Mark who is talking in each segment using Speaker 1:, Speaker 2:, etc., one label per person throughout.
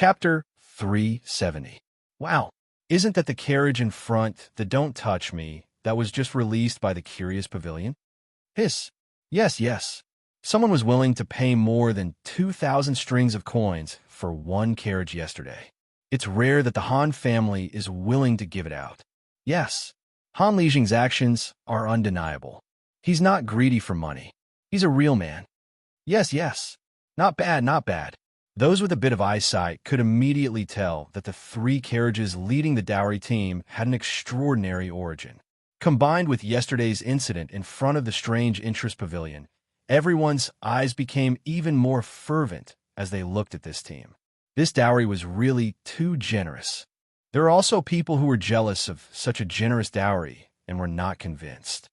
Speaker 1: Chapter 370. Wow, isn't that the carriage in front, the Don't Touch Me, that was just released by the Curious Pavilion? Hiss. Yes, yes. Someone was willing to pay more than 2,000 strings of coins for one carriage yesterday. It's rare that the Han family is willing to give it out. Yes, Han Lijing's actions are undeniable. He's not greedy for money. He's a real man. Yes, yes. Not bad, not bad. Those with a bit of eyesight could immediately tell that the three carriages leading the dowry team had an extraordinary origin. Combined with yesterday's incident in front of the strange interest pavilion, everyone's eyes became even more fervent as they looked at this team. This dowry was really too generous. There are also people who were jealous of such a generous dowry and were not convinced.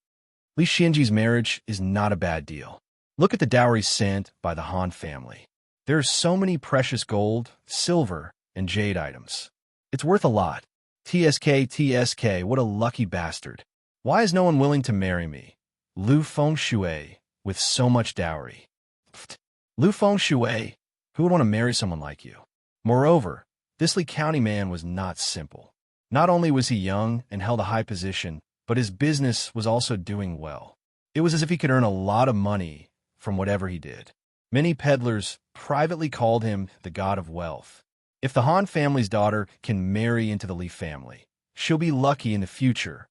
Speaker 1: Li Xinji's marriage is not a bad deal. Look at the dowry sent by the Han family. There are so many precious gold, silver, and jade items. It's worth a lot. TSK, what a lucky bastard. Why is no one willing to marry me? Lu Fengshui, with so much dowry. Pfft. Lu Fengshui, who would want to marry someone like you? Moreover, this Li County man was not simple. Not only was he young and held a high position, but his business was also doing well. It was as if he could earn a lot of money from whatever he did. Many peddlers privately called him the god of wealth. If the Han family's daughter can marry into the Li family, she'll be lucky in the future.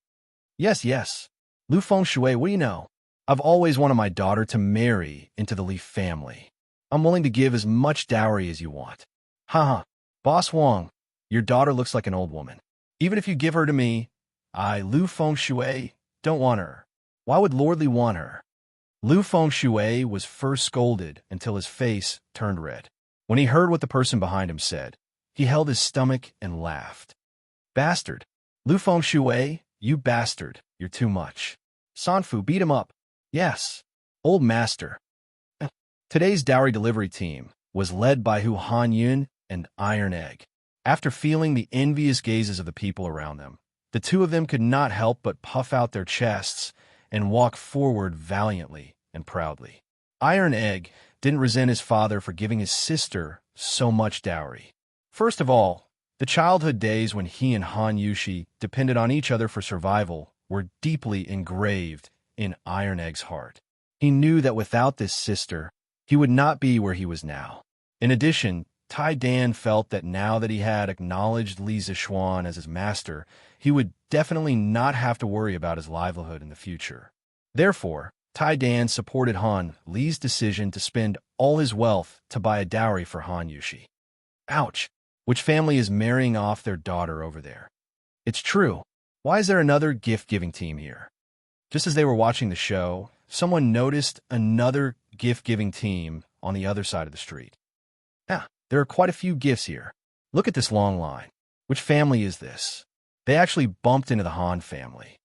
Speaker 1: Yes, yes. Lu Fengshui, what do you know? I've always wanted my daughter to marry into the Li family. I'm willing to give as much dowry as you want. Haha, Boss Wang, your daughter looks like an old woman. Even if you give her to me, Lu Fengshui, don't want her. Why would Lord Li want her? Lu Fengshui was first scolded until his face turned red. When he heard what the person behind him said, he held his stomach and laughed. Bastard. Lu Fengshui, you bastard, you're too much. Sanfu, beat him up. Yes. Old master. Today's dowry delivery team was led by Hu Hanyun and Iron Egg. After feeling the envious gazes of the people around them, the two of them could not help but puff out their chests and walk forward valiantly and proudly. Iron Egg didn't resent his father for giving his sister so much dowry. First of all, the childhood days when he and Han Yushi depended on each other for survival were deeply engraved in Iron Egg's heart. He knew that without this sister, he would not be where he was now. In addition, Tai Dan felt that now that he had acknowledged Li Zixuan as his master, he would definitely not have to worry about his livelihood in the future. Therefore, Tai Dan supported Han Li's decision to spend all his wealth to buy a dowry for Han Yushi. Ouch! Which family is marrying off their daughter over there? It's true. Why is there another gift-giving team here? Just as they were watching the show, someone noticed another gift-giving team on the other side of the street. There are quite a few gifts here. Look at this long line. Which family is this? They actually bumped into the Han family.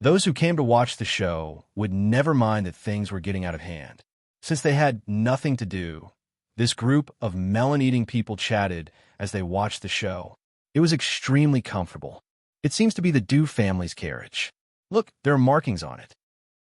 Speaker 1: Those who came to watch the show would never mind that things were getting out of hand. Since they had nothing to do, this group of melon-eating people chatted as they watched the show. It was extremely comfortable. It seems to be the Du family's carriage. Look, there are markings on it.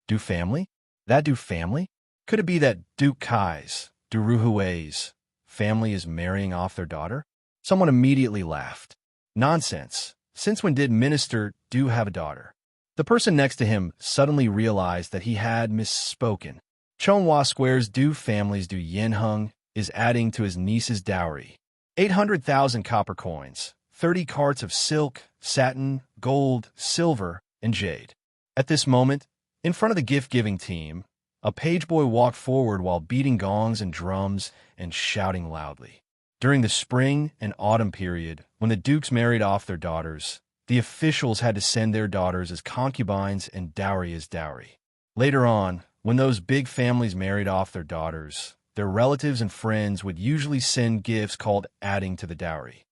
Speaker 1: Du family? That Du family? Could it be that Duke Kai's, Du Ruhui's family is marrying off their daughter? Someone immediately laughed. Nonsense. Since when did Minister Du have a daughter? The person next to him suddenly realized that he had misspoken. Chonghua Square's Du family's Du Yanheng is adding to his niece's dowry. 800,000 copper coins, 30 carts of silk, satin, gold, silver, and jade. At this moment, in front of the gift-giving team, a page boy walked forward while beating gongs and drums and shouting loudly. During the spring and autumn period, when the dukes married off their daughters, the officials had to send their daughters as concubines and dowry as dowry. Later on, when those big families married off their daughters, their relatives and friends would usually send gifts called adding to the dowry.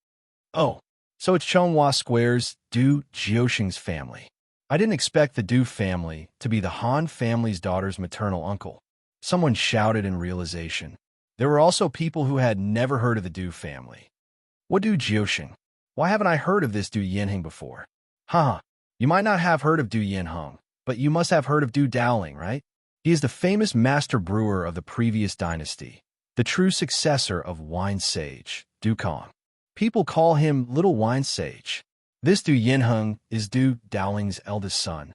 Speaker 1: Oh, so it's Chonghua Square's Du Jiuxing's family. I didn't expect the Du family to be the Han family's daughter's maternal uncle. Someone shouted in realization. There were also people who had never heard of the Du family. What Du Jiuxing? Why haven't I heard of this Du Yanheng before? Haha, you might not have heard of Du Yanheng, but you must have heard of Du Dowling, right? He is the famous master brewer of the previous dynasty, the true successor of wine sage, Du Kong. People call him Little Wine Sage. This Du Yinheng is Du Daoling's eldest son.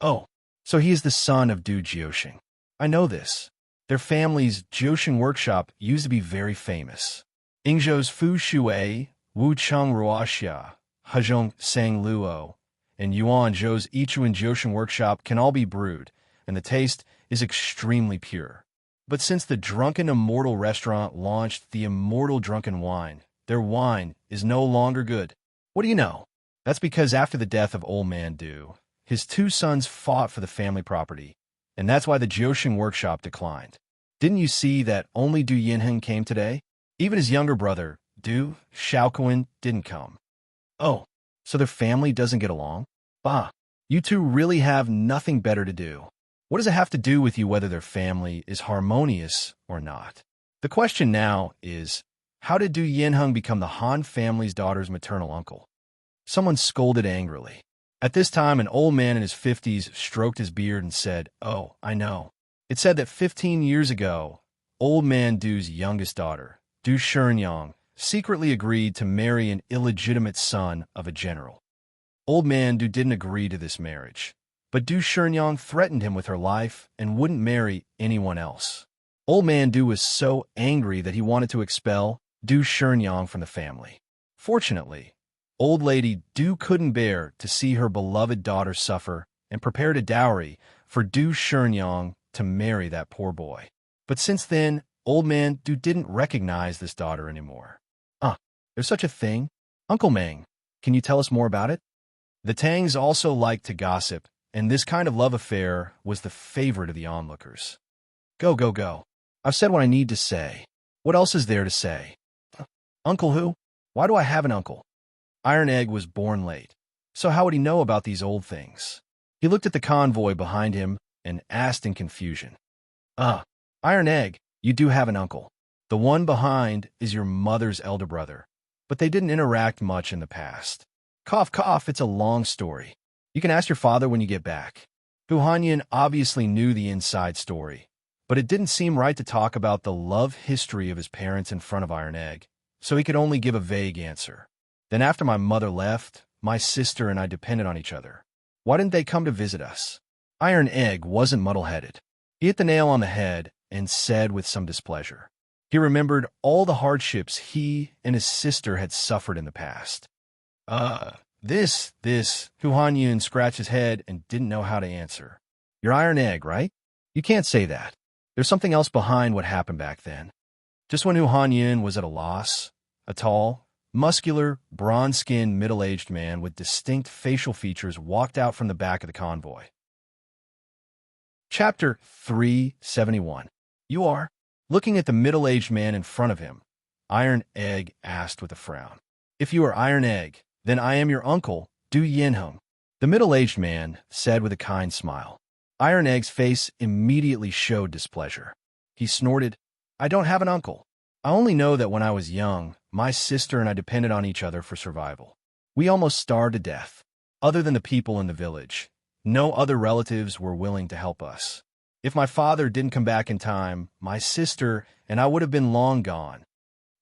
Speaker 1: Oh, so he is the son of Du Jiuxing. I know this. Their family's Jiuxing workshop used to be very famous. Yingzhou's Fu Shui, Wu Cheng Ruoxia, Hezhong Sang Luo, and Yuan Zhou's Ichuan Jiuxing workshop can all be brewed, and the taste is extremely pure. But since the Drunken Immortal restaurant launched the Immortal Drunken Wine, their wine is no longer good. What do you know? That's because after the death of Old Man Du, his two sons fought for the family property, and that's why the Jiuxing workshop declined. Didn't you see that only Du Yinheng came today? Even his younger brother, Du Shaoquan, didn't come. Oh, so their family doesn't get along? Bah, you two really have nothing better to do. What does it have to do with you whether their family is harmonious or not? The question now is, how did Du Yinheng become the Han family's daughter's maternal uncle? Someone scolded angrily. At this time, an old man in his 50s stroked his beard and said, "Oh, I know. It said that 15 years ago, Old Man Du's youngest daughter, Du Shenyang, secretly agreed to marry an illegitimate son of a general. Old Man Du didn't agree to this marriage, but Du Shenyang threatened him with her life and wouldn't marry anyone else. Old Man Du was so angry that he wanted to expel Du Shenyang from the family. Fortunately, Old Lady Du couldn't bear to see her beloved daughter suffer and prepared a dowry for Du Shenyang to marry that poor boy. But since then, Old Man Du didn't recognize this daughter anymore. There's such a thing? Uncle Meng, can you tell us more about it?" The Tangs also liked to gossip, and this kind of love affair was the favorite of the onlookers. Go, go, go. I've said what I need to say. What else is there to say? Uncle who? Why do I have an uncle? Iron Egg was born late, so how would he know about these old things? He looked at the convoy behind him and asked in confusion. Iron Egg, you do have an uncle. The one behind is your mother's elder brother, but they didn't interact much in the past. Cough, cough, it's a long story. You can ask your father when you get back. Hu Hanyin obviously knew the inside story, but it didn't seem right to talk about the love history of his parents in front of Iron Egg, so he could only give a vague answer. Then after my mother left, my sister and I depended on each other. Why didn't they come to visit us? Iron Egg wasn't muddle-headed. He hit the nail on the head and said with some displeasure. He remembered all the hardships he and his sister had suffered in the past. This, Hu Hanyin scratched his head and didn't know how to answer. You're Iron Egg, right? You can't say that. There's something else behind what happened back then. Just when Hu Hanyin was at a loss, a tall, muscular, bronze-skinned, middle-aged man with distinct facial features walked out from the back of the convoy. Chapter 371. You are? Looking at the middle-aged man in front of him, Iron Egg asked with a frown. If you are Iron Egg, then I am your uncle, Du Yinheng. The middle-aged man said with a kind smile. Iron Egg's face immediately showed displeasure. He snorted, I don't have an uncle. I only know that when I was young, my sister and I depended on each other for survival. We almost starved to death. Other than the people in the village, no other relatives were willing to help us. If my father didn't come back in time, my sister and I would have been long gone.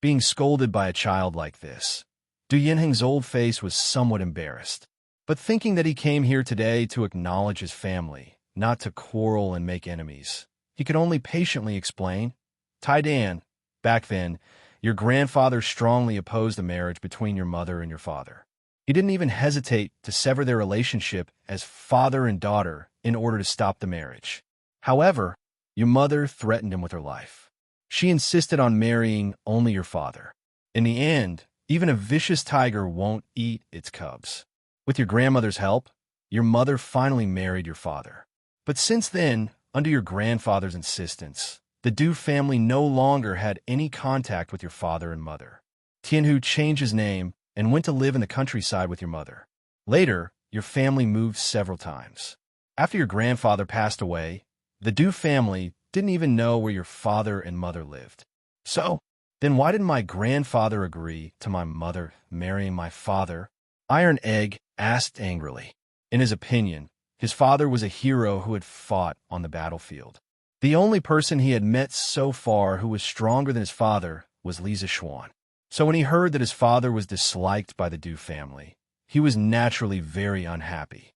Speaker 1: Being scolded by a child like this, Du Yinheng's old face was somewhat embarrassed. But thinking that he came here today to acknowledge his family, not to quarrel and make enemies, he could only patiently explain, Tai Dan, back then, your grandfather strongly opposed the marriage between your mother and your father. He didn't even hesitate to sever their relationship as father and daughter in order to stop the marriage. However, your mother threatened him with her life. She insisted on marrying only your father. In the end, even a vicious tiger won't eat its cubs. With your grandmother's help, your mother finally married your father. But since then, under your grandfather's insistence, the Du family no longer had any contact with your father and mother. Tianhu changed his name and went to live in the countryside with your mother. Later, your family moved several times. After your grandfather passed away, the Du family didn't even know where your father and mother lived. So, then why didn't my grandfather agree to my mother marrying my father? Iron Egg asked angrily. In his opinion, his father was a hero who had fought on the battlefield. The only person he had met so far who was stronger than his father was Li Zixuan. So when he heard that his father was disliked by the Du family, he was naturally very unhappy.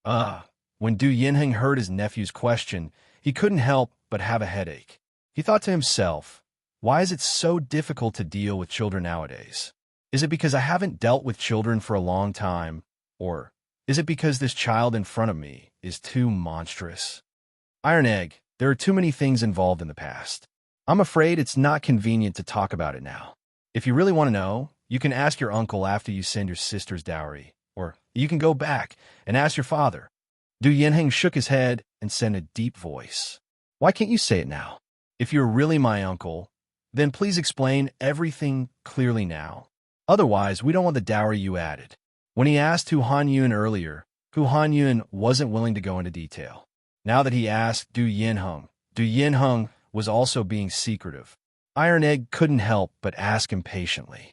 Speaker 1: When Du Yinheng heard his nephew's question, he couldn't help but have a headache. He thought to himself, why is it so difficult to deal with children nowadays? Is it because I haven't dealt with children for a long time? Or is it because this child in front of me is too monstrous? Iron Egg, there are too many things involved in the past. I'm afraid it's not convenient to talk about it now. If you really want to know, you can ask your uncle after you send your sister's dowry, or you can go back and ask your father. Du Yinheng shook his head and said in a deep voice, why can't you say it now? If you're really my uncle, then please explain everything clearly now. Otherwise, we don't want the dowry you added. When he asked Hu Hanyun earlier, Hu Hanyun wasn't willing to go into detail. Now that he asked Du Yinheng was also being secretive. Iron Egg couldn't help but ask impatiently.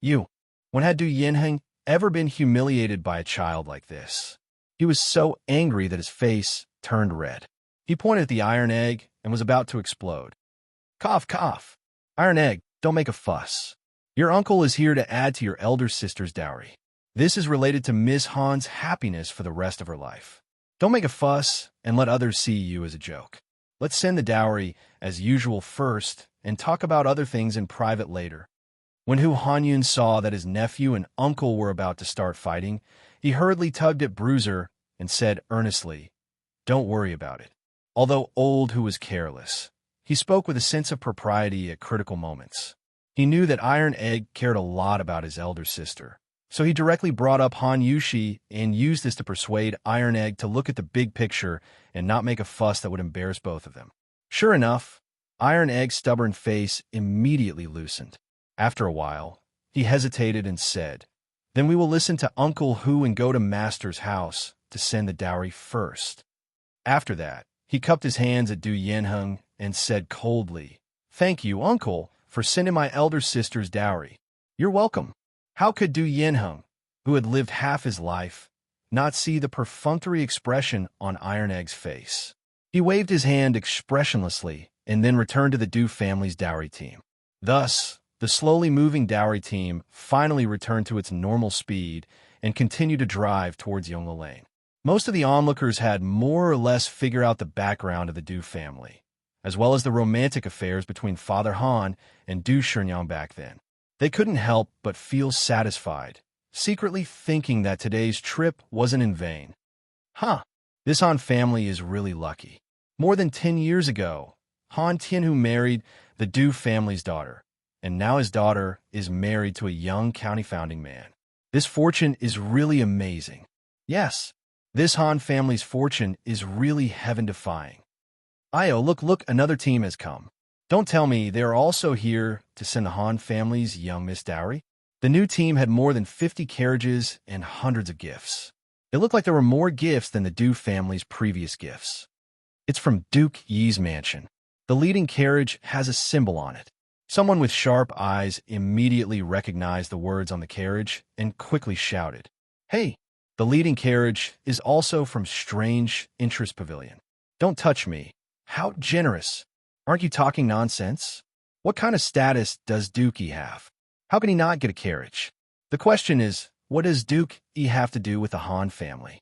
Speaker 1: When had Du Yinheng ever been humiliated by a child like this? He was so angry that his face turned red. He pointed at the Iron Egg and was about to explode. Cough, cough. Iron Egg, don't make a fuss. Your uncle is here to add to your elder sister's dowry. This is related to Miss Han's happiness for the rest of her life. Don't make a fuss and let others see you as a joke. Let's send the dowry as usual first and talk about other things in private later. When Hu Hanyun saw that his nephew and uncle were about to start fighting, he hurriedly tugged at Bruiser and said earnestly, don't worry about it. Although old Hu was careless, he spoke with a sense of propriety at critical moments. He knew that Iron Egg cared a lot about his elder sister, so he directly brought up Han Yushi and used this to persuade Iron Egg to look at the big picture and not make a fuss that would embarrass both of them. Sure enough, Iron Egg's stubborn face immediately loosened. After a while, he hesitated and said, then we will listen to Uncle Hu and go to Master's house to send the dowry first. After that, he cupped his hands at Du Yinheng and said coldly, thank you, Uncle, for sending my elder sister's dowry. You're welcome. How could Du Yinheng, who had lived half his life, not see the perfunctory expression on Iron Egg's face? He waved his hand expressionlessly and then returned to the Du family's dowry team. Thus, the slowly moving dowry team finally returned to its normal speed and continued to drive towards Yongle Lane. Most of the onlookers had more or less figured out the background of the Du family, as well as the romantic affairs between Father Han and Du Shenyang back then. They couldn't help but feel satisfied, secretly thinking that today's trip wasn't in vain. This Han family is really lucky. More than 10 years ago, Han Tianhu married the Du family's daughter, and now his daughter is married to a young county founding man. This fortune is really amazing. Yes, this Han family's fortune is really heaven-defying. Look, another team has come. Don't tell me they are also here to send the Han family's young Miss dowry? The new team had more than 50 carriages and hundreds of gifts. It looked like there were more gifts than the Du family's previous gifts. It's from Duke Yi's mansion. The leading carriage has a symbol on it. Someone with sharp eyes immediately recognized the words on the carriage and quickly shouted, hey, the leading carriage is also from Strange Interest Pavilion. Don't touch me. How generous. Aren't you talking nonsense? What kind of status does Duke Yi have? How can he not get a carriage? The question is, what does Duke Yi have to do with the Han family?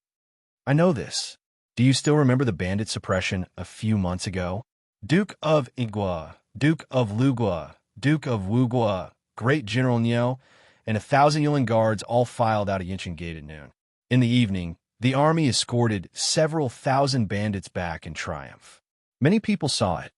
Speaker 1: I know this. Do you still remember the bandit suppression a few months ago? Duke of Igua, Duke of Lugua, Duke of Wugua, Great General Niao, and 1,000 Yulin guards all filed out of Yinchin Gate at noon. In the evening, the army escorted several thousand bandits back in triumph. Many people saw it.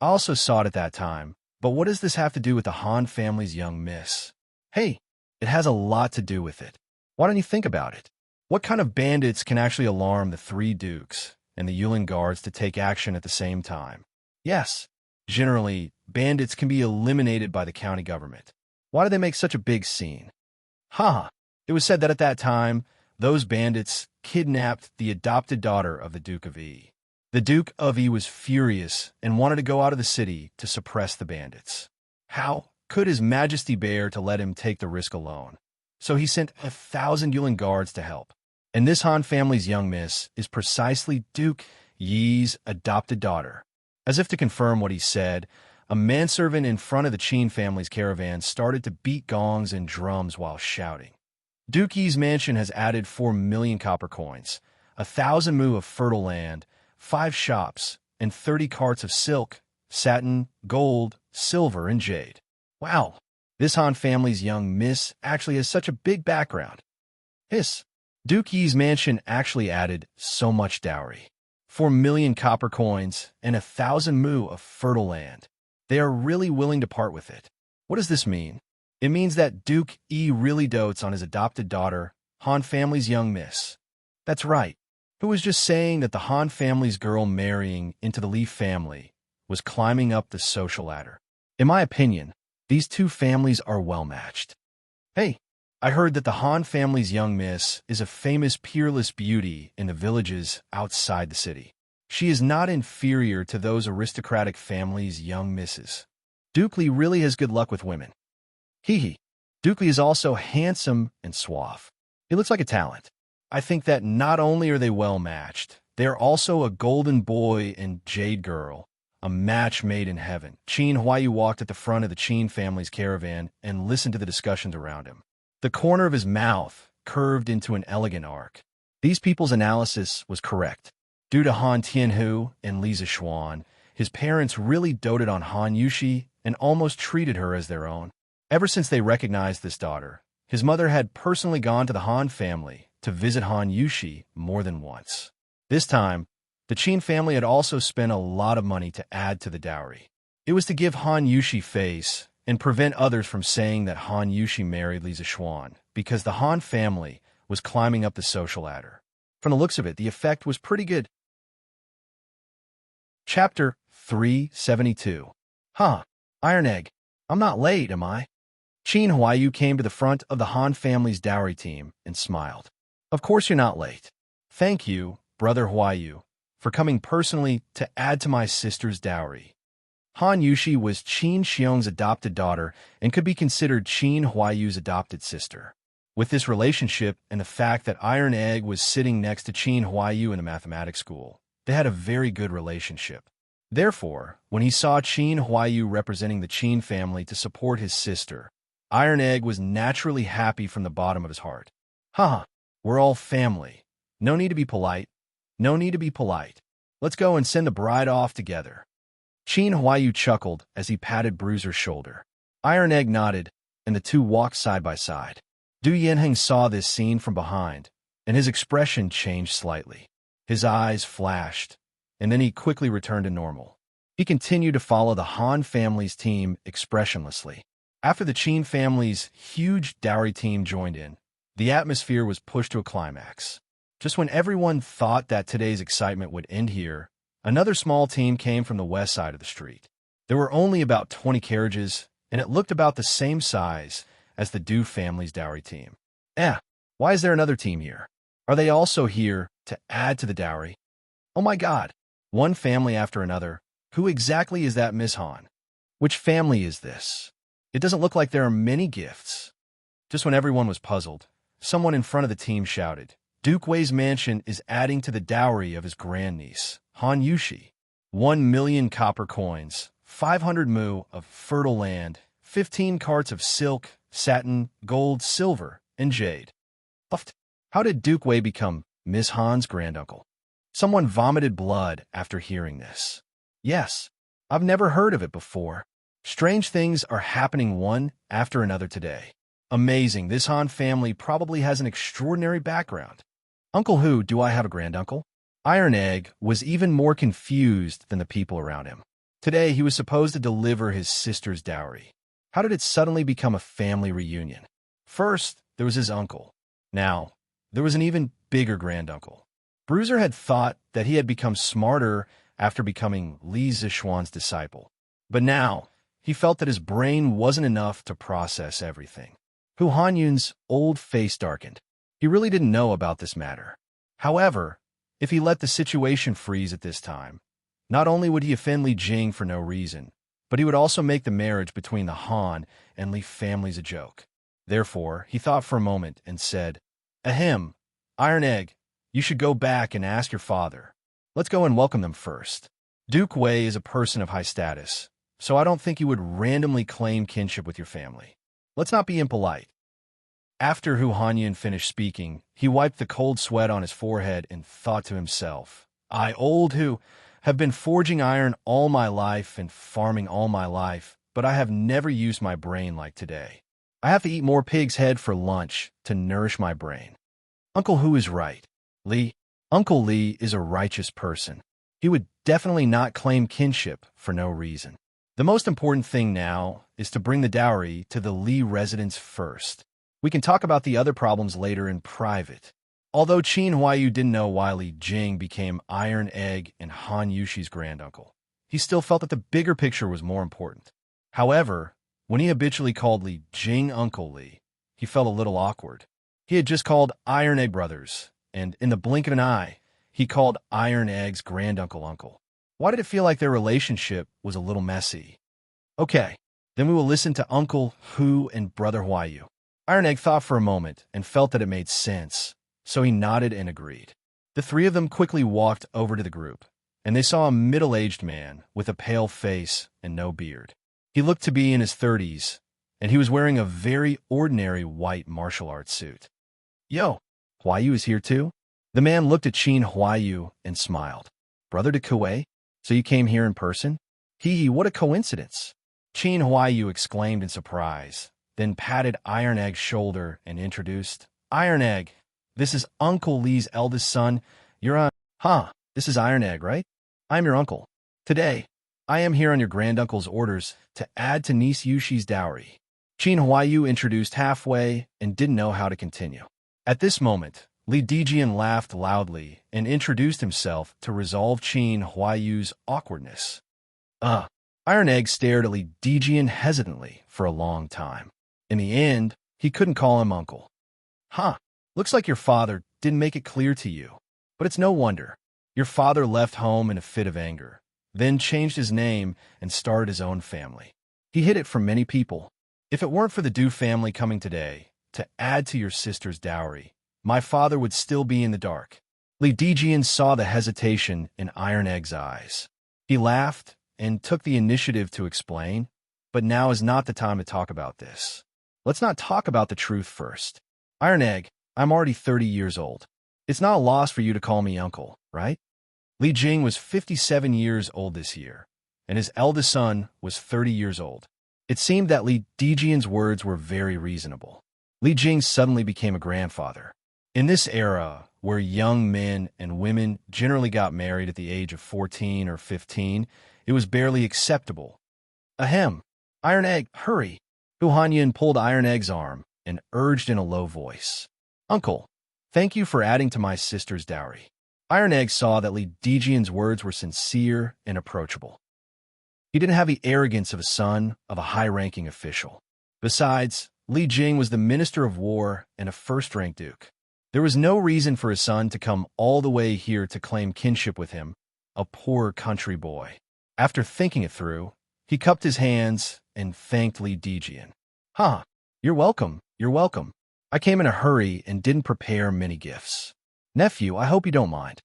Speaker 1: I also saw it at that time, but what does this have to do with the Han family's young miss? Hey, it has a lot to do with it. Why don't you think about it? What kind of bandits can actually alarm the 3 dukes and the Yulin guards to take action at the same time? Yes, generally, bandits can be eliminated by the county government. Why do they make such a big scene? It was said that at that time, those bandits kidnapped the adopted daughter of the Duke of Yi. The Duke of Yi was furious and wanted to go out of the city to suppress the bandits. How could His Majesty bear to let him take the risk alone? So he sent 1,000 Yulin guards to help. And this Han family's young miss is precisely Duke Yi's adopted daughter. As if to confirm what he said, A manservant in front of the Qin family's caravan started to beat gongs and drums while shouting. Duke Yi's mansion has added 4 million copper coins, 1,000 mu of fertile land, 5 shops, and 30 carts of silk, satin, gold, silver, and jade. Wow, this Han family's young miss actually has such a big background. Hiss. Duke Yi's mansion actually added so much dowry. 4 million copper coins and 1,000 mu of fertile land. They are really willing to part with it. What does this mean? It means that Duke Yi really dotes on his adopted daughter, Han family's young miss. That's right. Who was just saying that the Han family's girl marrying into the Li family was climbing up the social ladder. In my opinion, these two families are well matched. Hey, I heard that the Han family's young miss is a famous peerless beauty in the villages outside the city. She is not inferior to those aristocratic families' young misses. Duke Li really has good luck with women. Hee. Duke Li is also handsome and suave. He looks like a talent. I think that not only are they well matched, they are also a golden boy and jade girl, a match made in heaven. Qin Huaiyu walked at the front of the Qin family's caravan and listened to the discussions around him. The corner of his mouth curved into an elegant arc. These people's analysis was correct. Due to Han Tianhu and Li Zishuan, his parents really doted on Han Yushi and almost treated her as their own. Ever since they recognized this daughter, his mother had personally gone to the Han family to visit Han Yushi more than once. This time, the Qin family had also spent a lot of money to add to the dowry. It was to give Han Yushi face and prevent others from saying that Han Yushi married Li Zishuan, because the Han family was climbing up the social ladder. From the looks of it, the effect was pretty good. Chapter 372. Huh, Iron Egg. I'm not late, am I? Qin Huaiyu came to the front of the Han family's dowry team and smiled. Of course you're not late. Thank you, Brother Huaiyu, for coming personally to add to my sister's dowry. Han Yushi was Qin Xiong's adopted daughter and could be considered Qin Huaiyu's adopted sister. With this relationship and the fact that Iron Egg was sitting next to Qin Huaiyu in the mathematics school, they had a very good relationship. Therefore, when he saw Qin Huaiyu representing the Qin family to support his sister, Iron Egg was naturally happy from the bottom of his heart. Haha, we're all family. No need to be polite. No need to be polite. Let's go and send the bride off together. Qin Huaiyu chuckled as he patted Bruiser's shoulder. Iron Egg nodded, and the two walked side by side. Du Yanheng saw this scene from behind, and his expression changed slightly. His eyes flashed, and then he quickly returned to normal. He continued to follow the Han family's team expressionlessly. After the Qin family's huge dowry team joined in, the atmosphere was pushed to a climax. Just when everyone thought that today's excitement would end here, another small team came from the west side of the street. There were only about 20 carriages, and it looked about the same size as the Du family's dowry team. Why is there another team here? Are they also here to add to the dowry? Oh my God! One family after another. Who exactly is that Miss Han? Which family is this? It doesn't look like there are many gifts. Just when everyone was puzzled, someone in front of the team shouted, Duke Wei's mansion is adding to the dowry of his grandniece, Han Yushi. 1 million copper coins, 500 mu of fertile land, 15 carts of silk, satin, gold, silver, and jade. How did Duke Wei become Miss Han's granduncle? Someone vomited blood after hearing this. Yes, I've never heard of it before. Strange things are happening one after another today. Amazing, this Han family probably has an extraordinary background. Uncle who, do I have a granduncle? Iron Egg was even more confused than the people around him. Today he was supposed to deliver his sister's dowry. How did it suddenly become a family reunion? First, there was his uncle. Now, there was an even bigger granduncle. Bruiser had thought that he had become smarter after becoming Li Zishuan's disciple. But now, he felt that his brain wasn't enough to process everything. Hu Hanyun's old face darkened. He really didn't know about this matter. However, if he let the situation freeze at this time, not only would he offend Li Jing for no reason, but he would also make the marriage between the Han and Li families a joke. Therefore, he thought for a moment and said, Ahem, Iron Egg, you should go back and ask your father. Let's go and welcome them first. Duke Wei is a person of high status, so I don't think you would randomly claim kinship with your family. Let's not be impolite. After Hu Hanyan finished speaking, he wiped the cold sweat on his forehead and thought to himself, I, old Hu, have been forging iron all my life and farming all my life, but I have never used my brain like today. I have to eat more pig's head for lunch to nourish my brain. Uncle Hu is right. Li, Uncle Li is a righteous person. He would definitely not claim kinship for no reason. The most important thing now is to bring the dowry to the Li residence first. We can talk about the other problems later in private. Although Qin Huayu didn't know why Li Jing became Iron Egg and Han Yushi's granduncle, he still felt that the bigger picture was more important. However, when he habitually called Li Jing Uncle Li, he felt a little awkward. He had just called Iron Egg brothers, and in the blink of an eye, he called Iron Egg's granduncle uncle. Why did it feel like their relationship was a little messy? Okay, then we will listen to Uncle Hu and Brother Huayu. Iron Egg thought for a moment and felt that it made sense, so he nodded and agreed. The three of them quickly walked over to the group, and they saw a middle-aged man with a pale face and no beard. He looked to be in his 30s, and he was wearing a very ordinary white martial arts suit. Yo, Huayu is here too? The man looked at Qin Huayu and smiled. Brother to Kuei? So you came here in person? Hee, what a coincidence. Qin Huayu exclaimed in surprise, then patted Iron Egg's shoulder and introduced, Iron Egg, this is Uncle Li's eldest son. You're on... This is Iron Egg, right? I'm your uncle. Today, I am here on your granduncle's orders to add to niece Yushi's dowry. Qin Huayu introduced halfway and didn't know how to continue. At this moment, Li Dijian laughed loudly and introduced himself to resolve Qin Huayu's awkwardness. Iron Egg stared at Li Dijian hesitantly for a long time. In the end, he couldn't call him uncle. Looks like your father didn't make it clear to you. But it's no wonder. Your father left home in a fit of anger, then changed his name and started his own family. He hid it from many people. If it weren't for the Du family coming today to add to your sister's dowry, my father would still be in the dark. Li Dijian saw the hesitation in Iron Egg's eyes. He laughed and took the initiative to explain, but now is not the time to talk about this. Let's not talk about the truth first. Iron Egg, I'm already 30 years old. It's not a loss for you to call me uncle, right? Li Jing was 57 years old this year, and his eldest son was 30 years old. It seemed that Li Dijian's words were very reasonable. Li Jing suddenly became a grandfather. In this era, where young men and women generally got married at the age of 14 or 15, it was barely acceptable. Ahem. Iron Egg, hurry. Hu Hanyan pulled Iron Egg's arm and urged in a low voice. Uncle, thank you for adding to my sister's dowry. Iron Egg saw that Li Dijian's words were sincere and approachable. He didn't have the arrogance of a son of a high-ranking official. Besides, Li Jing was the Minister of War and a first-rank duke. There was no reason for his son to come all the way here to claim kinship with him, a poor country boy. After thinking it through, he cupped his hands and thanked Li Dijian. You're welcome, you're welcome. I came in a hurry and didn't prepare many gifts. Nephew, I hope you don't mind.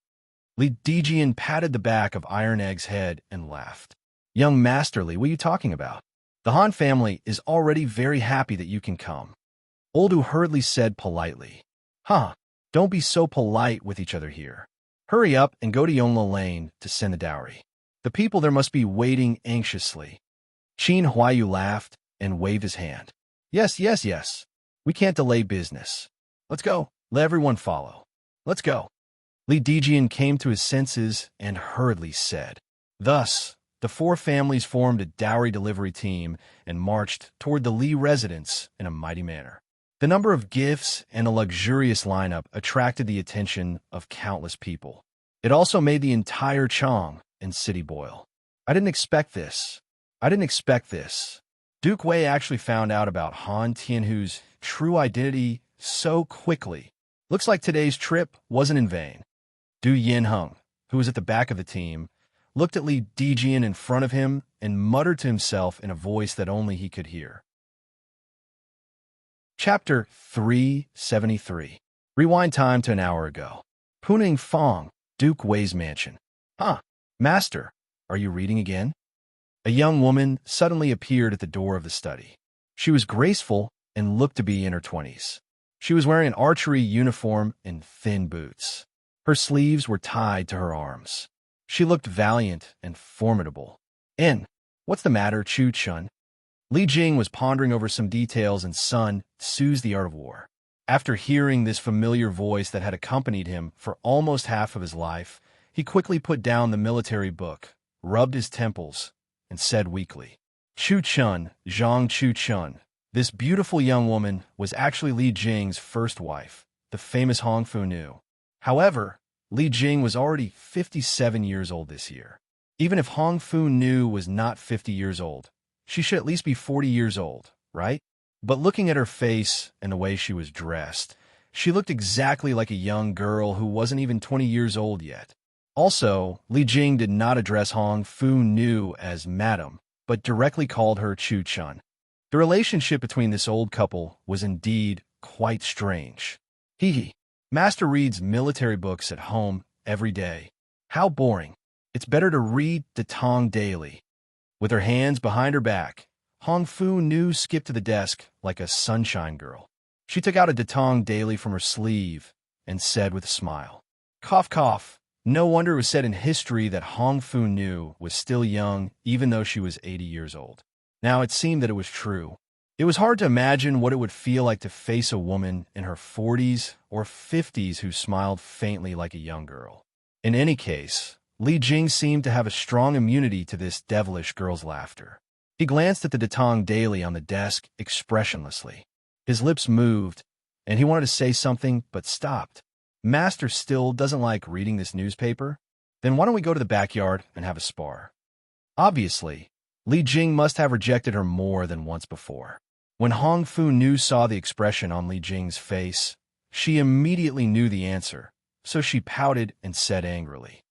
Speaker 1: Li Dijian patted the back of Iron Egg's head and laughed. Young Master Li, what are you talking about? The Han family is already very happy that you can come. Old Hu hurriedly said politely. Don't be so polite with each other here. Hurry up and go to Yongla Lane to send the dowry. The people there must be waiting anxiously. Qin Huayu laughed and waved his hand. Yes. We can't delay business. Let's go. Let everyone follow. Let's go. Li Dijian came to his senses and hurriedly said. Thus, the four families formed a dowry delivery team and marched toward the Li residence in a mighty manner. The number of gifts and a luxurious lineup attracted the attention of countless people. It also made the entire Chong and city boil. I didn't expect this. Duke Wei actually found out about Han Tianhu's true identity so quickly. Looks like today's trip wasn't in vain. Du Yinheng, who was at the back of the team, looked at Li Dijian in front of him and muttered to himself in a voice that only he could hear. Chapter 373. Rewind time to an hour ago. Puning Fong, Duke Wei's mansion. Master, are you reading again? A young woman suddenly appeared at the door of the study. She was graceful and looked to be in her 20s. She was wearing an archery uniform and thin boots. Her sleeves were tied to her arms. She looked valiant and formidable. "In, what's the matter, Chu Chun?" Li Jing was pondering over some details in Sun Tzu's The Art of War. After hearing this familiar voice that had accompanied him for almost half of his life, he quickly put down the military book, rubbed his temples, and said weakly, "Chu Chun, Zhang Chu Chun." This beautiful young woman was actually Li Jing's first wife, the famous Hong Fu Nu. However, Li Jing was already 57 years old this year. Even if Hong Fu Nu was not 50 years old, she should at least be 40 years old, right? But looking at her face and the way she was dressed, she looked exactly like a young girl who wasn't even 20 years old yet. Also, Li Jing did not address Hong Fu Nu as madam, but directly called her Chu Chun. The relationship between this old couple was indeed quite strange. Hee. Master reads military books at home every day. How boring. It's better to read the Tang daily. With her hands behind her back, Hong Fu Nu skipped to the desk like a sunshine girl. She took out a Datong daily from her sleeve and said with a smile, "Cough, cough." No wonder it was said in history that Hong Fu Nu was still young even though she was 80 years old. Now it seemed that it was true. It was hard to imagine what it would feel like to face a woman in her 40s or 50s who smiled faintly like a young girl. In any case, Li Jing seemed to have a strong immunity to this devilish girl's laughter. He glanced at the Datong daily on the desk expressionlessly. His lips moved, and he wanted to say something but stopped. "Master still doesn't like reading this newspaper? Then why don't we go to the backyard and have a spar?" Obviously, Li Jing must have rejected her more than once before. When Hong Fu Nu saw the expression on Li Jing's face, she immediately knew the answer, so she pouted and said angrily,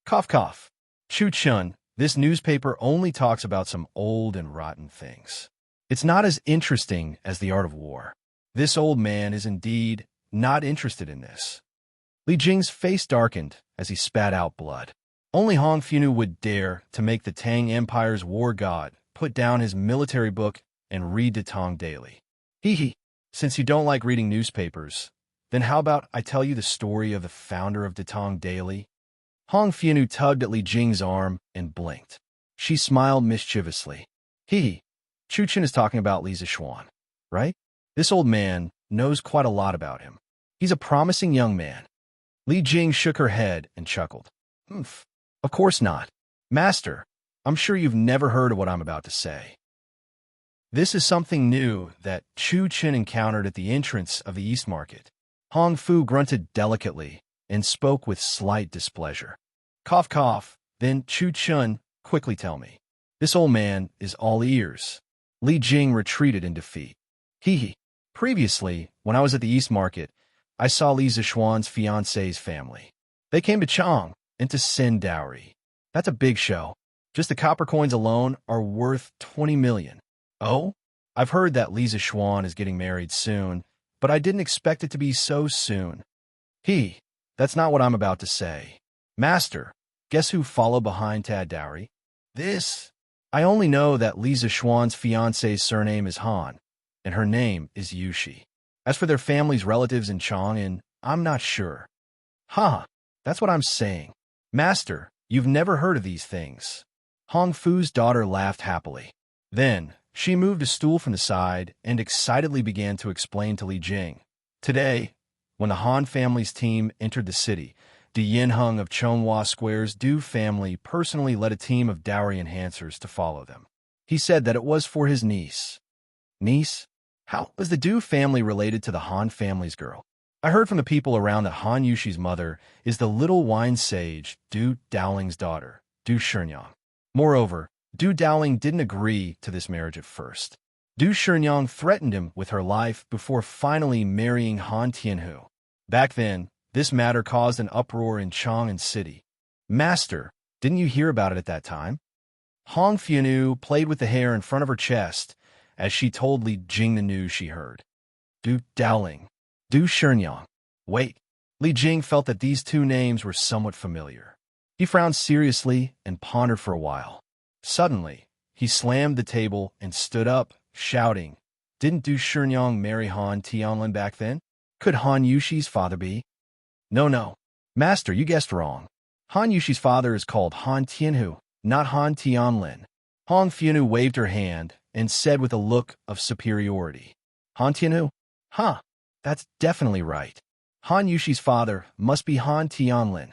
Speaker 1: Cough, cough. Chu Chun, this newspaper only talks about some old and rotten things. It's not as interesting as The Art of War. This old man is indeed not interested in this." Li Jing's face darkened as he spat out blood. Only Hong Fu Nu would dare to make the Tang Empire's war god put down his military book and read the Tang daily. Hee. Since you don't like reading newspapers, then how about I tell you the story of the founder of the Tang daily? Hong Fu Nu tugged at Li Jing's arm and blinked. She smiled mischievously. Hee. Chu Chen is talking about Li Zixuan, right? This old man knows quite a lot about him. He's a promising young man. Li Jing shook her head and chuckled. Humph. Of course not. Master, I'm sure you've never heard of what I'm about to say. This is something new that Chu Chen encountered at the entrance of the East Market. Hong Fu grunted delicately and spoke with slight displeasure. Cough, cough. Then Chu Chen, quickly tell me. This old man is all ears. Li Jing retreated in defeat. Hee. Previously, when I was at the East Market, I saw Li Zixuan's fiancé's family. They came to Chang and to send dowry. That's a big show. Just the copper coins alone are worth 20 million. Oh? I've heard that Li Zixuan is getting married soon, but I didn't expect it to be so soon. That's not what I'm about to say. Master, guess who followed behind Tad Dowry? I only know that Li Zixuan's fiancé's surname is Han, and her name is Yushi. As for their family's relatives in Chang'an, I'm not sure. That's what I'm saying. Master, you've never heard of these things. Hong Fu's daughter laughed happily. Then, she moved a stool from the side and excitedly began to explain to Li Jing. Today, when the Han family's team entered the city, the Yinheng of Chonghua Square's Du family personally led a team of dowry enhancers to follow them. He said that it was for his niece. Niece? How was the Du family related to the Han family's girl? I heard from the people around that Han Yushi's mother is the little wine sage Du Dowling's daughter, Du Shenyang. Moreover, Du Dowling didn't agree to this marriage at first. Du Shenyang threatened him with her life before finally marrying Han Tianhu. Back then, this matter caused an uproar in Chang'an City. Master, didn't you hear about it at that time? Hong Fu played with the hair in front of her chest as she told Li Jing the news she heard. Du Dowling, Du Shenyang. Wait, Li Jing felt that these two names were somewhat familiar. He frowned seriously and pondered for a while. Suddenly, he slammed the table and stood up, shouting, "Didn't Du Sherngyong marry Han Tianlin back then? Could Han Yushi's father be?" "No, no. Master, you guessed wrong. Han Yushi's father is called Han Tianhu, not Han Tianlin." Hong Fianu waved her hand and said with a look of superiority, "Han Tianhu? Huh, that's definitely right. Han Yushi's father must be Han Tianlin."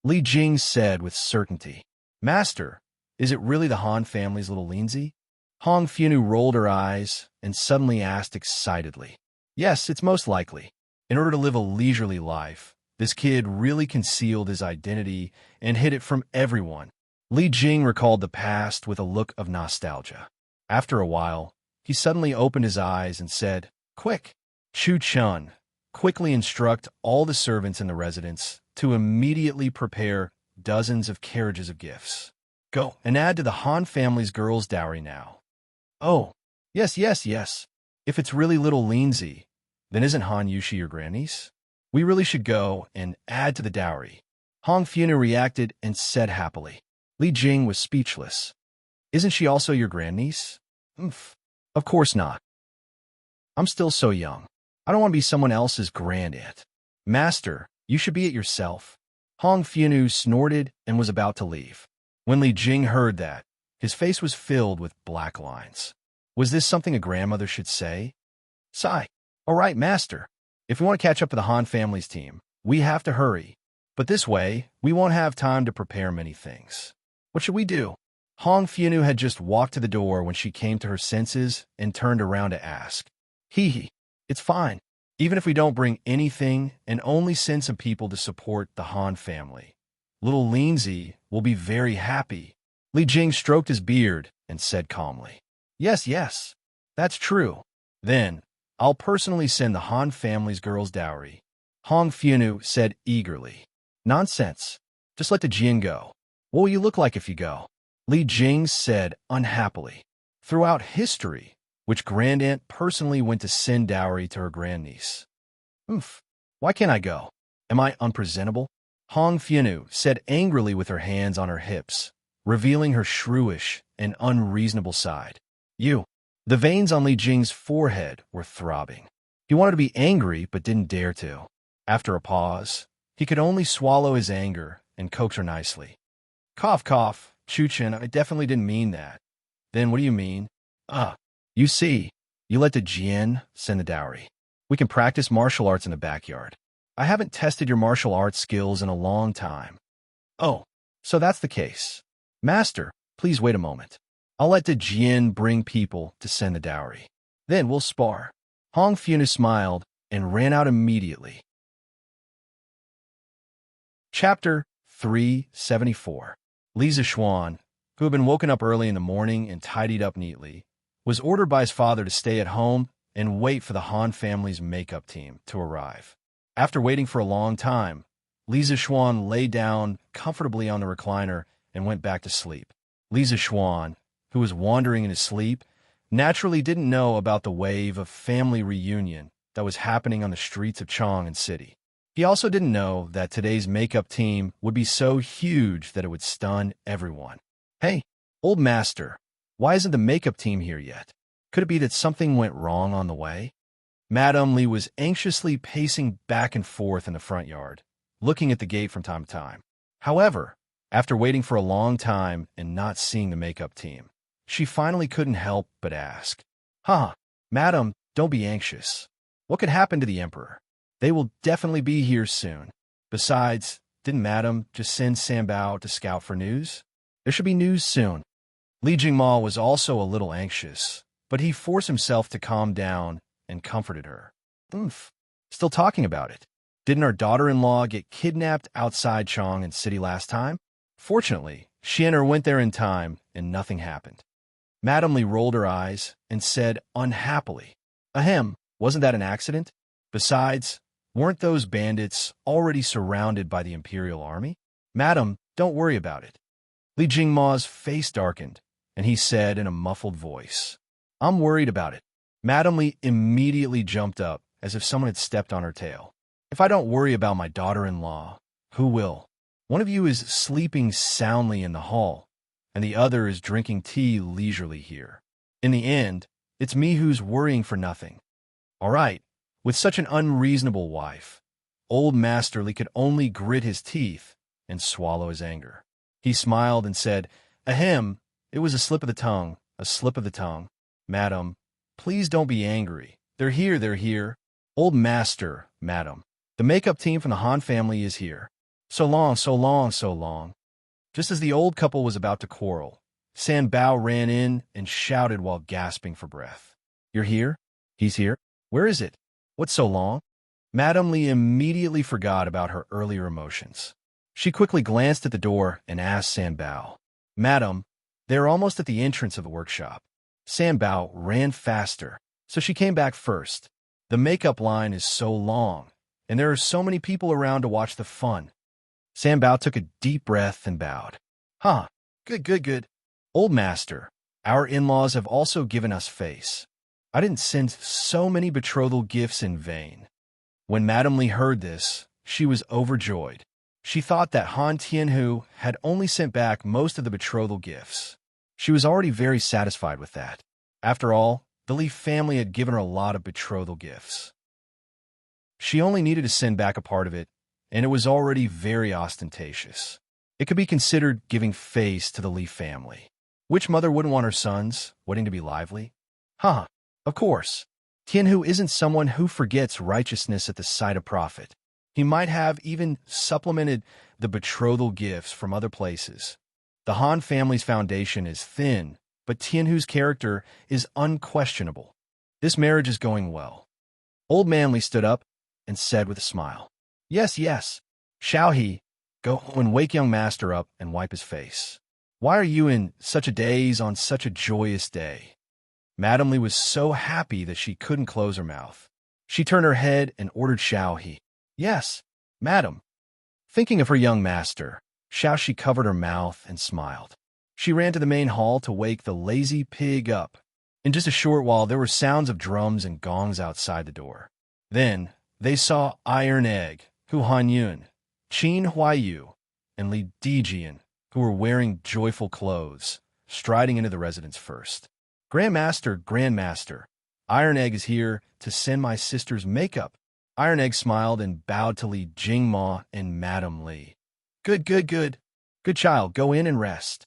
Speaker 1: Li Jing said with certainty. "Master, is it really the Han family's little Lindsay?" Hong Fianu rolled her eyes and suddenly asked excitedly, "Yes, it's most likely. In order to live a leisurely life, this kid really concealed his identity and hid it from everyone." Li Jing recalled the past with a look of nostalgia. After a while, he suddenly opened his eyes and said, "Quick, Chu Chun, quickly instruct all the servants in the residence to immediately prepare dozens of carriages of gifts. Go and add to the Han family's girls' dowry now." "Oh, yes, yes, yes. If it's really little Lindsay, then isn't Han Yushi your grandniece? We really should go and add to the dowry." Hong Fianu reacted and said happily. Li Jing was speechless. "Isn't she also your grandniece?" "Oomph. Of course not. I'm still so young. I don't want to be someone else's grandaunt." "Master, you should be it yourself." Hong Fianu snorted and was about to leave. When Li Jing heard that, his face was filled with black lines. Was this something a grandmother should say? Sigh. "All right, Master. If we want to catch up to the Han family's team, we have to hurry. But this way, we won't have time to prepare many things. What should we do?" Hong Fianu had just walked to the door when she came to her senses and turned around to ask. Hee, it's fine. Even if we don't bring anything and only send some people to support the Han family, little Lindsay will be very happy." Li Jing stroked his beard and said calmly, "Yes, yes, that's true. Then, I'll personally send the Han family's girls' dowry." Hong Fianu said eagerly, "Nonsense. Just let the Jian go. What will you look like if you go?" Li Jing said unhappily, "Throughout history, which grandaunt personally went to send dowry to her grandniece?" "Oomph. Why can't I go? Am I unpresentable?" Hong Fianu said angrily with her hands on her hips, revealing her shrewish and unreasonable side. "You." The veins on Li Jing's forehead were throbbing. He wanted to be angry but didn't dare to. After a pause, he could only swallow his anger and coax her nicely. "Cough, cough, Chuchen, I definitely didn't mean that." "Then what do you mean?" You see, you let the Jian send the dowry. We can practice martial arts in the backyard. I haven't tested your martial arts skills in a long time." "Oh, so that's the case. Master, please wait a moment. I'll let the Jian bring people to send the dowry. Then we'll spar." Hong Fianu smiled and ran out immediately. Chapter 374. Li Zixuan, who had been woken up early in the morning and tidied up neatly, was ordered by his father to stay at home and wait for the Han family's makeup team to arrive. After waiting for a long time, Li Zixuan lay down comfortably on the recliner and went back to sleep. Li Zixuan, who was wandering in his sleep, naturally didn't know about the wave of family reunion that was happening on the streets of Chang'an City. He also didn't know that today's makeup team would be so huge that it would stun everyone. "Hey, old master, why isn't the makeup team here yet? Could it be that something went wrong on the way?" Madame Li was anxiously pacing back and forth in the front yard, looking at the gate from time to time. However, after waiting for a long time and not seeing the makeup team, she finally couldn't help but ask, Madam, don't be anxious. What could happen to the Emperor? They will definitely be here soon. Besides, didn't Madam just send Sambao to scout for news? There should be news soon." Li Jingma was also a little anxious, but he forced himself to calm down and comforted her. "Oomph, still talking about it. Didn't our daughter-in-law get kidnapped outside Chang'an City last time? Fortunately, she and her went there in time and nothing happened." Madame Li rolled her eyes and said unhappily, "Ahem, wasn't that an accident? Besides, weren't those bandits already surrounded by the Imperial Army? Madam, don't worry about it." Li Jingma's face darkened, and he said in a muffled voice, "I'm worried about it." Madame Li immediately jumped up as if someone had stepped on her tail. "If I don't worry about my daughter-in-law, who will? One of you is sleeping soundly in the hall, and the other is drinking tea leisurely here. In the end, it's me who's worrying for nothing. All right, with such an unreasonable wife, old Masterly could only grit his teeth and swallow his anger. He smiled and said, "Ahem, it was a slip of the tongue, a slip of the tongue. Madam, please don't be angry. They're here, they're here. Old Master, madam. The makeup team from the Han family is here. So long, so long, so long." Just as the old couple was about to quarrel, San Bao ran in and shouted while gasping for breath. "You're here? He's here? Where is it? What's so long?" Madame Li immediately forgot about her earlier emotions. She quickly glanced at the door and asked San Bao, "Madam, they're almost at the entrance of the workshop." San Bao ran faster, so she came back first. The makeup line is so long, and there are so many people around to watch the fun. San Bao took a deep breath and bowed. "Huh, good. Old Master, our in-laws have also given us face. I didn't send so many betrothal gifts in vain." When Madame Li heard this, she was overjoyed. She thought that Han Tianhu had only sent back most of the betrothal gifts. She was already very satisfied with that. After all, the Li family had given her a lot of betrothal gifts. She only needed to send back a part of it, and it was already very ostentatious. It could be considered giving face to the Li family. Which mother wouldn't want her sons' wedding to be lively? Huh, of course. Tianhu isn't someone who forgets righteousness at the sight of profit. He might have even supplemented the betrothal gifts from other places. The Han family's foundation is thin, but Tianhu's character is unquestionable. This marriage is going well. Old Manly stood up and said with a smile, Yes. Shall he go and wake young master up and wipe his face? Why are you in such a daze on such a joyous day?" Madame Li was so happy that she couldn't close her mouth. She turned her head and ordered Shao He. "Yes, madam." Thinking of her young master, Shao Shi covered her mouth and smiled. She ran to the main hall to wake the lazy pig up. In just a short while, there were sounds of drums and gongs outside the door. Then they saw Iron Egg, Hu Hanyun, Qin Huayu, and Li Dijian, who were wearing joyful clothes, striding into the residence first. Grandmaster, Iron Egg is here to send my sister's makeup." Iron Egg smiled and bowed to Li Jingma and Madame Li. Good. Good child, go in and rest."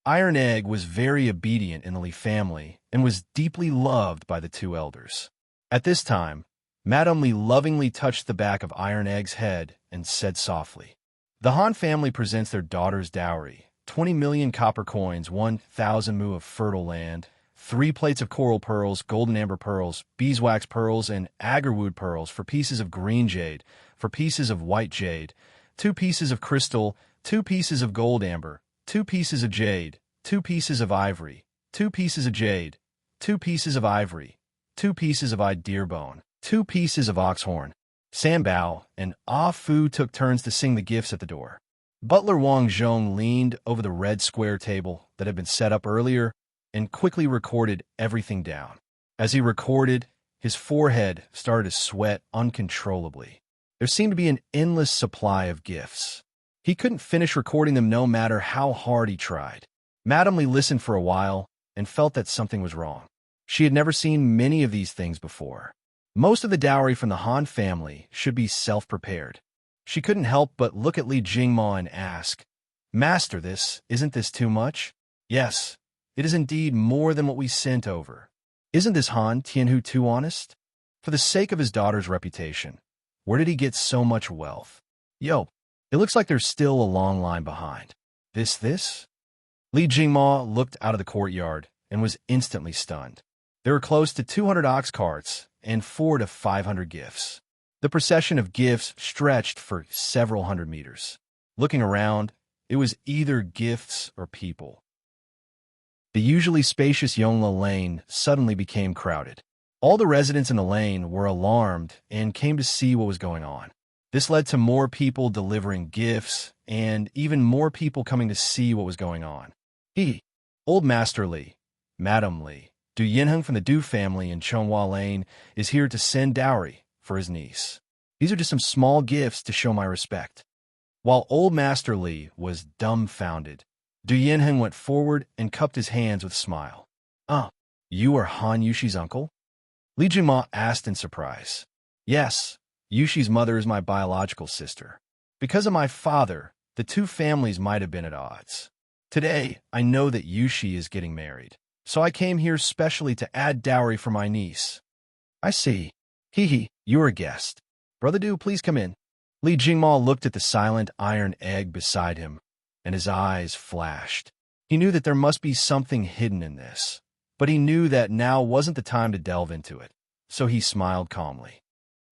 Speaker 1: Iron Egg was very obedient in the Li family and was deeply loved by the two elders. At this time, Madame Li lovingly touched the back of Iron Egg's head and said softly, "The Han family presents their daughter's dowry, 20 million copper coins, 1,000 mu of fertile land, 3 plates of coral pearls, golden amber pearls, beeswax pearls, and agarwood pearls for pieces of green jade, for pieces of white jade, 2 pieces of crystal, 2 pieces of gold amber, 2 pieces of jade, 2 pieces of ivory, 2 pieces of jade, 2 pieces of ivory, 2 pieces of deer bone, 2 pieces of ox horn." San Bao and Ah Fu took turns to sing the gifts at the door. Butler Wang Zhong leaned over the red square table that had been set up earlier and quickly recorded everything down. As he recorded, his forehead started to sweat uncontrollably. There seemed to be an endless supply of gifts. He couldn't finish recording them no matter how hard he tried. Madame Li listened for a while and felt that something was wrong. She had never seen many of these things before. Most of the dowry from the Han family should be self-prepared. She couldn't help but look at Li Jingma and ask, "Master, isn't this too much?" "Yes, it is indeed more than what we sent over. Isn't this Han Tianhu too honest? For the sake of his daughter's reputation, where did he get so much wealth? Yo, it looks like there's still a long line behind. This? Li Jingma looked out of the courtyard and was instantly stunned. There were close to 200 ox carts and 400 to 500 gifts. The procession of gifts stretched for several hundred meters. Looking around, it was either gifts or people. The usually spacious Yongla Lane suddenly became crowded. All the residents in the lane were alarmed and came to see what was going on. This led to more people delivering gifts and even more people coming to see what was going on. Old Master Li, Madame Li, Du Yinheng from the Du family in Chonghua Lane is here to send dowry for his niece. These are just some small gifts to show my respect." While Old Master Li was dumbfounded, Du Yinheng went forward and cupped his hands with a smile. You are Han Yushi's uncle? Li Jingma asked in surprise. Yes, Yushi's mother is my biological sister. Because of my father, the two families might have been at odds. Today, I know that Yushi is getting married, so I came here specially to add dowry for my niece. I see. Hee, you're a guest. Brother Du, please come in. Li Jingma looked at the silent iron egg beside him, and his eyes flashed. He knew that there must be something hidden in this, but he knew that now wasn't the time to delve into it, so he smiled calmly.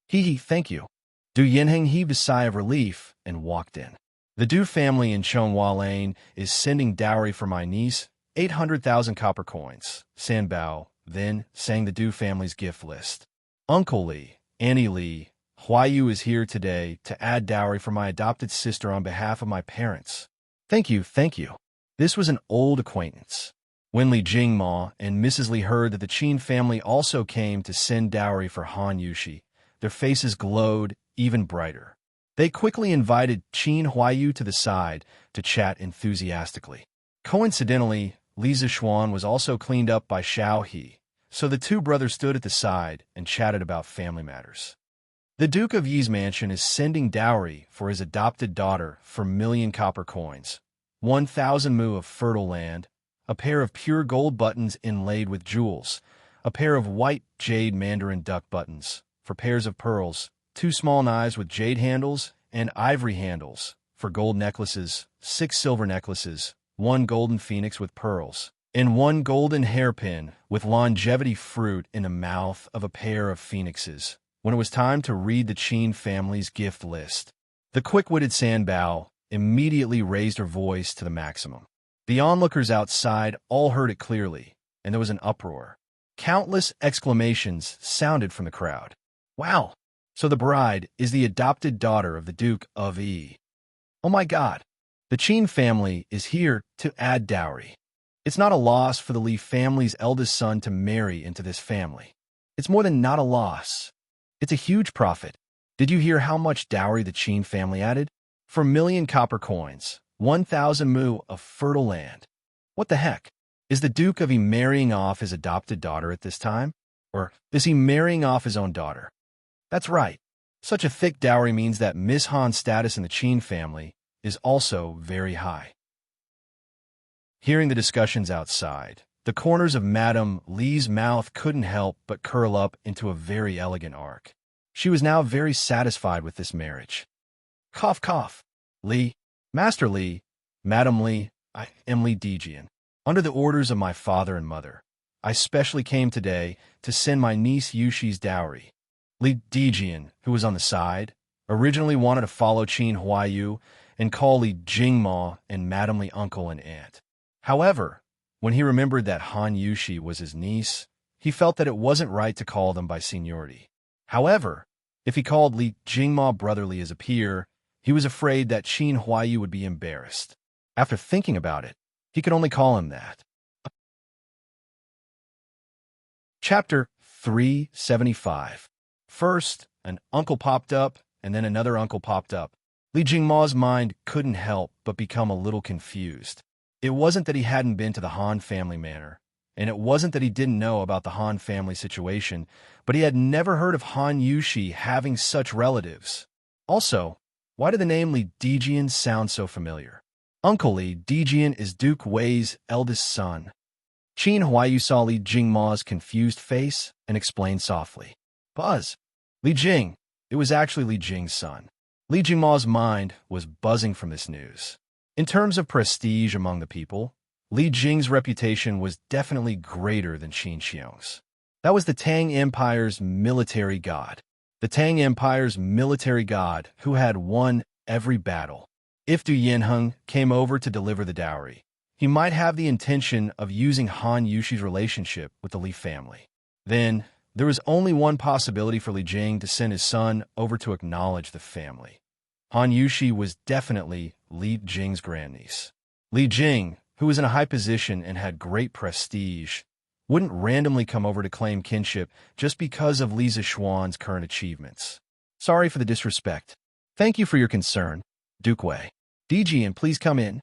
Speaker 1: Hee, thank you. Du Yinheng heaved a sigh of relief and walked in. The Du family in Chonghua Lane is sending dowry for my niece, 800,000 copper coins. San Bao then sang the Du family's gift list. Uncle Li, Annie Li, Huayu is here today to add dowry for my adopted sister on behalf of my parents. Thank you, thank you. This was an old acquaintance. When Li Jingma and Mrs. Li heard that the Qin family also came to send dowry for Han Yushi, their faces glowed even brighter. They quickly invited Qin Huayu to the side to chat enthusiastically. Coincidentally, Li Zixuan was also cleaned up by Xiao He, so the two brothers stood at the side and chatted about family matters. The Duke of Yi's mansion is sending dowry for his adopted daughter for 1,000,000 copper coins, 1,000 mu of fertile land, a pair of pure gold buttons inlaid with jewels, a pair of white jade mandarin duck buttons for pairs of pearls, 2 small knives with jade handles and ivory handles for gold necklaces, 6 silver necklaces, 1 golden phoenix with pearls, and 1 golden hairpin with longevity fruit in the mouth of a pair of phoenixes. When it was time to read the Qin family's gift list, the quick-witted San Bao immediately raised her voice to the maximum. The onlookers outside all heard it clearly, and there was an uproar. Countless exclamations sounded from the crowd. Wow! So the bride is the adopted daughter of the Duke of Yi. Oh my God! The Qin family is here to add dowry. It's not a loss for the Li family's eldest son to marry into this family. It's more than not a loss. It's a huge profit. Did you hear how much dowry the Qin family added? For 1,000,000 copper coins, 1,000 mu of fertile land. What the heck? Is the Duke of Yi marrying off his adopted daughter at this time? Or is he marrying off his own daughter? That's right. Such a thick dowry means that Miss Han's status in the Qin family is also very high. Hearing the discussions outside, the corners of Madame Li's mouth couldn't help but curl up into a very elegant arc. She was now very satisfied with this marriage. Cough, cough. Li, Master Li, Madame Li, I am Li Dijian. Under the orders of my father and mother, I specially came today to send my niece Yushi's dowry. Li Dijian, who was on the side, originally wanted to follow Qin Huayu and call Li Jingma and Madame Li uncle and aunt. However, when he remembered that Han Yushi was his niece, he felt that it wasn't right to call them by seniority. However, if he called Li Jingma brotherly as a peer, he was afraid that Qin Huayu would be embarrassed. After thinking about it, he could only call him that. Chapter 375. First, an uncle popped up, and then another uncle popped up. Li Jingma's mind couldn't help but become a little confused. It wasn't that he hadn't been to the Han family manor, and it wasn't that he didn't know about the Han family situation, but he had never heard of Han Yushi having such relatives. Also, why did the name Li Dijian sound so familiar? Uncle Li Dijian is Duke Wei's eldest son. Qin Huayu saw Li Jingma's confused face and explained softly. Buzz. Li Jing. It was actually Li Jing's son. Li Jingma's mind was buzzing from this news. In terms of prestige among the people, Li Jing's reputation was definitely greater than Qin Xiong's. That was the Tang Empire's military god. The Tang Empire's military god who had won every battle. If Du Yinheng came over to deliver the dowry, he might have the intention of using Han Yushi's relationship with the Li family. Then, there was only one possibility for Li Jing to send his son over to acknowledge the family. Han Yushi was definitely Li Jing's grandniece. Li Jing, who was in a high position and had great prestige, wouldn't randomly come over to claim kinship just because of Li Zixuan's current achievements. Sorry for the disrespect. Thank you for your concern, Duke Wei. Dijian, please come in.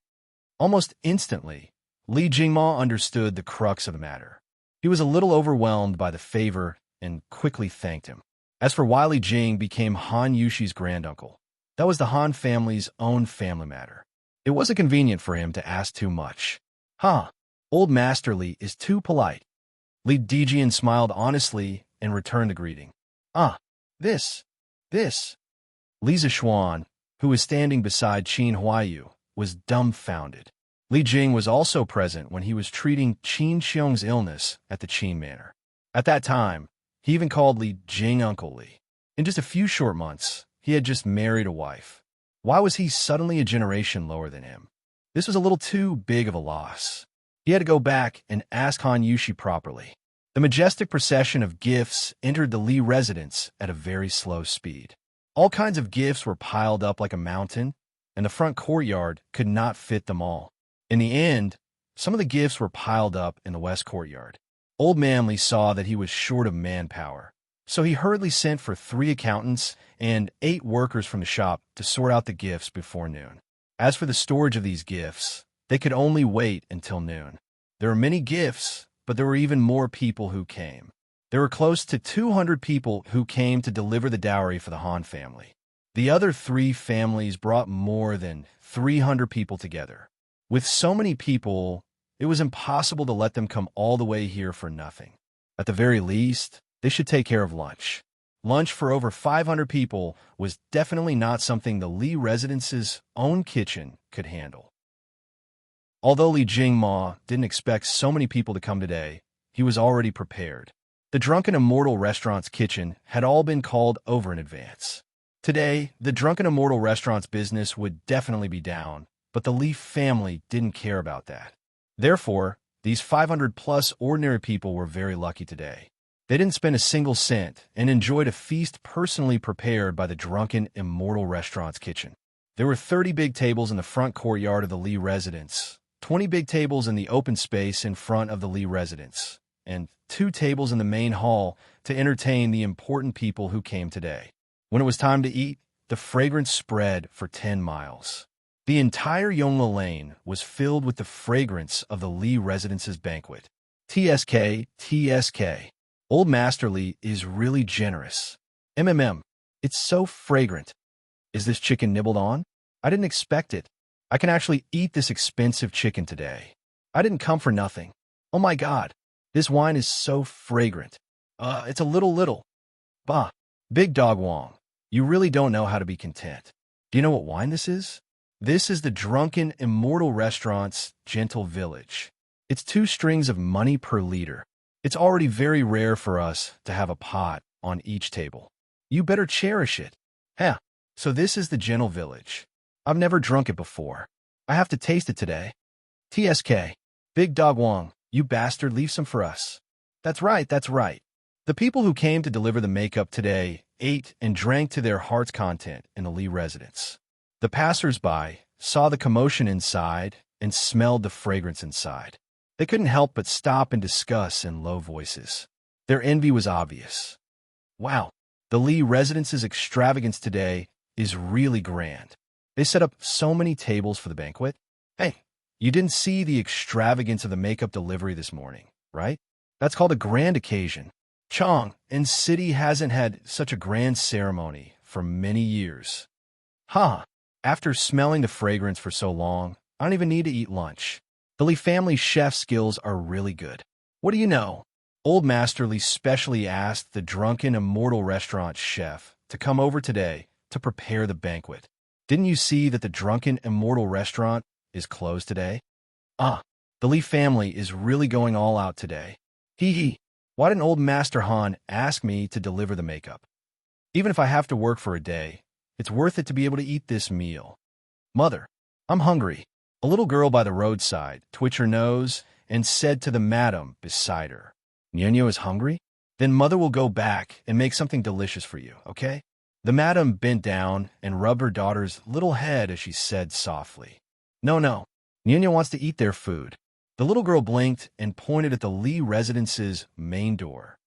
Speaker 1: Almost instantly, Li Jingma understood the crux of the matter. He was a little overwhelmed by the favor and quickly thanked him. As for why Li Jing became Han Yushi's granduncle, that was the Han family's own family matter. It wasn't convenient for him to ask too much. Huh, old Master Li is too polite. Li Dijian smiled honestly and returned the greeting. Ah, this. Li Zishuan, who was standing beside Qin Huayu, was dumbfounded. Li Jing was also present when he was treating Qin Xiong's illness at the Qin Manor. At that time, he even called Li Jing Uncle Li. In just a few short months, he had just married a wife. Why was he suddenly a generation lower than him? This was a little too big of a loss. He had to go back and ask Han Yushi properly. The majestic procession of gifts entered the Li residence at a very slow speed. All kinds of gifts were piled up like a mountain, and the front courtyard could not fit them all. In the end, some of the gifts were piled up in the west courtyard. Old Man Li saw that he was short of manpower, so he hurriedly sent for 3 accountants and 8 workers from the shop to sort out the gifts before noon. As for the storage of these gifts, they could only wait until noon. There were many gifts, but there were even more people who came. There were close to 200 people who came to deliver the dowry for the Han family. The other 3 families brought more than 300 people together. With so many people, it was impossible to let them come all the way here for nothing. At the very least, they should take care of lunch. Lunch for over 500 people was definitely not something the Li residence's own kitchen could handle. Although Li Jingma didn't expect so many people to come today, he was already prepared. The Drunken Immortal restaurant's kitchen had all been called over in advance. Today, the Drunken Immortal restaurant's business would definitely be down, but the Li family didn't care about that. Therefore, these 500-plus ordinary people were very lucky today. They didn't spend a single cent and enjoyed a feast personally prepared by the Drunken Immortal restaurant's kitchen. There were 30 big tables in the front courtyard of the Li residence, 20 big tables in the open space in front of the Li residence, and 2 tables in the main hall to entertain the important people who came today. When it was time to eat, the fragrance spread for 10 miles. The entire Yongla Lane was filled with the fragrance of the Li residence's banquet. TSK. Old Master Li is really generous. It's so fragrant. Is this chicken nibbled on? I didn't expect it. I can actually eat this expensive chicken today. I didn't come for nothing. Oh my God, this wine is so fragrant. It's a little. Bah, Big Dog Wong, you really don't know how to be content. Do you know what wine this is? This is the Drunken Immortal restaurant's Gentle Village. It's 2 strings of money per liter. It's already very rare for us to have a pot on each table. You better cherish it. Heh, so this is the Gentle Village. I've never drunk it before. I have to taste it today. TSK. Big Dog Wong, you bastard, leave some for us. That's right. The people who came to deliver the makeup today ate and drank to their heart's content in the Li residence. The passers-by saw the commotion inside and smelled the fragrance inside. They couldn't help but stop and discuss in low voices. Their envy was obvious. Wow, the Li residence's extravagance today is really grand. They set up so many tables for the banquet. Hey, you didn't see the extravagance of the makeup delivery this morning, right? That's called a grand occasion. Chong and City hasn't had such a grand ceremony for many years. After smelling the fragrance for so long, I don't even need to eat lunch. The Li family chef skills are really good. What do you know? Old Master Li specially asked the Drunken Immortal restaurant chef to come over today to prepare the banquet. Didn't you see that the Drunken Immortal restaurant is closed today? The Li family is really going all out today. Why didn't Old Master Han ask me to deliver the makeup? Even if I have to work for a day, it's worth it to be able to eat this meal. Mother, I'm hungry. A little girl by the roadside twitched her nose and said to the madam beside her, Niño is hungry? Then Mother will go back and make something delicious for you, okay? The madam bent down and rubbed her daughter's little head as she said softly, No, Niño wants to eat their food. The little girl blinked and pointed at the Li residence's main door.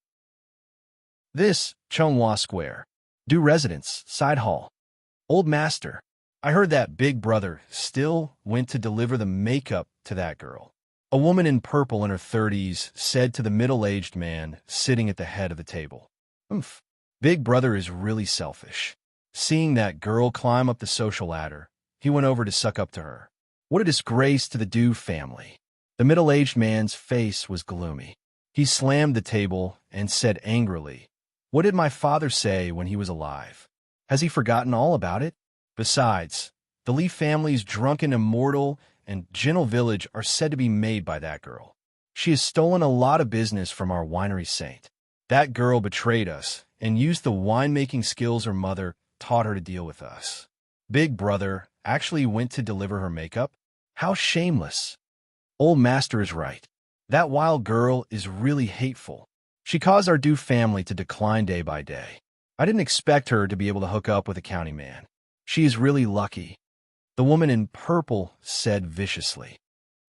Speaker 1: This, Chonghua Square. Du Residence, Side Hall. Old Master, I heard that Big Brother still went to deliver the makeup to that girl. A woman in purple in her 30s said to the middle-aged man sitting at the head of the table. Oomph. Big Brother is really selfish. Seeing that girl climb up the social ladder, he went over to suck up to her. What a disgrace to the Dew family. The middle-aged man's face was gloomy. He slammed the table and said angrily, "What did my father say when he was alive? Has he forgotten all about it? Besides, the Lee family's drunken immortal and gentle village are said to be made by that girl. She has stolen a lot of business from our winery saint. That girl betrayed us and used the winemaking skills her mother taught her to deal with us. Big Brother actually went to deliver her makeup? How shameless. Old Master is right. That wild girl is really hateful. She caused our Dew family to decline day by day. I didn't expect her to be able to hook up with a county man. She is really lucky." The woman in purple said viciously.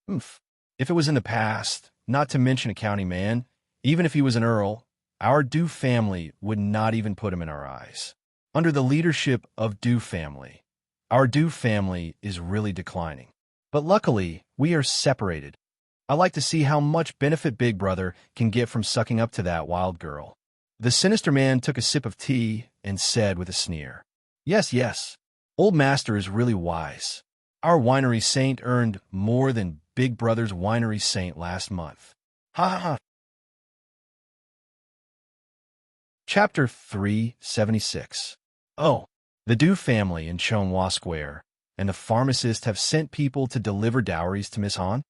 Speaker 1: Oomph. If it was in the past, not to mention a county man, even if he was an earl, our Dew family would not even put him in our eyes. Under the leadership of Dew family, our Dew family is really declining. But luckily, we are separated. I like to see how much benefit Big Brother can get from sucking up to that wild girl. The sinister man took a sip of tea and said with a sneer, Yes, yes. Old Master is really wise. Our winery saint earned more than Big Brother's winery saint last month. Ha ha ha. Chapter 376. Oh, the Dew family in Chonghua Square and the pharmacist have sent people to deliver dowries to Miss Han.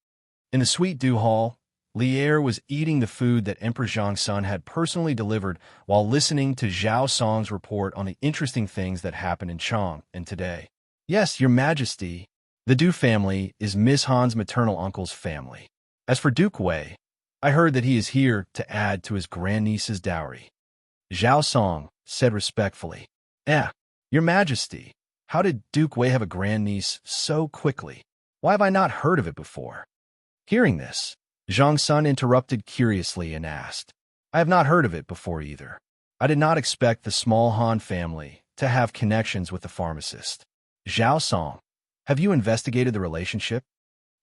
Speaker 1: In the sweet Dew Hall, Lier was eating the food that Empress Zhongsun had personally delivered while listening to Zhao Song's report on the interesting things that happened in Chong and today. Yes, Your Majesty, the Dew family is Miss Han's maternal uncle's family. As for Duke Wei, I heard that he is here to add to his grandniece's dowry. Zhao Song said respectfully, Your Majesty, how did Duke Wei have a grandniece so quickly? Why have I not heard of it before? Hearing this, Zhongsun interrupted curiously and asked, I have not heard of it before either. I did not expect the small Han family to have connections with the pharmacist. Zhao Song, have you investigated the relationship?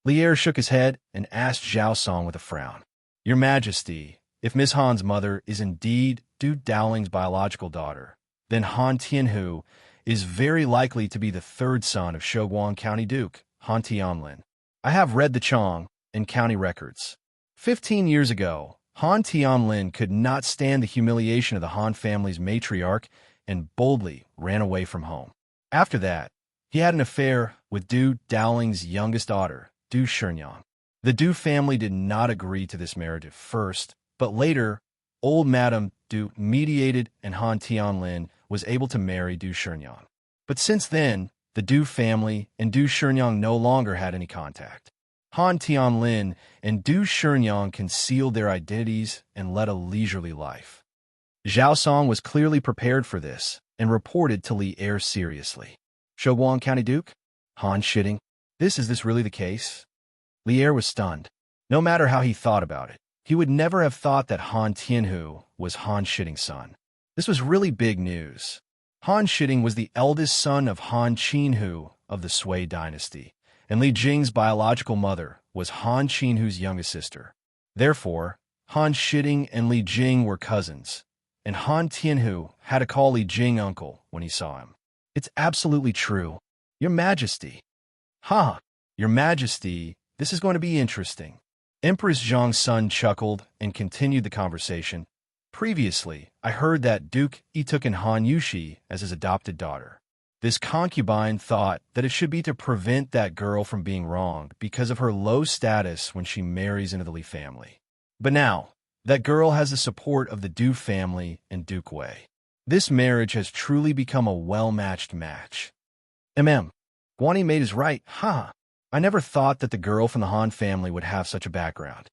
Speaker 1: Lier shook his head and asked Zhao Song with a frown. Your Majesty, if Miss Han's mother is indeed Du Dowling's biological daughter, then Han Tianhu is very likely to be the third son of Shouguang County Duke, Han Tianlin. I have read the Chong and county records. 15 years ago, Han Tianlin could not stand the humiliation of the Han family's matriarch and boldly ran away from home. After that, he had an affair with Du Dowling's youngest daughter, Du Shenyang. The Du family did not agree to this marriage at first, but later, old Madame Du mediated and Han Tianlin was able to marry Du Shenyang. But since then, the Du family and Du Shenyang no longer had any contact. Han Tianlin and Du Shenyang concealed their identities and led a leisurely life. Zhao Song was clearly prepared for this and reported to Li Er seriously. Shouguang County Duke? Han shitting? Is this really the case? Li Er was stunned. No matter how he thought about it, he would never have thought that Han Tianhu was Han Shitting's son. This was really big news. Han Shitting was the eldest son of Han Qinhu of the Sui Dynasty, and Li Jing's biological mother was Han Qinhu's youngest sister. Therefore, Han Shitting and Li Jing were cousins, and Han Tianhu had to call Li Jing uncle when he saw him. It's absolutely true. Your Majesty. Your Majesty, this is going to be interesting. Empress Zhongsun chuckled and continued the conversation. Previously, I heard that Duke Yi took in Han Yushi as his adopted daughter. This concubine thought that it should be to prevent that girl from being wronged because of her low status when she marries into the Li family. But now, that girl has the support of the Du family and Duke Wei. This marriage has truly become a well-matched match. Guanyi mate is right, I never thought that the girl from the Han family would have such a background.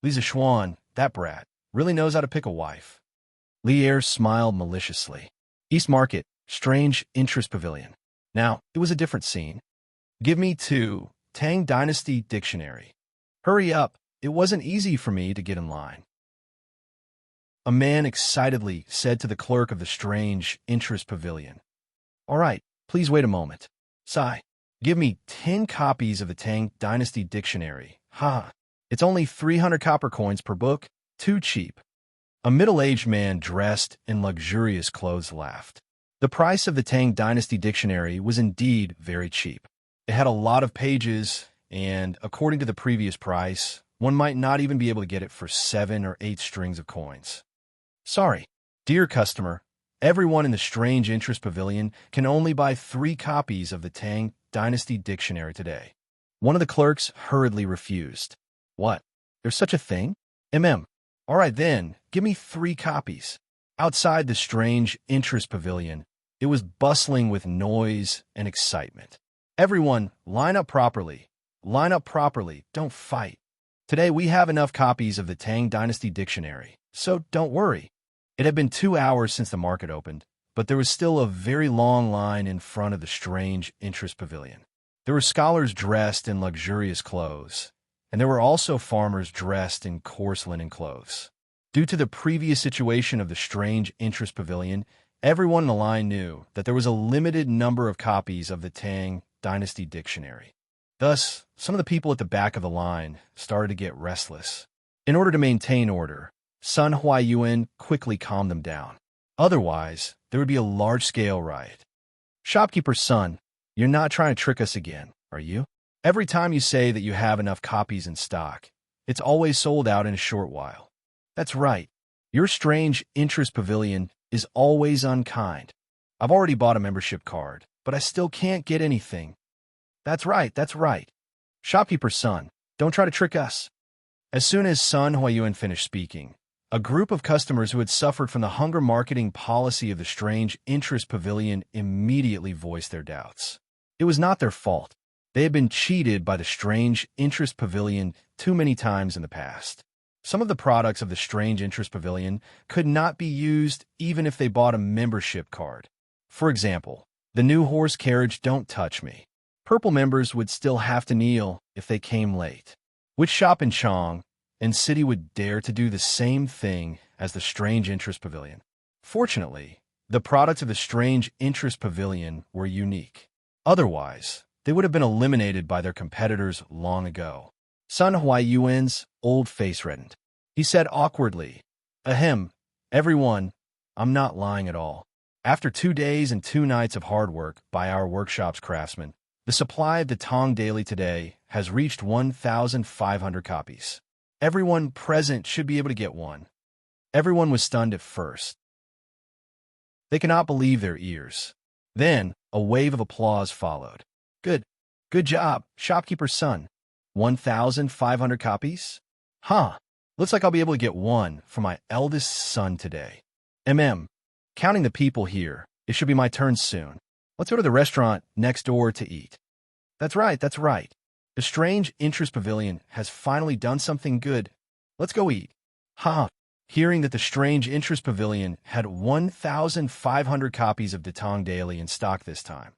Speaker 1: Lisa Xuan, that brat, really knows how to pick a wife. Li Er smiled maliciously. East Market, strange interest pavilion. Now, it was a different scene. Give me two, Tang Dynasty dictionary. Hurry up, it wasn't easy for me to get in line. A man excitedly said to the clerk of the strange interest pavilion. All right, please wait a moment. Sigh. Give me 10 copies of the Tang Dynasty Dictionary. Ha! It's only 300 copper coins per book. Too cheap. A middle-aged man dressed in luxurious clothes laughed. The price of the Tang Dynasty Dictionary was indeed very cheap. It had a lot of pages, and according to the previous price, one might not even be able to get it for 7 or 8 strings of coins. Sorry, dear customer, everyone in the Strange Interest Pavilion can only buy 3 copies of the Tang Dynasty Dictionary today. One of the clerks hurriedly refused. What? There's such a thing? All right then, give me 3 copies. Outside the Strange Interest Pavilion, it was bustling with noise and excitement. Everyone, line up properly. Line up properly, don't fight. Today we have enough copies of the Tang Dynasty Dictionary, so don't worry. It had been 2 hours since the market opened, but there was still a very long line in front of the Strange Interest Pavilion. There were scholars dressed in luxurious clothes, and there were also farmers dressed in coarse linen clothes. Due to the previous situation of the Strange Interest Pavilion, everyone in the line knew that there was a limited number of copies of the Tang Dynasty Dictionary. Thus, some of the people at the back of the line started to get restless. In order to maintain order, Sun Huaiyuan quickly calmed them down. Otherwise, there would be a large-scale riot. Shopkeeper's son, you're not trying to trick us again, are you? Every time you say that you have enough copies in stock, it's always sold out in a short while. That's right. Your Strange Interest Pavilion is always unkind. I've already bought a membership card, but I still can't get anything. That's right, that's right. Shopkeeper's son, don't try to trick us. As soon as Sun Huaiyuan finished speaking, a group of customers who had suffered from the hunger marketing policy of the Strange Interest Pavilion immediately voiced their doubts. It was not their fault. They had been cheated by the Strange Interest Pavilion too many times in the past. Some of the products of the Strange Interest Pavilion could not be used even if they bought a membership card. For example, the new horse carriage Don't Touch Me. Purple members would still have to kneel if they came late. Which shop in Chong and City would dare to do the same thing as the Strange Interest Pavilion? Fortunately, the products of the Strange Interest Pavilion were unique. Otherwise, they would have been eliminated by their competitors long ago. Sun Huaiyuan's old face reddened. He said awkwardly, Ahem, everyone, I'm not lying at all. After 2 days and 2 nights of hard work by our workshop's craftsmen, the supply of the Tang Daily today has reached 1,500 copies. Everyone present should be able to get one. Everyone was stunned at first. They could not believe their ears. Then, a wave of applause followed. Good job, shopkeeper's son. 1,500 copies? Huh, looks like I'll be able to get one for my eldest son today. Counting the people here, it should be my turn soon. Let's go to the restaurant next door to eat. That's right. The Strange Interest Pavilion has finally done something good. Let's go eat. Ha! Hearing that the Strange Interest Pavilion had 1,500 copies of the Tang Daily in stock this time,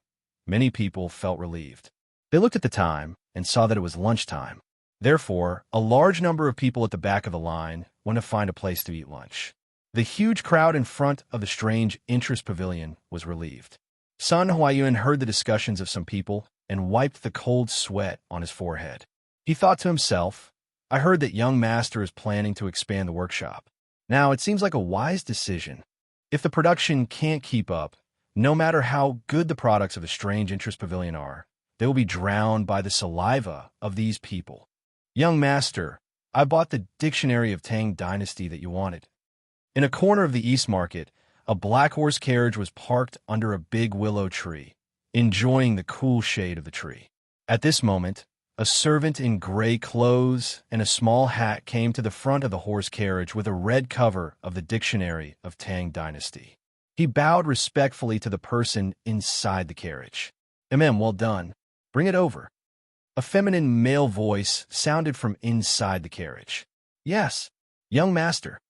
Speaker 1: many people felt relieved. They looked at the time and saw that it was lunchtime. Therefore, a large number of people at the back of the line went to find a place to eat lunch. The huge crowd in front of the Strange Interest Pavilion was relieved. Sun Huaiyuan heard the discussions of some people and wiped the cold sweat on his forehead. He thought to himself, I heard that young master is planning to expand the workshop. Now, it seems like a wise decision. If the production can't keep up, no matter how good the products of the Strange Interest Pavilion are, they will be drowned by the saliva of these people. Young master, I bought the dictionary of Tang Dynasty that you wanted. In a corner of the East Market, a black horse carriage was parked under a big willow tree, enjoying the cool shade of the tree. At this moment, a servant in gray clothes and a small hat came to the front of the horse carriage with a red cover of the dictionary of Tang Dynasty. He bowed respectfully to the person inside the carriage. Well done. Bring it over. A feminine male voice sounded from inside the carriage. Yes, young master.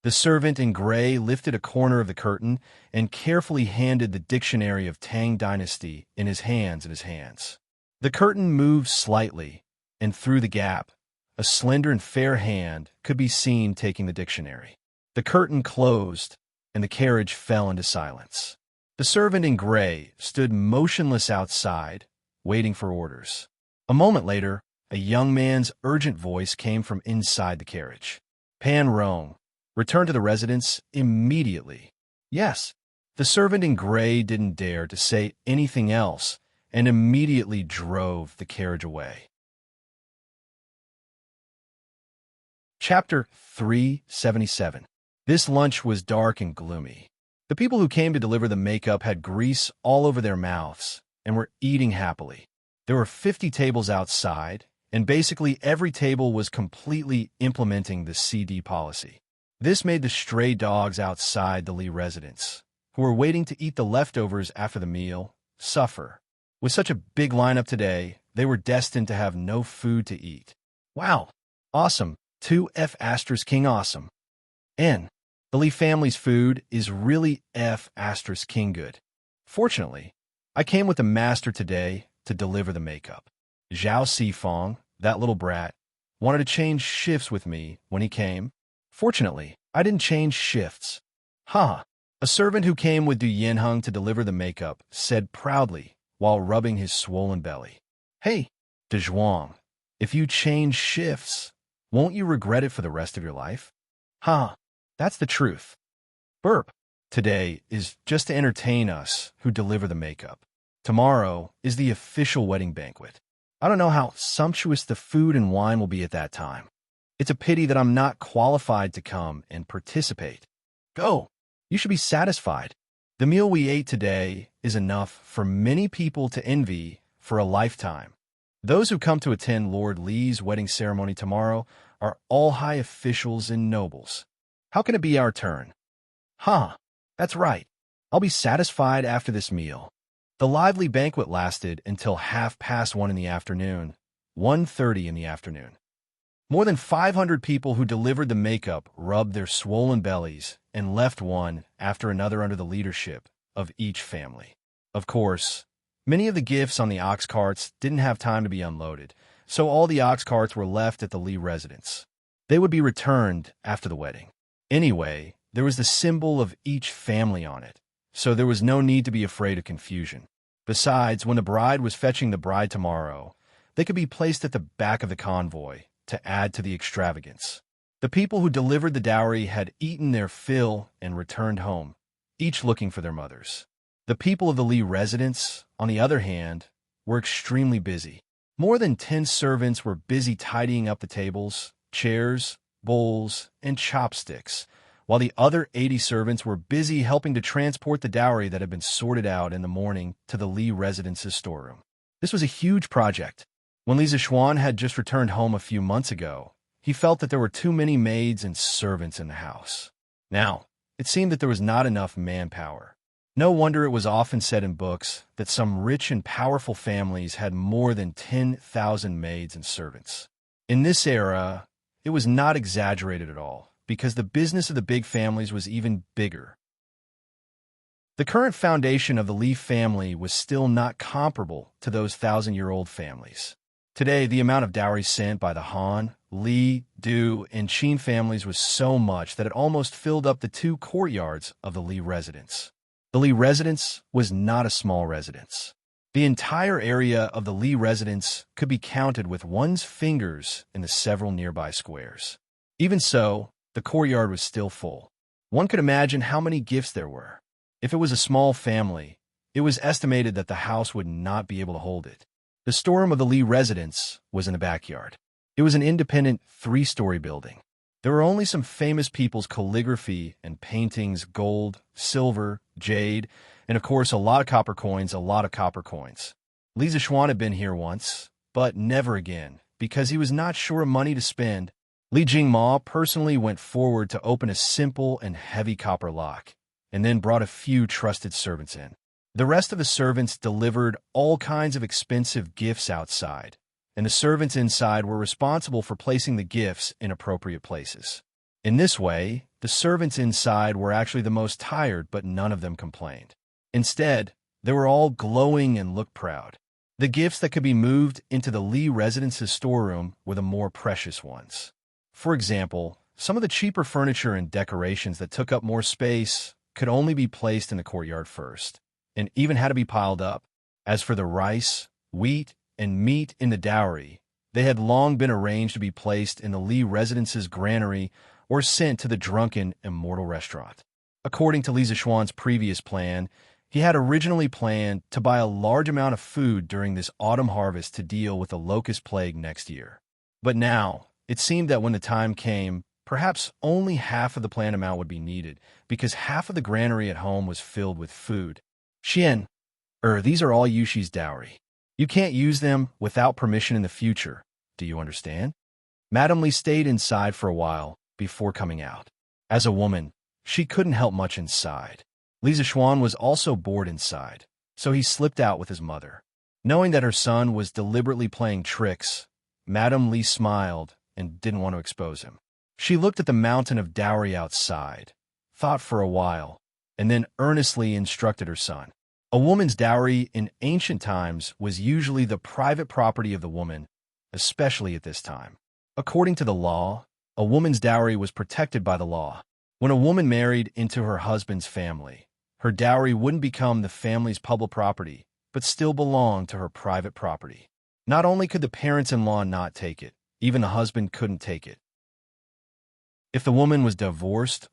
Speaker 1: The servant in gray lifted a corner of the curtain and carefully handed the dictionary of Tang Dynasty in his hands. The curtain moved slightly, and through the gap, a slender and fair hand could be seen taking the dictionary. The curtain closed, and the carriage fell into silence. The servant in gray stood motionless outside, waiting for orders. A moment later, a young man's urgent voice came from inside the carriage. Pan Rong, return to the residence immediately. Yes, the servant in gray didn't dare to say anything else and immediately drove the carriage away. Chapter 377. This lunch was dark and gloomy. The people who came to deliver the makeup had grease all over their mouths and were eating happily. There were 50 tables outside, and basically every table was completely implementing the CD policy. This made the stray dogs outside the Lee residence, who were waiting to eat the leftovers after the meal, suffer. With such a big lineup today, they were destined to have no food to eat. Wow, awesome, 2F asterisk king awesome. N. The Lee family's food is really F asterisk king good. Fortunately, I came with the master today to deliver the makeup. Zhao Sifong, that little brat, wanted to change shifts with me when he came. Fortunately, I didn't change shifts. Ha! A servant who came with Du Yinheng to deliver the makeup said proudly while rubbing his swollen belly. Hey, De Zhuang, if you change shifts, won't you regret it for the rest of your life? Ha! That's the truth. Burp. Today is just to entertain us who deliver the makeup. Tomorrow is the official wedding banquet. I don't know how sumptuous the food and wine will be at that time. It's a pity that I'm not qualified to come and participate. Go. You should be satisfied. The meal we ate today is enough for many people to envy for a lifetime. Those who come to attend Lord Li's wedding ceremony tomorrow are all high officials and nobles. How can it be our turn? Huh, that's right. I'll be satisfied after this meal. The lively banquet lasted until 1:30 in the afternoon, 1:30 in the afternoon. More than 500 people who delivered the makeup rubbed their swollen bellies and left one after another under the leadership of each family. Of course, many of the gifts on the ox carts didn't have time to be unloaded, so all the ox carts were left at the Li residence. They would be returned after the wedding. Anyway, there was the symbol of each family on it, so there was no need to be afraid of confusion. Besides, when the bride was fetching the bride tomorrow, they could be placed at the back of the convoy to add to the extravagance. The people who delivered the dowry had eaten their fill and returned home, each looking for their mothers. The people of the Li residence, on the other hand, were extremely busy. More than 10 servants were busy tidying up the tables, chairs, bowls, and chopsticks, while the other 80 servants were busy helping to transport the dowry that had been sorted out in the morning to the Li residence's storeroom. This was a huge project. When Li Zixuan had just returned home a few months ago, he felt that there were too many maids and servants in the house. Now, it seemed that there was not enough manpower. No wonder it was often said in books that some rich and powerful families had more than 10,000 maids and servants. In this era, it was not exaggerated at all, because the business of the big families was even bigger. The current foundation of the Li family was still not comparable to those 1,000-year-old families. Today, the amount of dowries sent by the Han, Li, Du, and Qin families was so much that it almost filled up the 2 courtyards of the Li residence. The Li residence was not a small residence. The entire area of the Li residence could be counted with one's fingers in the several nearby squares. Even so, the courtyard was still full. One could imagine how many gifts there were. If it was a small family, it was estimated that the house would not be able to hold it. The storeroom of the Li residence was in the backyard. It was an independent 3-story building. There were only some famous people's calligraphy and paintings, gold, silver, jade, and of course a lot of copper coins. Li Zixuan had been here once, but never again, because he was not sure of money to spend. Li Jingma personally went forward to open a simple and heavy copper lock, and then brought a few trusted servants in. The rest of the servants delivered all kinds of expensive gifts outside, and the servants inside were responsible for placing the gifts in appropriate places. In this way, the servants inside were actually the most tired, but none of them complained. Instead, they were all glowing and looked proud. The gifts that could be moved into the Li residence's storeroom were the more precious ones. For example, some of the cheaper furniture and decorations that took up more space could only be placed in the courtyard first, and even had to be piled up. As for the rice, wheat, and meat in the dowry, they had long been arranged to be placed in the Lee residence's granary or sent to the drunken, immortal restaurant. According to Li Zixuan's previous plan, he had originally planned to buy a large amount of food during this autumn harvest to deal with the locust plague next year. But now, it seemed that when the time came, perhaps only half of the planned amount would be needed, because half of the granary at home was filled with food. Xian, these are all Yushi's dowry. You can't use them without permission in the future. Do you understand? Madame Li stayed inside for a while before coming out. As a woman, she couldn't help much inside. Li Zixuan was also bored inside, so he slipped out with his mother. Knowing that her son was deliberately playing tricks, Madame Li smiled and didn't want to expose him. She looked at the mountain of dowry outside, thought for a while, and then earnestly instructed her son. A woman's dowry in ancient times was usually the private property of the woman, especially at this time. According to the law, a woman's dowry was protected by the law. When a woman married into her husband's family, her dowry wouldn't become the family's public property, but still belong to her private property. Not only could the parents-in-law not take it, even the husband couldn't take it. If the woman was divorced,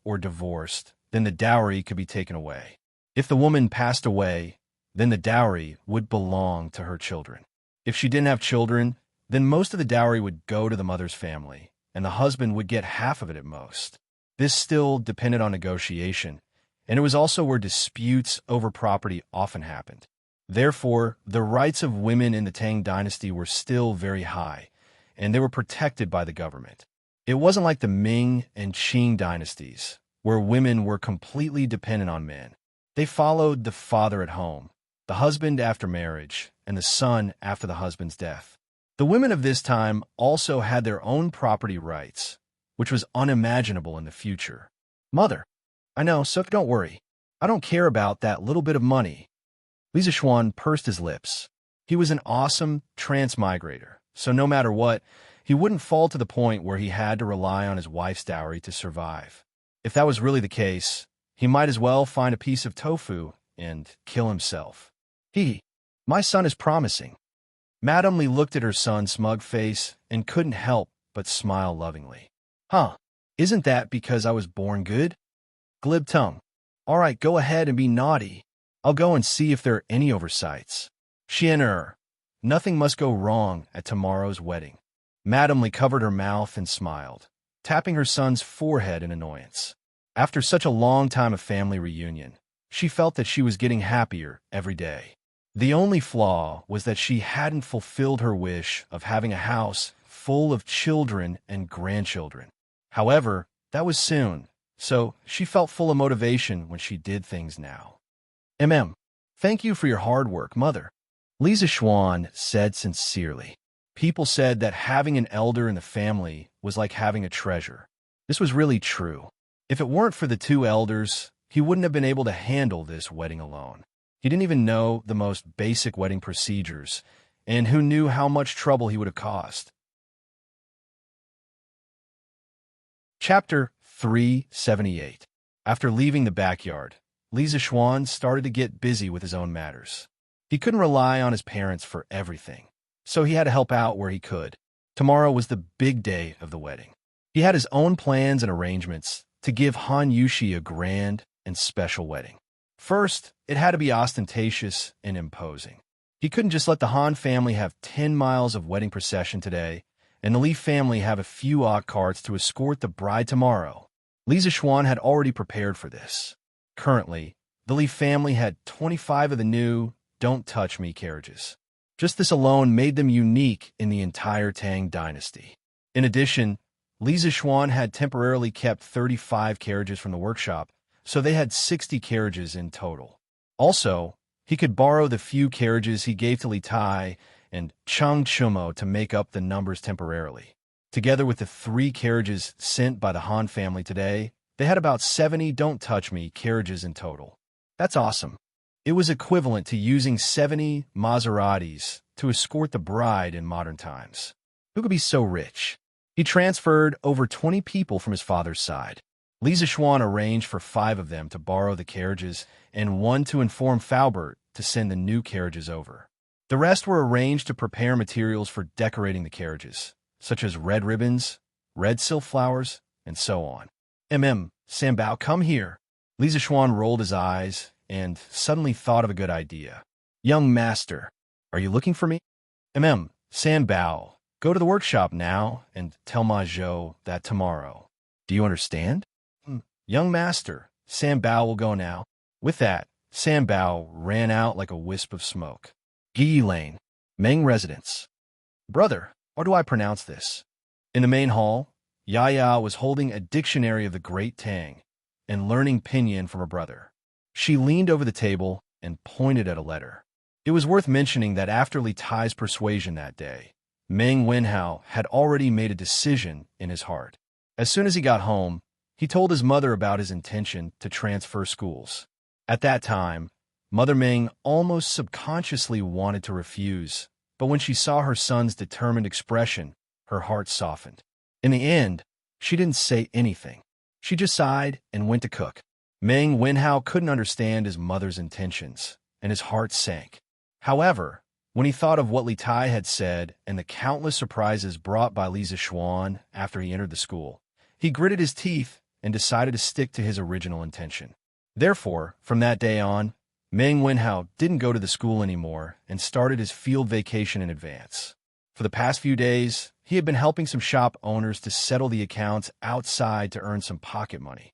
Speaker 1: then the dowry could be taken away. If the woman passed away, then the dowry would belong to her children. If she didn't have children, then most of the dowry would go to the mother's family, and the husband would get half of it at most. This still depended on negotiation, and it was also where disputes over property often happened. Therefore, the rights of women in the Tang Dynasty were still very high, and they were protected by the government. It wasn't like the Ming and Qing dynasties, where women were completely dependent on men. They followed the father at home, the husband after marriage, and the son after the husband's death. The women of this time also had their own property rights, which was unimaginable in the future. Mother, I know, so don't worry. I don't care about that little bit of money. Li Zixuan pursed his lips. He was an awesome transmigrator, so no matter what, he wouldn't fall to the point where he had to rely on his wife's dowry to survive. If that was really the case, he might as well find a piece of tofu and kill himself. My son is promising. Madame Li looked at her son's smug face and couldn't help but smile lovingly. Isn't that because I was born good? Glib tongue. All right, go ahead and be naughty. I'll go and see if there are any oversights. Xian, nothing must go wrong at tomorrow's wedding. Madame Li covered her mouth and smiled, tapping her son's forehead in annoyance. After such a long time of family reunion, she felt that she was getting happier every day. The only flaw was that she hadn't fulfilled her wish of having a house full of children and grandchildren. However, that was soon, so she felt full of motivation when she did things now. Thank you for your hard work, Mother. Li Zixuan said sincerely. People said that having an elder in the family was like having a treasure. This was really true. If it weren't for the two elders, he wouldn't have been able to handle this wedding alone. He didn't even know the most basic wedding procedures, and who knew how much trouble he would have caused. Chapter 378. After leaving the backyard, Li Zixuan started to get busy with his own matters. He couldn't rely on his parents for everything, so he had to help out where he could. Tomorrow was the big day of the wedding. He had his own plans and arrangements to give Han Yushi a grand and special wedding. First, it had to be ostentatious and imposing. He couldn't just let the Han family have 10 miles of wedding procession today, and the Li family have a few ox carts to escort the bride tomorrow. Li Zixuan had already prepared for this. Currently, the Li family had 25 of the new Don't Touch Me carriages. Just this alone made them unique in the entire Tang Dynasty. In addition, Li Zixuan had temporarily kept 35 carriages from the workshop, so they had 60 carriages in total. Also, he could borrow the few carriages he gave to Li Tai and Chang Chumo to make up the numbers temporarily. Together with the 3 carriages sent by the Han family today, they had about 70 Don't Touch Me carriages in total. That's awesome. It was equivalent to using 70 Maseratis to escort the bride in modern times. Who could be so rich? He transferred over 20 people from his father's side. Li Zixuan arranged for 5 of them to borrow the carriages and 1 to inform Faubert to send the new carriages over. The rest were arranged to prepare materials for decorating the carriages, such as red ribbons, red silk flowers, and so on. Sambao, come here. Li Zixuan rolled his eyes and suddenly thought of a good idea. Young master, are you looking for me? Sambao, go to the workshop now and tell Ma Zhou that tomorrow. Do you understand? Young master, Sambao will go now. With that, Sambao ran out like a wisp of smoke. Yi Lane, Meng residence. Brother, how do I pronounce this? In the main hall, Yaya was holding a dictionary of the great Tang and learning pinyin from her brother. She leaned over the table and pointed at a letter. It was worth mentioning that after Li Tai's persuasion that day, Meng Wenhao had already made a decision in his heart. As soon as he got home, he told his mother about his intention to transfer schools. At that time, Mother Meng almost subconsciously wanted to refuse, but when she saw her son's determined expression, her heart softened. In the end, she didn't say anything. She just sighed and went to cook. Meng Wenhao couldn't understand his mother's intentions, and his heart sank. However, when he thought of what Li Tai had said and the countless surprises brought by Li Zixuan after he entered the school, he gritted his teeth and decided to stick to his original intention. Therefore, from that day on, Meng Wenhao didn't go to the school anymore and started his field vacation in advance. For the past few days, he had been helping some shop owners to settle the accounts outside to earn some pocket money.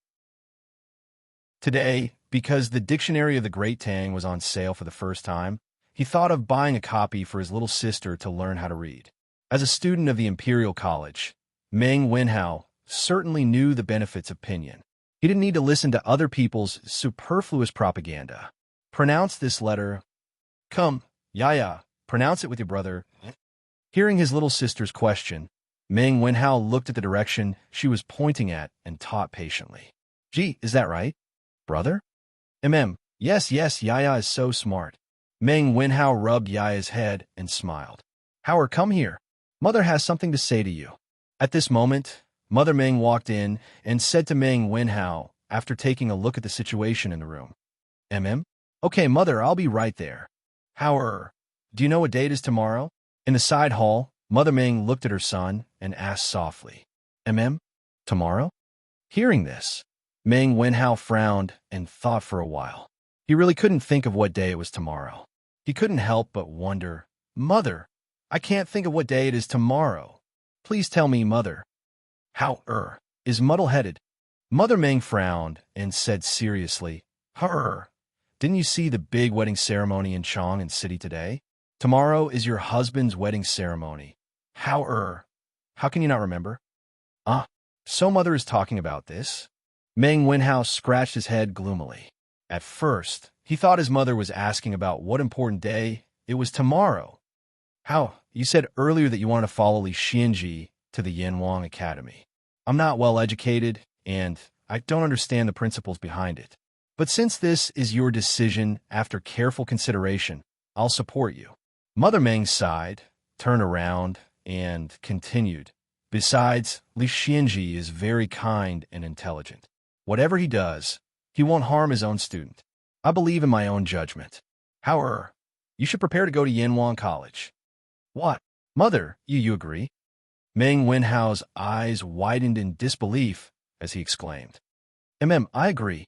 Speaker 1: Today, because the Dictionary of the Great Tang was on sale for the first time, he thought of buying a copy for his little sister to learn how to read. As a student of the Imperial College, Meng Wenhao certainly knew the benefits of pinyin. He didn't need to listen to other people's superfluous propaganda. Pronounce this letter. Come, Yaya, pronounce it with your brother. Hearing his little sister's question, Meng Wenhao looked at the direction she was pointing at and taught patiently. Gee, is that right? Brother? Yes, Yaya is so smart. Meng Wenhao rubbed Yaya's head and smiled. Howard, come here. Mother has something to say to you. At this moment, Mother Meng walked in and said to Meng Wenhao after taking a look at the situation in the room. Okay, Mother, I'll be right there. Howard, do you know what date is tomorrow? In the side hall, Mother Meng looked at her son and asked softly, Tomorrow? Hearing this, Meng Wenhao frowned and thought for a while. He really couldn't think of what day it was tomorrow. He couldn't help but wonder, Mother, I can't think of what day it is tomorrow. Please tell me, Mother. How is muddle-headed? Mother Meng frowned and said seriously, didn't you see the big wedding ceremony in Chang'an City today? Tomorrow is your husband's wedding ceremony. How can you not remember? So Mother is talking about this? Meng Wenhao scratched his head gloomily. At first, he thought his mother was asking about what important day it was tomorrow. You said earlier that you wanted to follow Li Xianji to the Yanwang Academy. I'm not well educated, and I don't understand the principles behind it. But since this is your decision after careful consideration, I'll support you. Mother Meng sighed, turned around, and continued. Besides, Li Xianji is very kind and intelligent. Whatever he does, he won't harm his own student. I believe in my own judgment. However, you should prepare to go to Yanwang College. What? Mother, you agree? Meng Wenhao's eyes widened in disbelief as he exclaimed. I agree.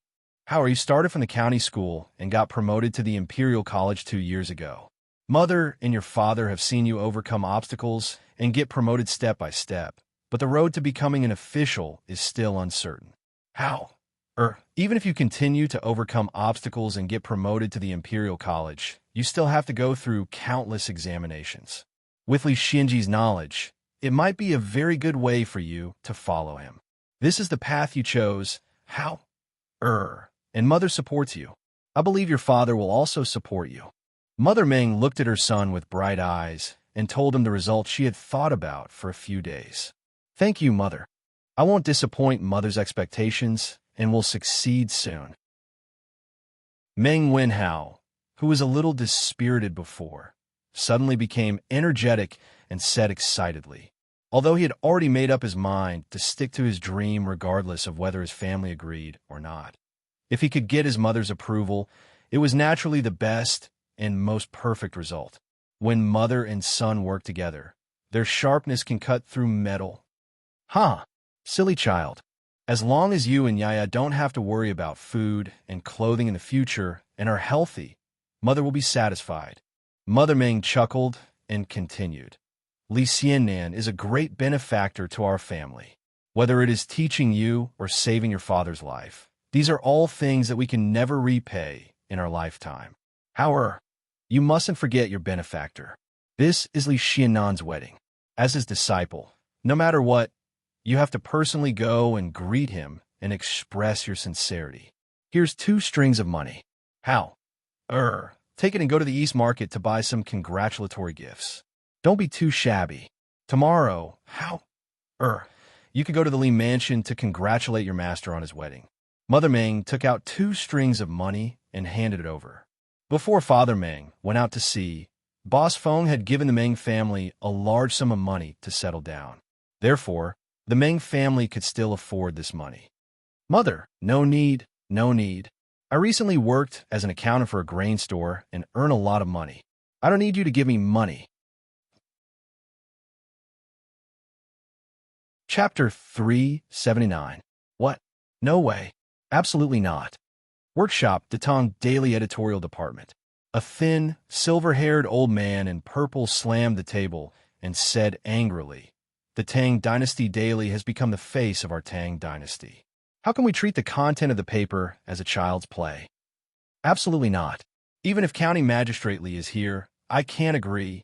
Speaker 1: You started from the county school and got promoted to the Imperial College 2 years ago. Mother and your father have seen you overcome obstacles and get promoted step by step, but the road to becoming an official is still uncertain. How? Even if you continue to overcome obstacles and get promoted to the Imperial College, you still have to go through countless examinations. With Li Xianji's knowledge, it might be a very good way for you to follow him. This is the path you chose. And Mother supports you. I believe your father will also support you. Mother Meng looked at her son with bright eyes and told him the results she had thought about for a few days. Thank you, Mother. I won't disappoint Mother's expectations and will succeed soon. Meng Wenhao, who was a little dispirited before, suddenly became energetic and said excitedly, Although he had already made up his mind to stick to his dream regardless of whether his family agreed or not. If he could get his mother's approval, it was naturally the best and most perfect result. When mother and son work together, their sharpness can cut through metal. Huh, silly child. As long as you and Yaya don't have to worry about food and clothing in the future and are healthy, mother will be satisfied. Mother Ming chuckled and continued. Li Xiannan is a great benefactor to our family. Whether it is teaching you or saving your father's life, these are all things that we can never repay in our lifetime. However, you mustn't forget your benefactor. This is Li Xiannan's wedding. As his disciple, no matter what, you have to personally go and greet him and express your sincerity. Here's 2 strings of money. How? Take it and go to the East Market to buy some congratulatory gifts. Don't be too shabby. Tomorrow, you could go to the Li Mansion to congratulate your master on his wedding. Mother Meng took out 2 strings of money and handed it over. Before Father Meng went out to sea, Boss Feng had given the Meng family a large sum of money to settle down. Therefore, the Meng family could still afford this money. Mother, no need. I recently worked as an accountant for a grain store and earn a lot of money. I don't need you to give me money. Chapter 379. What? No way. Absolutely not. Workshop, the Tang Daily Editorial Department. A thin, silver-haired old man in purple slammed the table and said angrily, "The Tang Dynasty Daily has become the face of our Tang Dynasty. How can we treat the content of the paper as a child's play? Absolutely not. Even if County Magistrate Lee is here, I can't agree.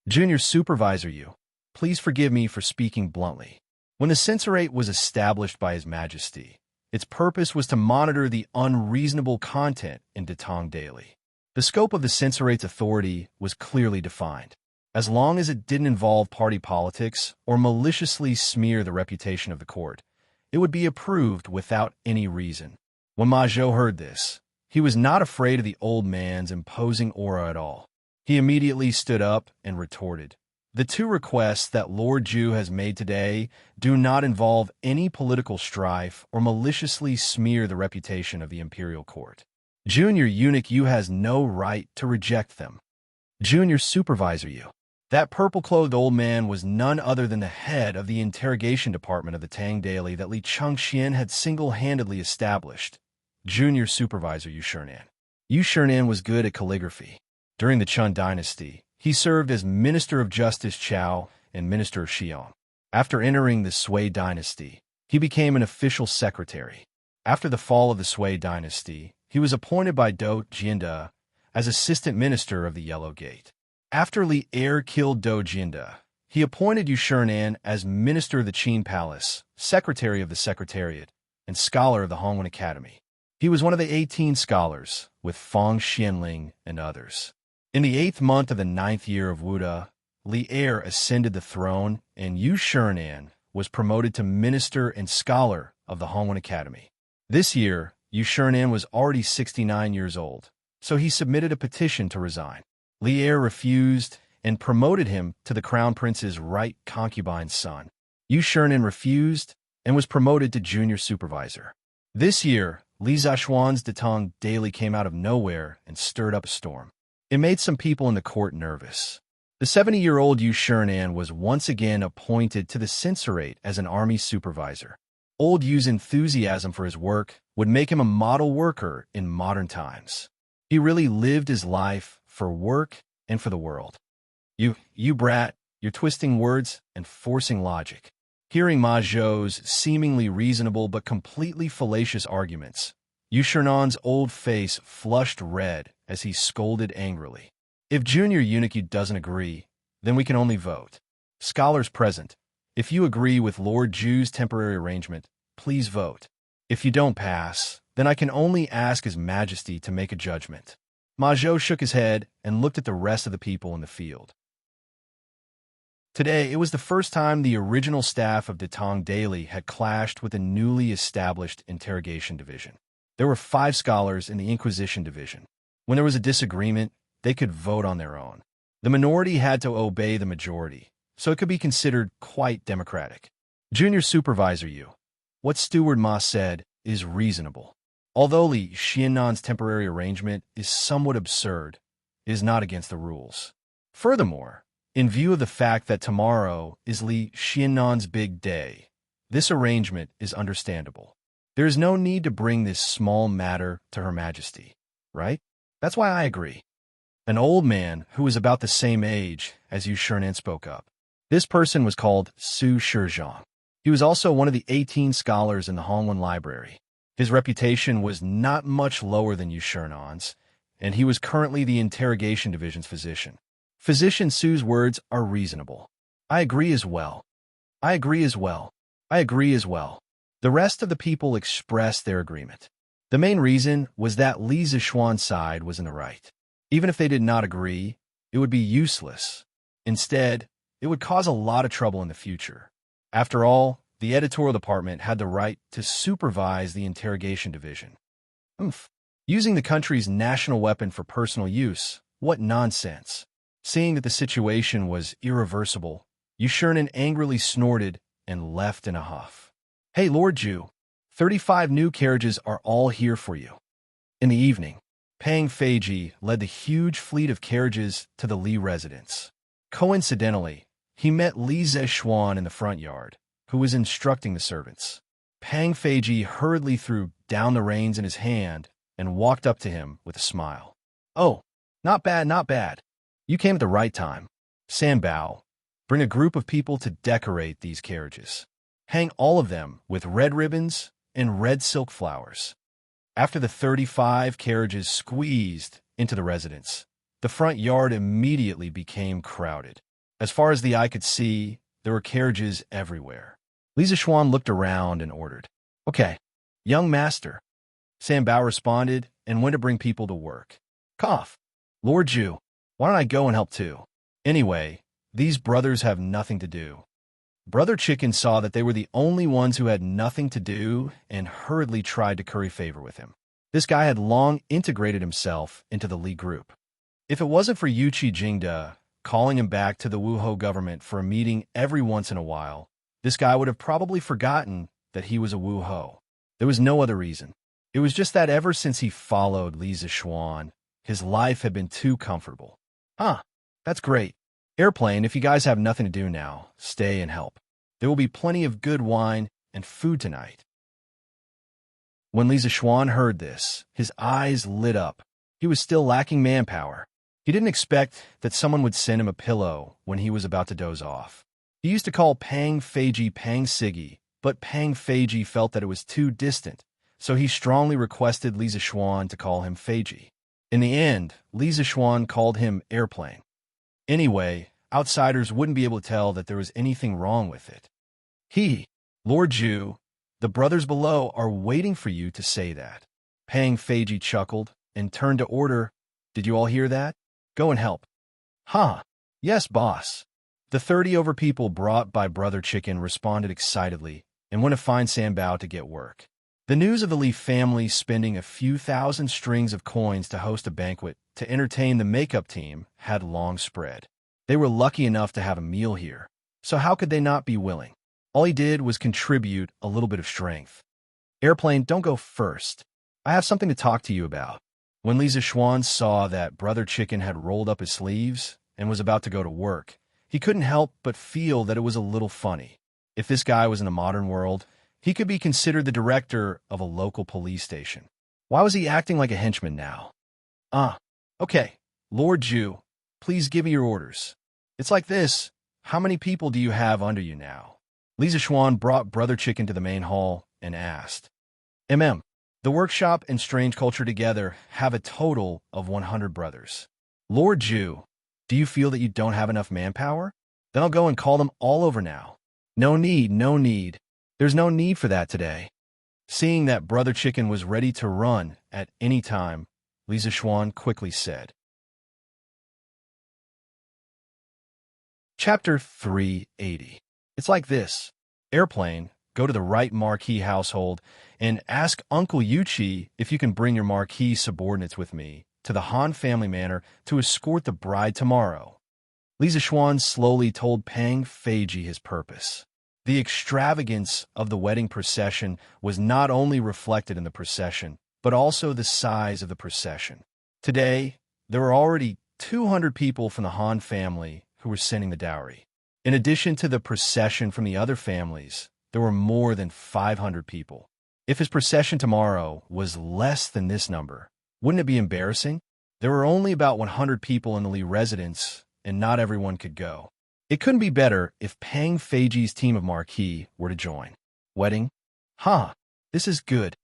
Speaker 1: Junior Supervisor Yu, please forgive me for speaking bluntly. When the censorate was established by His Majesty, its purpose was to monitor the unreasonable content in the Tang Daily. The scope of the censorate's authority was clearly defined. As long as it didn't involve party politics or maliciously smear the reputation of the court, it would be approved without any reason. When Ma Zhou heard this, he was not afraid of the old man's imposing aura at all. He immediately stood up and retorted, "The 2 requests that Lord Zhu has made today do not involve any political strife or maliciously smear the reputation of the imperial court. Junior Eunuch Yu has no right to reject them." Junior Supervisor Yu. That purple-clothed old man was none other than the head of the interrogation department of the Tang Daily that Li Chengxian had single-handedly established. Junior Supervisor Yu Shernan. Yu Shernan was good at calligraphy. During the Chun Dynasty, he served as Minister of Justice Chao and Minister of Xiong. After entering the Sui Dynasty, he became an official secretary. After the fall of the Sui Dynasty, he was appointed by Do Jianda as Assistant Minister of the Yellow Gate. After Li Er killed Do Jianda, he appointed Yu Shernan as Minister of the Qin Palace, Secretary of the Secretariat, and Scholar of the Hongwen Academy. He was one of the 18 scholars, with Fang Xianling and others. In the 8th month of the 9th year of Wuda, Li Er ascended the throne, and Yu Shernan was promoted to Minister and Scholar of the Hongwen Academy. This year, Yu Shernan was already 69 years old, so he submitted a petition to resign. Li Er refused and promoted him to the Crown Prince's right concubine's son. Yu Shernan refused and was promoted to junior supervisor. This year, Li Zhaxuan's Detong Daily came out of nowhere and stirred up a storm. It made some people in the court nervous. The 70-year-old Yu Shernan was once again appointed to the censorate as an army supervisor. Old Yu's enthusiasm for his work would make him a model worker in modern times. He really lived his life for work and for the world. You brat, you're twisting words and forcing logic. Hearing Ma Zhou's seemingly reasonable but completely fallacious arguments, Yu Shernan's old face flushed red as he scolded angrily. If Junior Eunuch doesn't agree, then we can only vote. Scholars present, if you agree with Lord Zhu's temporary arrangement, please vote. If you don't pass, then I can only ask His Majesty to make a judgment. Ma Zhou shook his head and looked at the rest of the people in the field. Today, it was the first time the original staff of the Tang Daily had clashed with a newly established interrogation division. There were 5 scholars in the Inquisition division. When there was a disagreement, they could vote on their own. The minority had to obey the majority, so it could be considered quite democratic. Junior Supervisor Yu. What Steward Ma said is reasonable. Although Li Xiannan's temporary arrangement is somewhat absurd, it is not against the rules. Furthermore, in view of the fact that tomorrow is Li Xiannan's big day, this arrangement is understandable. There is no need to bring this small matter to Her Majesty, right? That's why I agree. An old man who was about the same age as Yu Shinan spoke up. This person was called Su Shizhong. He was also one of the 18 scholars in the Hongwen Library. His reputation was not much lower than Yu Shinan's, and he was currently the Interrogation Division's physician. Physician Su's words are reasonable. I agree as well. I agree as well. I agree as well. The rest of the people expressed their agreement. The main reason was that Li Zishuan's side was in the right. Even if they did not agree, it would be useless. Instead, it would cause a lot of trouble in the future. After all, the editorial department had the right to supervise the Interrogation Division. Using the country's national weapon for personal use, what nonsense. Seeing that the situation was irreversible, Yu Shinan angrily snorted and left in a huff. Hey, Lord Ju, 35 new carriages are all here for you. In the evening, Pang Feiji led the huge fleet of carriages to the Li residence. Coincidentally, he met Li Zishuan in the front yard, who was instructing the servants. Pang Feiji hurriedly threw down the reins in his hand and walked up to him with a smile. Oh, not bad, not bad. You came at the right time. Sanbao, bring a group of people to decorate these carriages. Hang all of them with red ribbons and red silk flowers. After the 35 carriages squeezed into the residence, the front yard immediately became crowded. As far as the eye could see, there were carriages everywhere. Li Zishuan looked around and ordered, "Okay, young master." Sanbao responded and went to bring people to work. Cough. Lord Ju, why don't I go and help too? Anyway, these brothers have nothing to do. Brother Chicken saw that they were the only ones who had nothing to do and hurriedly tried to curry favor with him. This guy had long integrated himself into the Li group. If it wasn't for Yuqi Jingda calling him back to the Wuhou government for a meeting every once in a while, this guy would have probably forgotten that he was a Wuhou. There was no other reason. It was just that ever since he followed Li Zishuan, his life had been too comfortable. That's great. Airplane, if you guys have nothing to do now, stay and help. There will be plenty of good wine and food tonight. When Li Zishuan heard this, his eyes lit up. He was still lacking manpower. He didn't expect that someone would send him a pillow when he was about to doze off. He used to call Pang Feiji Pang Siggy, but Pang Feiji felt that it was too distant, so he strongly requested Li Zishuan to call him Feiji. In the end, Li Zishuan called him Airplane. Anyway, outsiders wouldn't be able to tell that there was anything wrong with it. Lord Ju, the brothers below are waiting for you to say that. Pang Feiji chuckled and turned to order, "Did you all hear that? Go and help." Yes, boss. The 30 over people brought by Brother Chicken responded excitedly and went to find Sanbao to get work. The news of the Li family spending a few thousand strings of coins to host a banquet to entertain the makeup team had long spread. They were lucky enough to have a meal here, so how could they not be willing? All he did was contribute a little bit of strength. Airplane, don't go first. I have something to talk to you about. When Li Zishuan saw that Brother Chicken had rolled up his sleeves and was about to go to work, he couldn't help but feel that it was a little funny. If this guy was in the modern world, he could be considered the director of a local police station. Why was he acting like a henchman now? Okay, Lord Ju, please give me your orders. It's like this. How many people do you have under you now? Li Zishuan brought Brother Chicken to the main hall and asked. The workshop and strange culture together have a total of 100 brothers. Lord Ju, do you feel that you don't have enough manpower? Then I'll go and call them all over now. No need. There's no need for that today. Seeing that Brother Chicken was ready to run at any time, Li Zishuan quickly said. Chapter 380. It's like this. Airplane, go to the right Marquis household and ask Uncle Yuqi if you can bring your Marquis subordinates with me to the Han family manor to escort the bride tomorrow. Li Zixuan slowly told Pang Feiji his purpose. The extravagance of the wedding procession was not only reflected in the procession, but also the size of the procession. Today, there were already 200 people from the Han family who were sending the dowry. In addition to the procession from the other families, there were more than 500 people. If his procession tomorrow was less than this number, wouldn't it be embarrassing? There were only about 100 people in the Li residence, and not everyone could go. It couldn't be better if Pang Feiji's team of marquee were to join. Wedding? This is good.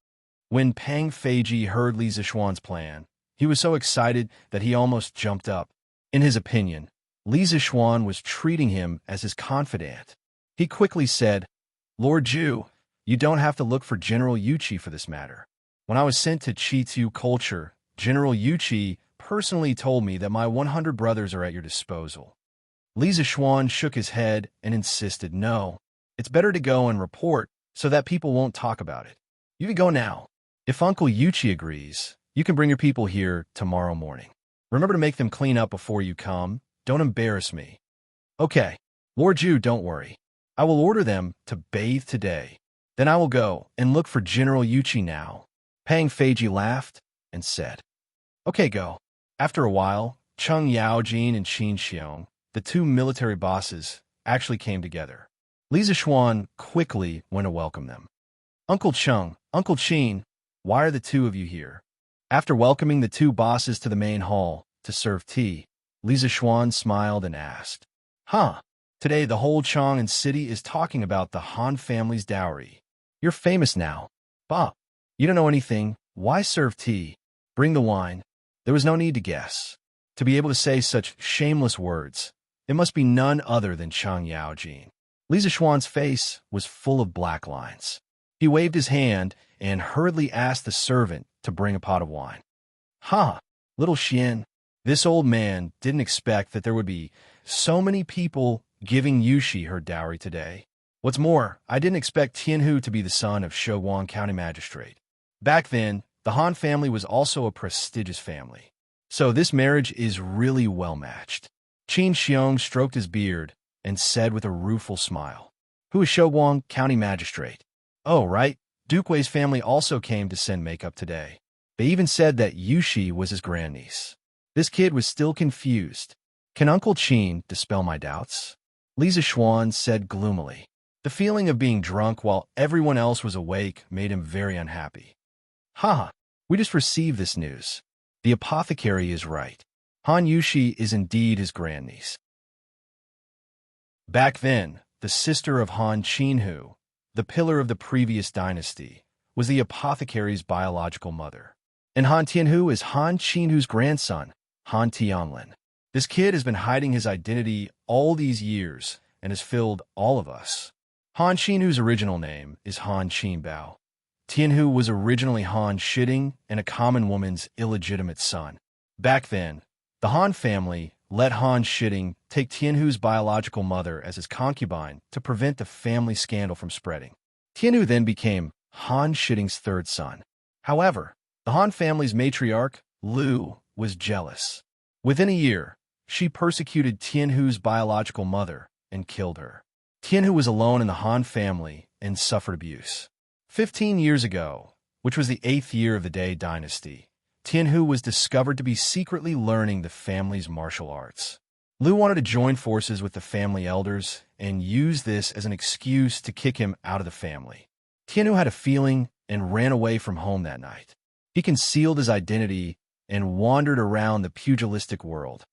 Speaker 1: When Pang Feiji heard Li Zixuan's plan, he was so excited that he almost jumped up. In his opinion, Li Zixuan was treating him as his confidant. He quickly said, "Lord Zhu, you don't have to look for General Yuqi for this matter. When I was sent to Qitu culture, General Yuqi personally told me that my 100 brothers are at your disposal." Li Zixuan shook his head and insisted, "No, it's better to go and report so that people won't talk about it. You can go now. If Uncle Yuqi agrees, you can bring your people here tomorrow morning. Remember to make them clean up before you come. Don't embarrass me." "Okay, Lord Zhu, don't worry. I will order them to bathe today. Then I will go and look for General Yuqi now." Pang Feiji laughed and said, "Okay, go." After a while, Cheng Yaojin and Qin Xiong, the two military bosses, actually came together. Li Zixuan quickly went to welcome them. "Uncle Cheng, Uncle Qin, why are the two of you here?" After welcoming the two bosses to the main hall to serve tea, Li Zixuan smiled and asked, Today the whole Chang'an city is talking about the Han family's dowry. You're famous now. Bah, you don't know anything. Why serve tea? Bring the wine." There was no need to guess. To be able to say such shameless words, it must be none other than Cheng Yaojin. Li Zixuan's face was full of black lines. He waved his hand and hurriedly asked the servant to bring a pot of wine. Little Xian, this old man didn't expect that there would be so many people giving Yushi her dowry today. What's more, I didn't expect Tianhu to be the son of Shouguang County Magistrate. Back then, the Han family was also a prestigious family. So this marriage is really well matched. Qin Xiong stroked his beard and said with a rueful smile, "Who is Shouguang County Magistrate?" "Oh, right. Duke Wei's family also came to send makeup today. They even said that Yushi was his grandniece." This kid was still confused. "Can Uncle Qin dispel my doubts?" Li Zixuan said gloomily. The feeling of being drunk while everyone else was awake made him very unhappy. We just received this news. The apothecary is right. Han Yushi is indeed his grandniece." Back then, the sister of Han Qinhu, the pillar of the previous dynasty, was the apothecary's biological mother. And Han Tianhu is Han Qinhu's grandson, Han Tianlin. This kid has been hiding his identity all these years and has filled all of us. Han Qinhu's original name is Han Qinbao. Tianhu was originally Han Shiding and a common woman's illegitimate son. Back then, the Han family let Han Shiding take Tianhu's biological mother as his concubine to prevent the family scandal from spreading. Tianhu then became Han Shiding's third son. However, the Han family's matriarch, Lu, was jealous. Within a year, she persecuted Tianhu's biological mother and killed her. Tianhu was alone in the Han family and suffered abuse. 15 years ago, which was the 8th year of the Day Dynasty, Tianhu was discovered to be secretly learning the family's martial arts. Lu wanted to join forces with the family elders and use this as an excuse to kick him out of the family. Tianhu had a feeling and ran away from home that night. He concealed his identity and wandered around the pugilistic world.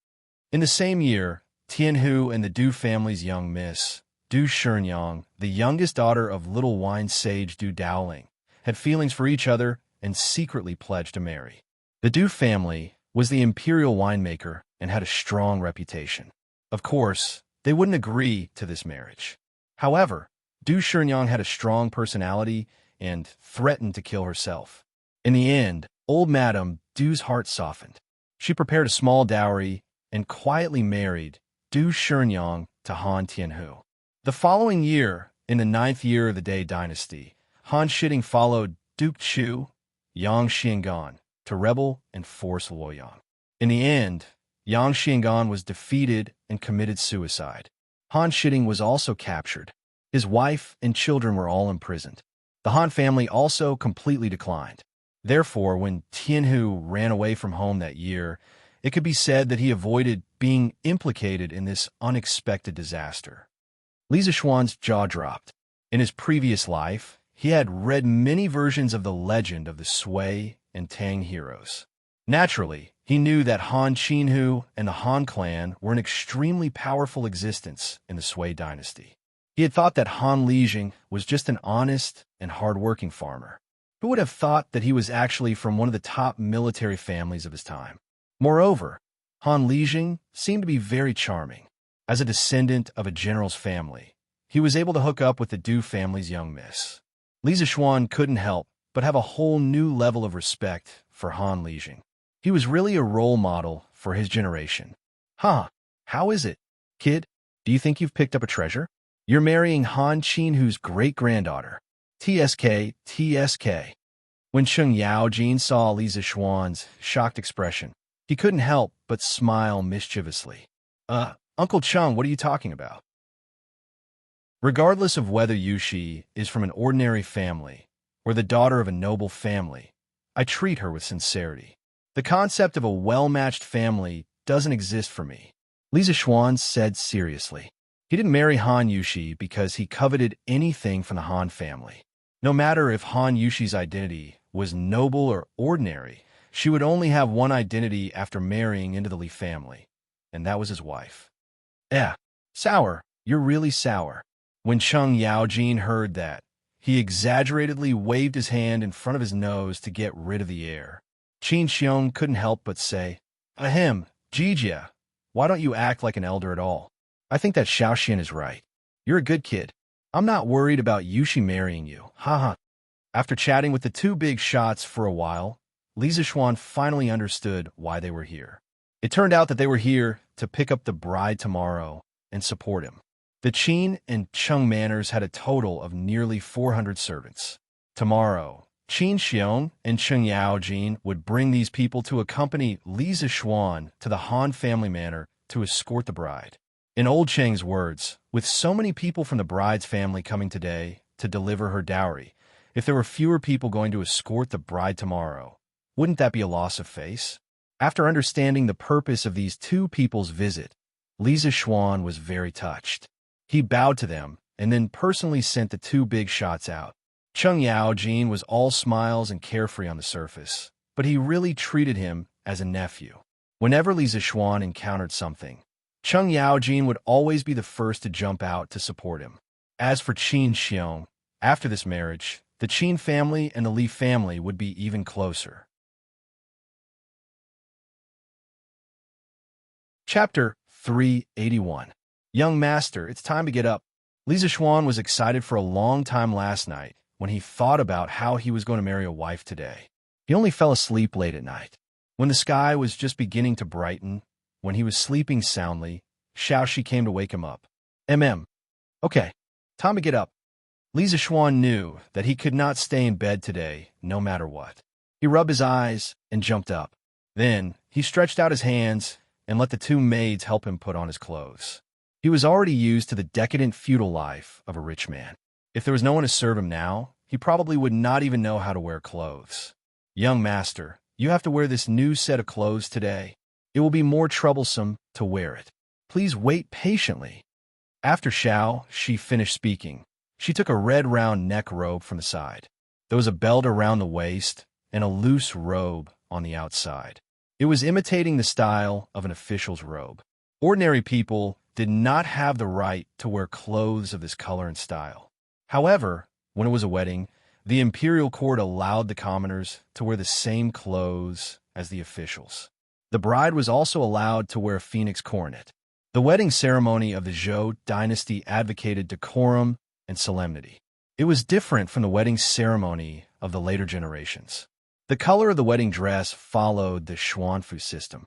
Speaker 1: In the same year, Tianhu and the Du family's young miss, Du Shenyang, the youngest daughter of little wine sage Du Dowling, had feelings for each other and secretly pledged to marry. The Du family was the imperial winemaker and had a strong reputation. Of course, they wouldn't agree to this marriage. However, Du Shenyang had a strong personality and threatened to kill herself. In the end, old Madame Du's heart softened. She prepared a small dowry and quietly married Du Shenyang to Han Tianhu. The following year, in the 9th year of the Day Dynasty, Han Shiding followed Duke Chu, Yang Xiangan, to rebel and force Luoyang. In the end, Yang Xiangan was defeated and committed suicide. Han Shitting was also captured. His wife and children were all imprisoned. The Han family also completely declined. Therefore, when Tianhu ran away from home that year, it could be said that he avoided being implicated in this unexpected disaster. Li Zixuan's jaw dropped. In his previous life, he had read many versions of the legend of the Sui and Tang heroes. Naturally, he knew that Han Qinhu and the Han clan were an extremely powerful existence in the Sui dynasty. He had thought that Han Lijing was just an honest and hard-working farmer. Who would have thought that he was actually from one of the top military families of his time? Moreover, Han Lijing seemed to be very charming. As a descendant of a general's family, he was able to hook up with the Du family's young miss. Li Zixuan couldn't help but have a whole new level of respect for Han Lijing. He was really a role model for his generation. Huh, how is it, kid? Do you think you've picked up a treasure? You're marrying Han Qinhu's great-granddaughter. TSK, TSK. When Cheng Yaojin saw Li Zixuan's shocked expression, he couldn't help but smile mischievously. Uncle Cheng, what are you talking about? Regardless of whether Yushi is from an ordinary family or the daughter of a noble family, I treat her with sincerity. The concept of a well-matched family doesn't exist for me, Li Zixuan said seriously. He didn't marry Han Yushi because he coveted anything from the Han family. No matter if Han Yushi's identity was noble or ordinary, she would only have one identity after marrying into the Li family, and that was his wife. Sour. You're really sour. When Cheng Yaojin heard that, he exaggeratedly waved his hand in front of his nose to get rid of the air. Qin Xiong couldn't help but say, Ahem, Jijia, why don't you act like an elder at all? I think that Xiaoxian is right. You're a good kid. I'm not worried about Yushi marrying you. Haha. After chatting with the two big shots for a while, Li Zixuan finally understood why they were here. It turned out that they were here to pick up the bride tomorrow and support him. The Qin and Cheng manors had a total of nearly 400 servants. Tomorrow, Qin Xiong and Cheng Yaojin would bring these people to accompany Li Zixuan to the Han family manor to escort the bride. In old Cheng's words, with so many people from the bride's family coming today to deliver her dowry, if there were fewer people going to escort the bride tomorrow, wouldn't that be a loss of face? After understanding the purpose of these two people's visit, Li Zixuan was very touched. He bowed to them and then personally sent the two big shots out. Cheng Yaojin was all smiles and carefree on the surface, but he really treated him as a nephew. Whenever Li Zixuan encountered something, Cheng Yaojin would always be the first to jump out to support him. As for Qin Xiong, after this marriage, the Qin family and the Li family would be even closer. Chapter 381. Young master, it's time to get up. Li Zixuan was excited for a long time last night when he thought about how he was going to marry a wife today. He only fell asleep late at night. When the sky was just beginning to brighten, when he was sleeping soundly, Xiaoxi came to wake him up. Okay, time to get up. Li Zixuan knew that he could not stay in bed today, no matter what. He rubbed his eyes and jumped up. Then, he stretched out his hands and let the two maids help him put on his clothes. He was already used to the decadent feudal life of a rich man. If there was no one to serve him now, he probably would not even know how to wear clothes. Young master, you have to wear this new set of clothes today. It will be more troublesome to wear it. Please wait patiently. After Xiaoxi finished speaking, she took a red round neck robe from the side. There was a belt around the waist and a loose robe on the outside. It was imitating the style of an official's robe. Ordinary people did not have the right to wear clothes of this color and style. However, when it was a wedding, the imperial court allowed the commoners to wear the same clothes as the officials. The bride was also allowed to wear a phoenix coronet. The wedding ceremony of the Zhou dynasty advocated decorum and solemnity. It was different from the wedding ceremony of the later generations. The color of the wedding dress followed the xuanfu system.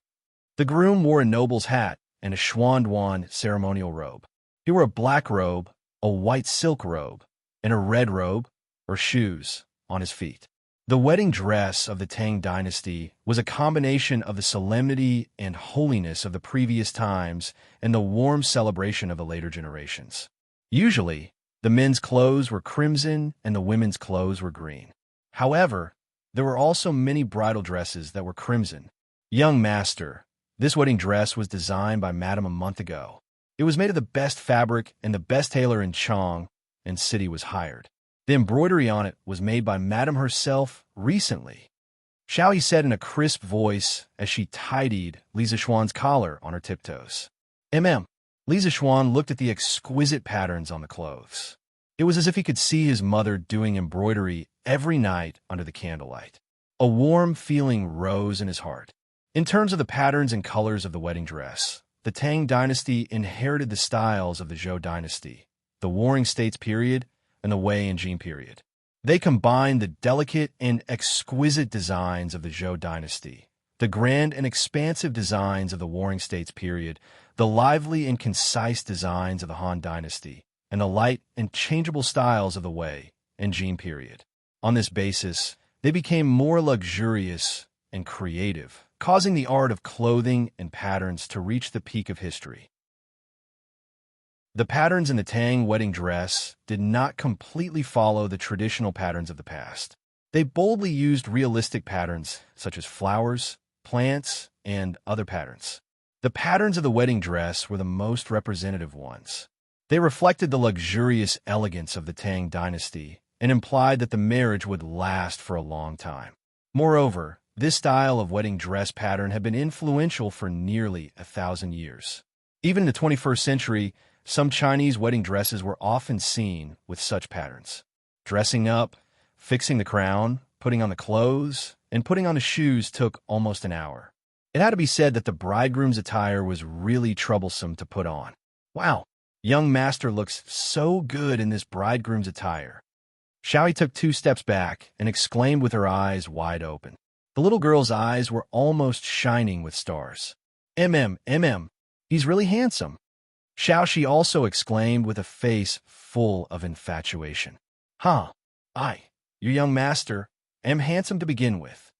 Speaker 1: The groom wore a noble's hat and a xuanduan ceremonial robe. He wore a black robe, a white silk robe, and a red robe, or shoes, on his feet. The wedding dress of the Tang Dynasty was a combination of the solemnity and holiness of the previous times and the warm celebration of the later generations. Usually, the men's clothes were crimson and the women's clothes were green. However, there were also many bridal dresses that were crimson. Young master, this wedding dress was designed by Madame a month ago. It was made of the best fabric and the best tailor in Chang and city was hired. The embroidery on it was made by Madame herself recently. Xiaoyi said in a crisp voice as she tidied Li Zixuan's collar on her tiptoes. Li Zixuan looked at the exquisite patterns on the clothes. It was as if he could see his mother doing embroidery every night under the candlelight. A warm feeling rose in his heart. In terms of the patterns and colors of the wedding dress, the Tang Dynasty inherited the styles of the Zhou Dynasty, the Warring States period, and the Wei and Jin period. They combined the delicate and exquisite designs of the Zhou Dynasty, the grand and expansive designs of the Warring States period, the lively and concise designs of the Han Dynasty, and the light and changeable styles of the Wei and Jin period. On this basis, they became more luxurious and creative, causing the art of clothing and patterns to reach the peak of history. The patterns in the Tang wedding dress did not completely follow the traditional patterns of the past. They boldly used realistic patterns such as flowers, plants, and other patterns. The patterns of the wedding dress were the most representative ones. They reflected the luxurious elegance of the Tang Dynasty and implied that the marriage would last for a long time. Moreover, this style of wedding dress pattern had been influential for nearly 1,000 years. Even in the 21st century, some Chinese wedding dresses were often seen with such patterns. Dressing up, fixing the crown, putting on the clothes, and putting on the shoes took almost an hour. It had to be said that the bridegroom's attire was really troublesome to put on. Wow, young master looks so good in this bridegroom's attire. Xiaoyi took 2 steps back and exclaimed with her eyes wide open. The little girl's eyes were almost shining with stars. He's really handsome. Xiaoxi also exclaimed with a face full of infatuation. Your young master, am handsome to begin with.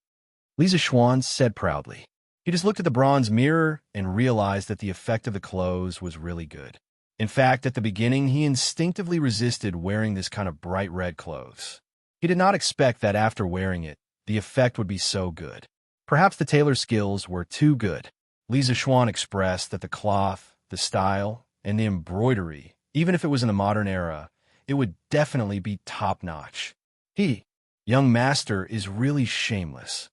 Speaker 1: Li Zixuan said proudly. He just looked at the bronze mirror and realized that the effect of the clothes was really good. In fact, at the beginning, he instinctively resisted wearing this kind of bright red clothes. He did not expect that after wearing it, the effect would be so good. Perhaps the tailor's skills were too good. Li Zixuan expressed that the cloth, the style, and the embroidery, even if it was in the modern era, it would definitely be top-notch. Young master, is really shameless.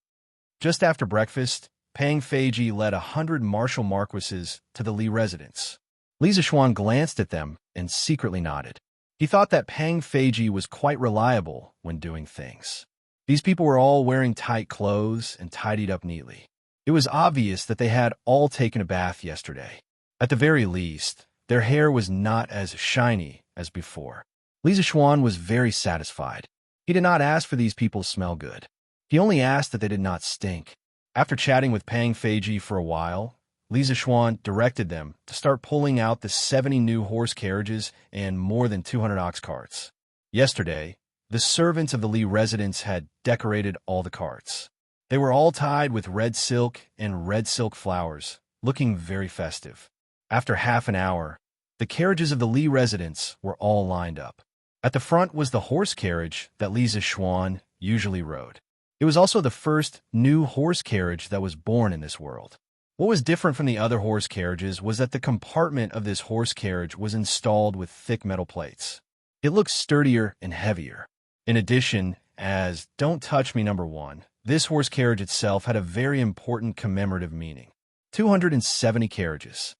Speaker 1: Just after breakfast, Pang Feiji led 100 martial marquises to the Li residence. Li Zixuan glanced at them and secretly nodded. He thought that Pang Feiji was quite reliable when doing things. These people were all wearing tight clothes and tidied up neatly. It was obvious that they had all taken a bath yesterday. At the very least, their hair was not as shiny as before. Li Zixuan was very satisfied. He did not ask for these people to smell good. He only asked that they did not stink. After chatting with Pang Feiji for a while, Li Zixuan directed them to start pulling out the 70 new horse carriages and more than 200 ox carts. Yesterday, the servants of the Li residence had decorated all the carts. They were all tied with red silk and red silk flowers, looking very festive. After half an hour, the carriages of the Li residence were all lined up. At the front was the horse carriage that Li Zixuan usually rode. It was also the first new horse carriage that was born in this world. What was different from the other horse carriages was that the compartment of this horse carriage was installed with thick metal plates. It looked sturdier and heavier. In addition, as Don't Touch Me #1, this horse carriage itself had a very important commemorative meaning. 270 carriages.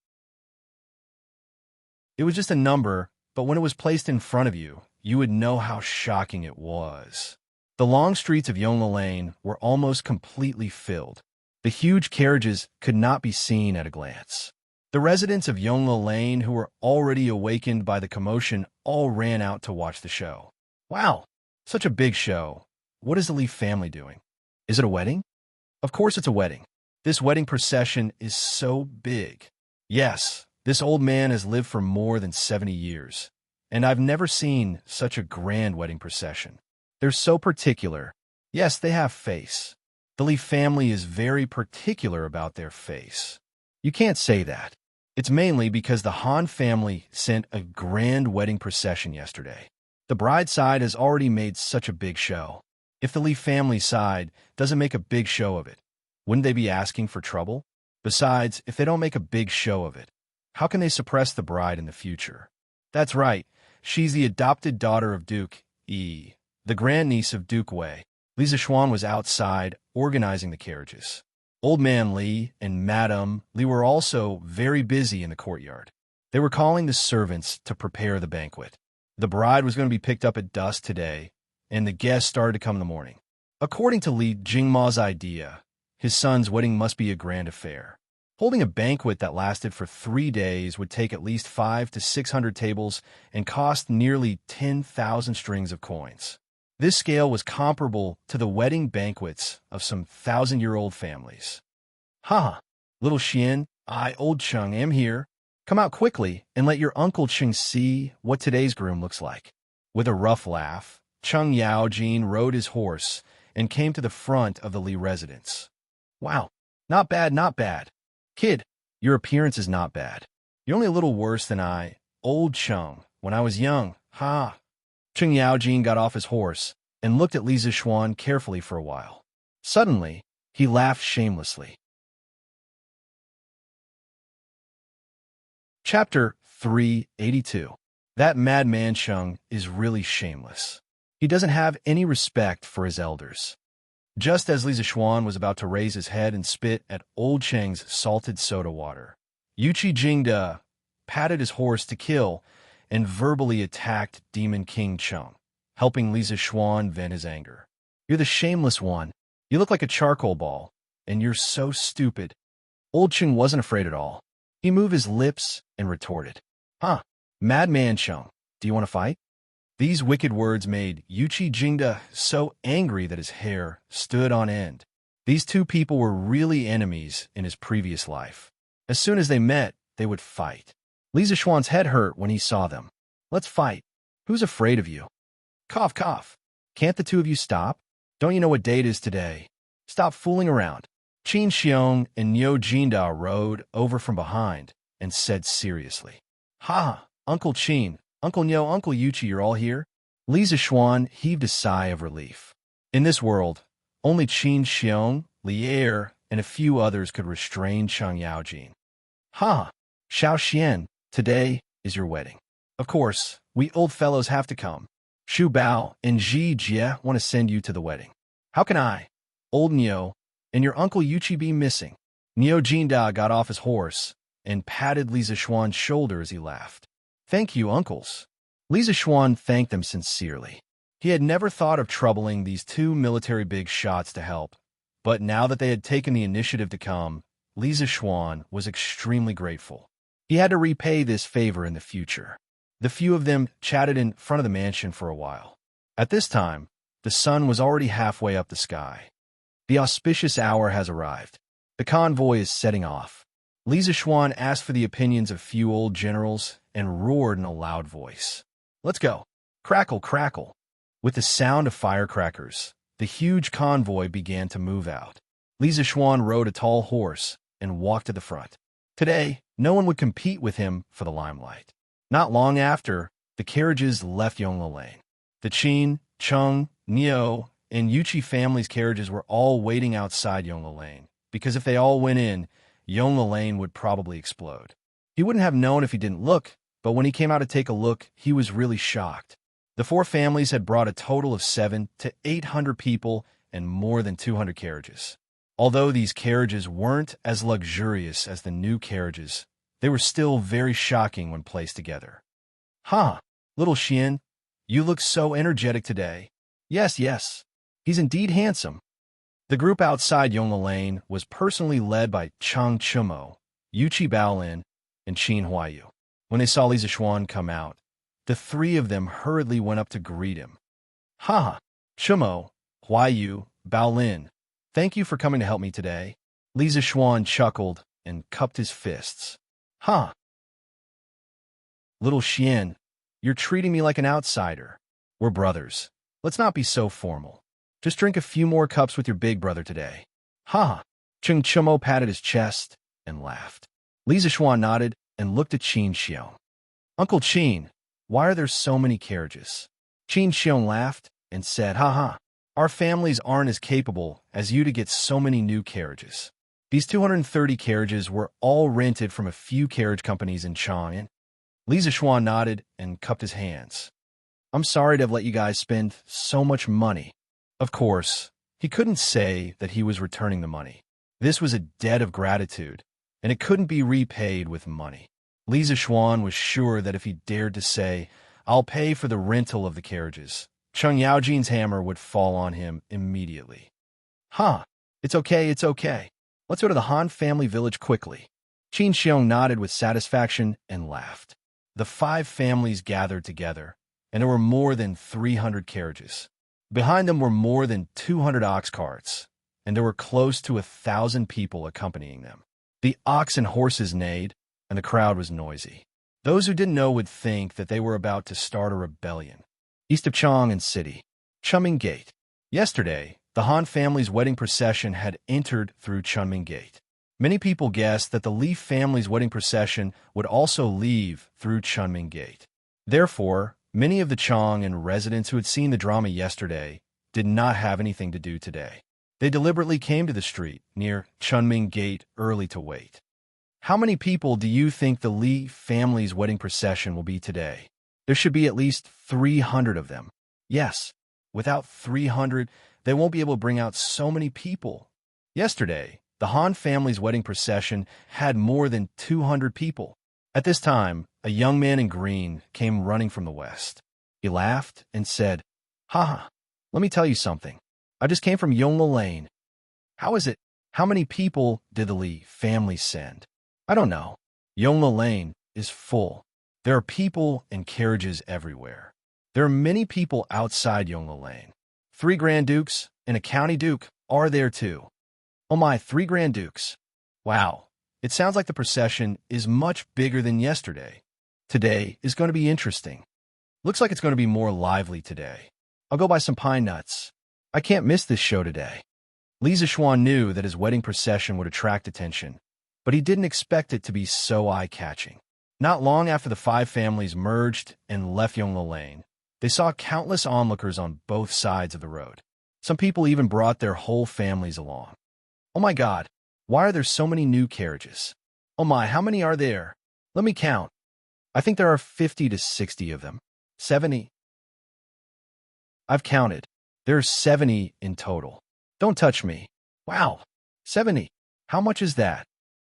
Speaker 1: It was just a number, but when it was placed in front of you, you would know how shocking it was. The long streets of Yongle Lane were almost completely filled. The huge carriages could not be seen at a glance. The residents of Yongle Lane, who were already awakened by the commotion, all ran out to watch the show. Wow, such a big show. What is the Li family doing? Is it a wedding? Of course it's a wedding. This wedding procession is so big. Yes, this old man has lived for more than 70 years, and I've never seen such a grand wedding procession. They're so particular. Yes, they have face. The Li family is very particular about their face. You can't say that. It's mainly because the Han family sent a grand wedding procession yesterday. The bride side has already made such a big show. If the Li family side doesn't make a big show of it, wouldn't they be asking for trouble? Besides, if they don't make a big show of it, how can they suppress the bride in the future? That's right. She's the adopted daughter of Duke E, the grandniece of Duke Wei. Li Zixuan was outside organizing the carriages. Old Man Li and Madame Li were also very busy in the courtyard. They were calling the servants to prepare the banquet. The bride was going to be picked up at dusk today, and the guests started to come in the morning. According to Li Jingma's idea, his son's wedding must be a grand affair. Holding a banquet that lasted for 3 days would take at least 500 to 600 tables and cost nearly 10,000 strings of coins. This scale was comparable to the wedding banquets of some 1,000-year-old families. Ha! Little Xian, I, Old Cheng, am here. Come out quickly and let your Uncle Cheng see what today's groom looks like. With a rough laugh, Cheng Yaojin rode his horse and came to the front of the Li residence. Wow, not bad, not bad. Kid, your appearance is not bad. You're only a little worse than I, Old Cheng, when I was young. Ha! Cheng Yaojin got off his horse and looked at Li Zixuan carefully for a while. Suddenly, he laughed shamelessly. Chapter 382. That madman Cheng is really shameless. He doesn't have any respect for his elders. Just as Li Zixuan was about to raise his head and spit at Old Cheng's salted soda water, Yuqi Jingda patted his horse to kill and verbally attacked Demon King Cheng, helping Li Zixuan vent his anger. You're the shameless one. You look like a charcoal ball, and you're so stupid. Old Cheng wasn't afraid at all. He moved his lips and retorted, Huh, madman Cheng, do you want to fight? These wicked words made Yuqi Jingda so angry that his hair stood on end. These two people were really enemies in his previous life. As soon as they met, they would fight. Li Zixuan's head hurt when he saw them. Let's fight. Who's afraid of you? Cough, cough. Can't the two of you stop? Don't you know what day it is today? Stop fooling around. Qin Xiong and Niu Jinda rode over from behind and said seriously, Ha, Uncle Qin, Uncle Niu, Uncle Yuqi, you're all here? Li Zixuan heaved a sigh of relief. In this world, only Qin Xiong, Li Er, and a few others could restrain Cheng Yaojin. Ha, Xiao Xian, today is your wedding. Of course, we old fellows have to come. Xu Bao and Ji Jie want to send you to the wedding. How can I, Old Niu, and your Uncle Yuqi be missing? Niu Jinda got off his horse and patted Li Zixuan's shoulder as he laughed. Thank you, uncles. Li Zixuan thanked them sincerely. He had never thought of troubling these two military big shots to help, but now that they had taken the initiative to come, Li Zixuan was extremely grateful. He had to repay this favor in the future. The few of them chatted in front of the mansion for a while. At this time, the sun was already halfway up the sky. The auspicious hour has arrived. The convoy is setting off. Li Zixuan asked for the opinions of few old generals and roared in a loud voice. Let's go. Crackle, crackle. With the sound of firecrackers, the huge convoy began to move out. Li Zixuan rode a tall horse and walked to the front. Today, no one would compete with him for the limelight. Not long after, the carriages left Yonghe Lane. The Qin, Cheng, Niu, and Yuqi families' carriages were all waiting outside Yonghe Lane, because if they all went in, Yonghe Lane would probably explode. He wouldn't have known if he didn't look, but when he came out to take a look, he was really shocked. The four families had brought a total of 700 to 800 people and more than 200 carriages. Although these carriages weren't as luxurious as the new carriages, they were still very shocking when placed together. Ha! Little Xian, you look so energetic today. Yes, yes. He's indeed handsome. The group outside Yonghe Lane was personally led by Chang Chumo, Yuqi Baolin, and Qin Huayu. When they saw Li Zixuan come out, the three of them hurriedly went up to greet him. Ha! Chumo, Huayu, Baolin, thank you for coming to help me today. Li Zixuan chuckled and cupped his fists. Ha! Little Xian, you're treating me like an outsider. We're brothers. Let's not be so formal. Just drink a few more cups with your big brother today. Ha ha. Cheng Chumo patted his chest and laughed. Li Zixuan nodded and looked at Qin Xiong. Uncle Qin, why are there so many carriages? Qin Xiong laughed and said, ha ha. Our families aren't as capable as you to get so many new carriages. These 230 carriages were all rented from a few carriage companies in Chang'an. Li Zixuan nodded and cupped his hands. I'm sorry to have let you guys spend so much money. Of course, he couldn't say that he was returning the money. This was a debt of gratitude, and it couldn't be repaid with money. Li Zixuan was sure that if he dared to say, I'll pay for the rental of the carriages, Cheng Yaojin's hammer would fall on him immediately. It's okay, it's okay. Let's go to the Han family village quickly. Qin Xiong nodded with satisfaction and laughed. The 5 families gathered together, and there were more than 300 carriages. Behind them were more than 200 ox carts, and there were close to 1,000 people accompanying them. The ox and horses neighed, and the crowd was noisy. Those who didn't know would think that they were about to start a rebellion. East of Chang'an City, Chunming Gate. Yesterday, the Han family's wedding procession had entered through Chunming Gate. Many people guessed that the Li family's wedding procession would also leave through Chunming Gate. Therefore, many of the Chang'an residents who had seen the drama yesterday did not have anything to do today. They deliberately came to the street near Chunming Gate early to wait. How many people do you think the Li family's wedding procession will be today? There should be at least 300 of them. Yes, without 300, they won't be able to bring out so many people. Yesterday, the Han family's wedding procession had more than 200 people. At this time, a young man in green came running from the west. He laughed and said, Haha, let me tell you something. I just came from Yongla Lane. How is it? How many people did the Li family send? I don't know. Yongla Lane is full. There are people and carriages everywhere. There are many people outside Yongla Lane. 3 Grand Dukes and a County Duke are there too. Oh my, 3 Grand Dukes. Wow, it sounds like the procession is much bigger than yesterday. Today is going to be interesting. Looks like it's going to be more lively today. I'll go buy some pine nuts. I can't miss this show today. Li Zixuan knew that his wedding procession would attract attention, but he didn't expect it to be so eye-catching. Not long after the 5 families merged and left Yongla Lane, they saw countless onlookers on both sides of the road. Some people even brought their whole families along. Oh my God, why are there so many new carriages? Oh my, how many are there? Let me count. I think there are 50 to 60 of them. 70. I've counted. There are 70 in total. Don't touch me. Wow, 70. How much is that?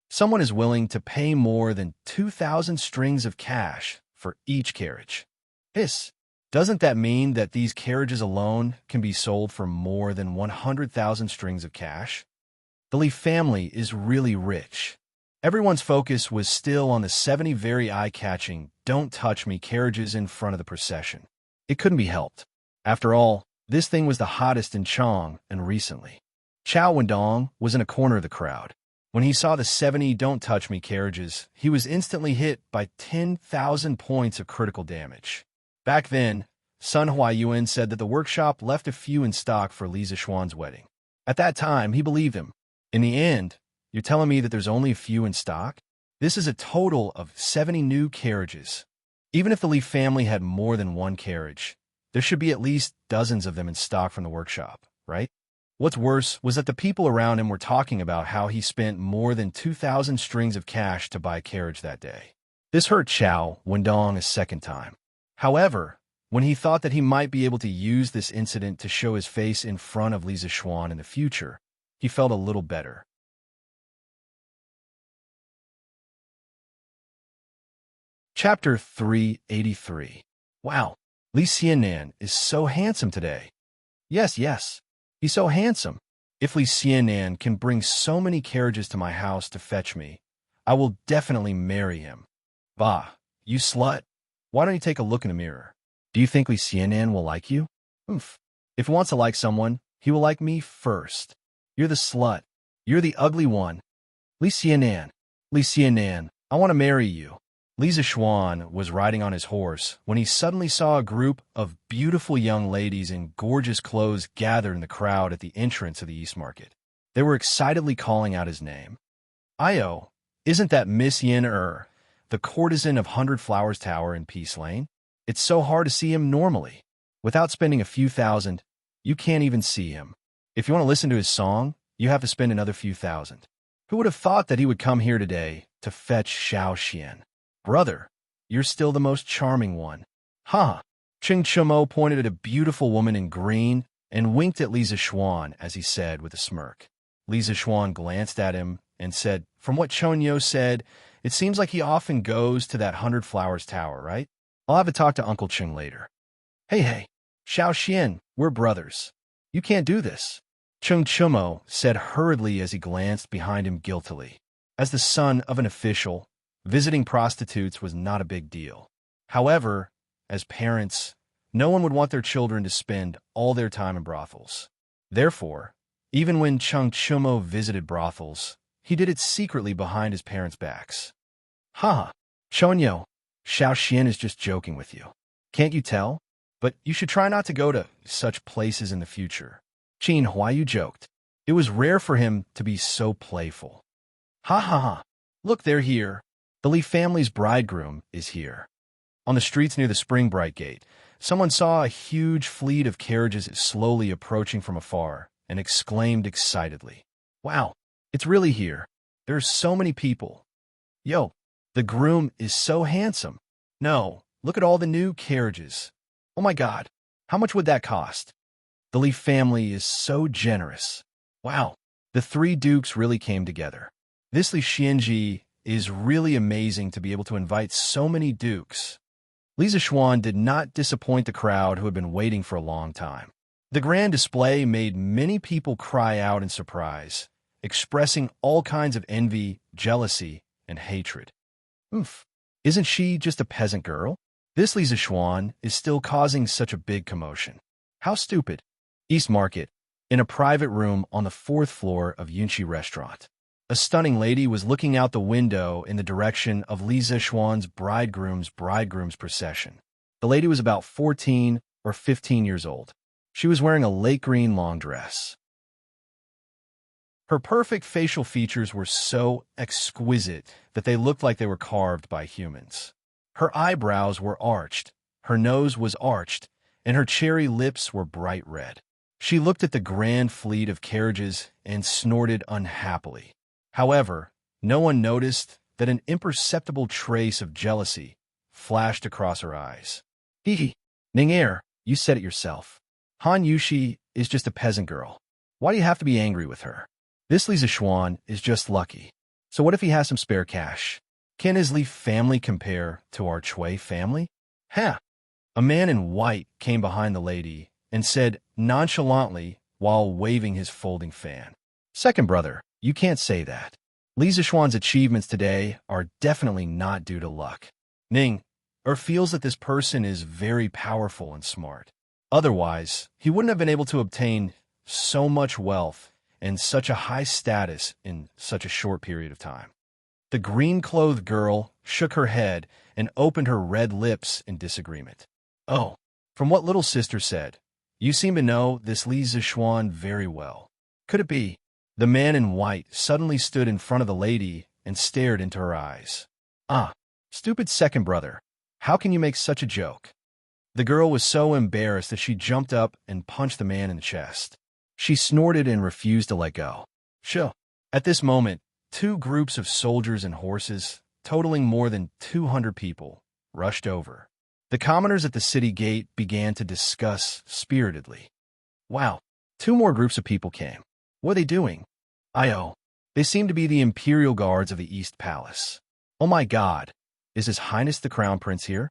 Speaker 1: Someone is willing to pay more than 2,000 strings of cash for each carriage. Doesn't that mean that these carriages alone can be sold for more than 100,000 strings of cash? The Li family is really rich. Everyone's focus was still on the 70 very eye-catching, don't-touch-me carriages in front of the procession. It couldn't be helped. After all, this thing was the hottest in Chang and recently. Chao Wendong was in a corner of the crowd. When he saw the 70 don't-touch-me carriages, he was instantly hit by 10,000 points of critical damage. Back then, Sun Huayuan said that the workshop left a few in stock for Li Zixuan's wedding. At that time, he believed him. In the end, you're telling me that there's only a few in stock? This is a total of 70 new carriages. Even if the Li family had more than one carriage, there should be at least dozens of them in stock from the workshop, right? What's worse was that the people around him were talking about how he spent more than 2,000 strings of cash to buy a carriage that day. This hurt Chao Wendong a second time. However, when he thought that he might be able to use this incident to show his face in front of Li Zixuan in the future, he felt a little better. Chapter 383. Wow, Li Xianan is so handsome today. Yes, he's so handsome. If Li Xianan can bring so many carriages to my house to fetch me, I will definitely marry him. Bah, you slut. Why don't you take a look in the mirror? Do you think Li Xianan will like you? Oof. If he wants to like someone, he will like me first. You're the slut. You're the ugly one. Li Xianan, I want to marry you. Li Zishuan was riding on his horse when he suddenly saw a group of beautiful young ladies in gorgeous clothes gathered in the crowd at the entrance of the East Market. They were excitedly calling out his name. Io, isn't that Miss Yin the courtesan of Hundred Flowers Tower in Peace Lane? It's so hard to see him normally. Without spending a few thousand, you can't even see him. If you want to listen to his song, you have to spend another few thousand. Who would have thought that he would come here today to fetch Xiao Xian? Brother, you're still the most charming one. Ha! Ching Chumo pointed at a beautiful woman in green and winked at Li Zishuan as he said with a smirk. Li Zishuan glanced at him and said, "From what Chonyo said, it seems like he often goes to that Hundred Flowers Tower, right? I'll have a talk to Uncle Ching later." Hey, Xiao Xian, we're brothers. You can't do this. Chung Chumo said hurriedly as he glanced behind him guiltily. As the son of an official, visiting prostitutes was not a big deal. However, as parents, no one would want their children to spend all their time in brothels. Therefore, even when Chung Chumo visited brothels, he did it secretly behind his parents' backs. Ha! Chonyo, Xiao Xian is just joking with you. Can't you tell? But you should try not to go to such places in the future. Qin Hua, you joked. It was rare for him to be so playful. Ha ha ha! Look, they're here. The Li family's bridegroom is here. On the streets near the Spring Bright Gate, someone saw a huge fleet of carriages slowly approaching from afar and exclaimed excitedly, "Wow, it's really here. There's so many people. Yo, the groom is so handsome. No, look at all the new carriages. Oh my God, how much would that cost? The Li family is so generous. Wow, the three dukes really came together. This Li Xianji is really amazing to be able to invite so many dukes." Li Zishuan did not disappoint the crowd who had been waiting for a long time. The grand display made many people cry out in surprise, expressing all kinds of envy, jealousy, and hatred. Oof, isn't she just a peasant girl? This Li Zishuan is still causing such a big commotion. How stupid. East Market, in a private room on the 4th floor of Yunqi Restaurant. A stunning lady was looking out the window in the direction of Li Zishuan's bridegroom's procession. The lady was about 14 or 15 years old. She was wearing a lake green long dress. Her perfect facial features were so exquisite that they looked like they were carved by humans. Her eyebrows were arched, her nose was arched, and her cherry lips were bright red. She looked at the grand fleet of carriages and snorted unhappily. However, no one noticed that an imperceptible trace of jealousy flashed across her eyes. Hee, Ning you said it yourself. Han Yushi is just a peasant girl. Why do you have to be angry with her? This Li Zishuan is just lucky. So what if he has some spare cash? Can his Li family compare to our Chui family? Ha! A man in white came behind the lady and said nonchalantly while waving his folding fan. Second brother, you can't say that. Li Zishuan's achievements today are definitely not due to luck. Ning feels that this person is very powerful and smart. Otherwise, he wouldn't have been able to obtain so much wealth and such a high status in such a short period of time. The green-clothed girl shook her head and opened her red lips in disagreement. Oh, from what little sister said, you seem to know this Li Zishuan very well. Could it be? The man in white suddenly stood in front of the lady and stared into her eyes. Ah, stupid second brother, how can you make such a joke? The girl was so embarrassed that she jumped up and punched the man in the chest. She snorted and refused to let go. Sure. At this moment, two groups of soldiers and horses, totaling more than 200 people, rushed over. The commoners at the city gate began to discuss spiritedly. Wow, two more groups of people came. What are they doing? They seem to be the Imperial Guards of the East Palace. Oh my God, is His Highness the Crown Prince here?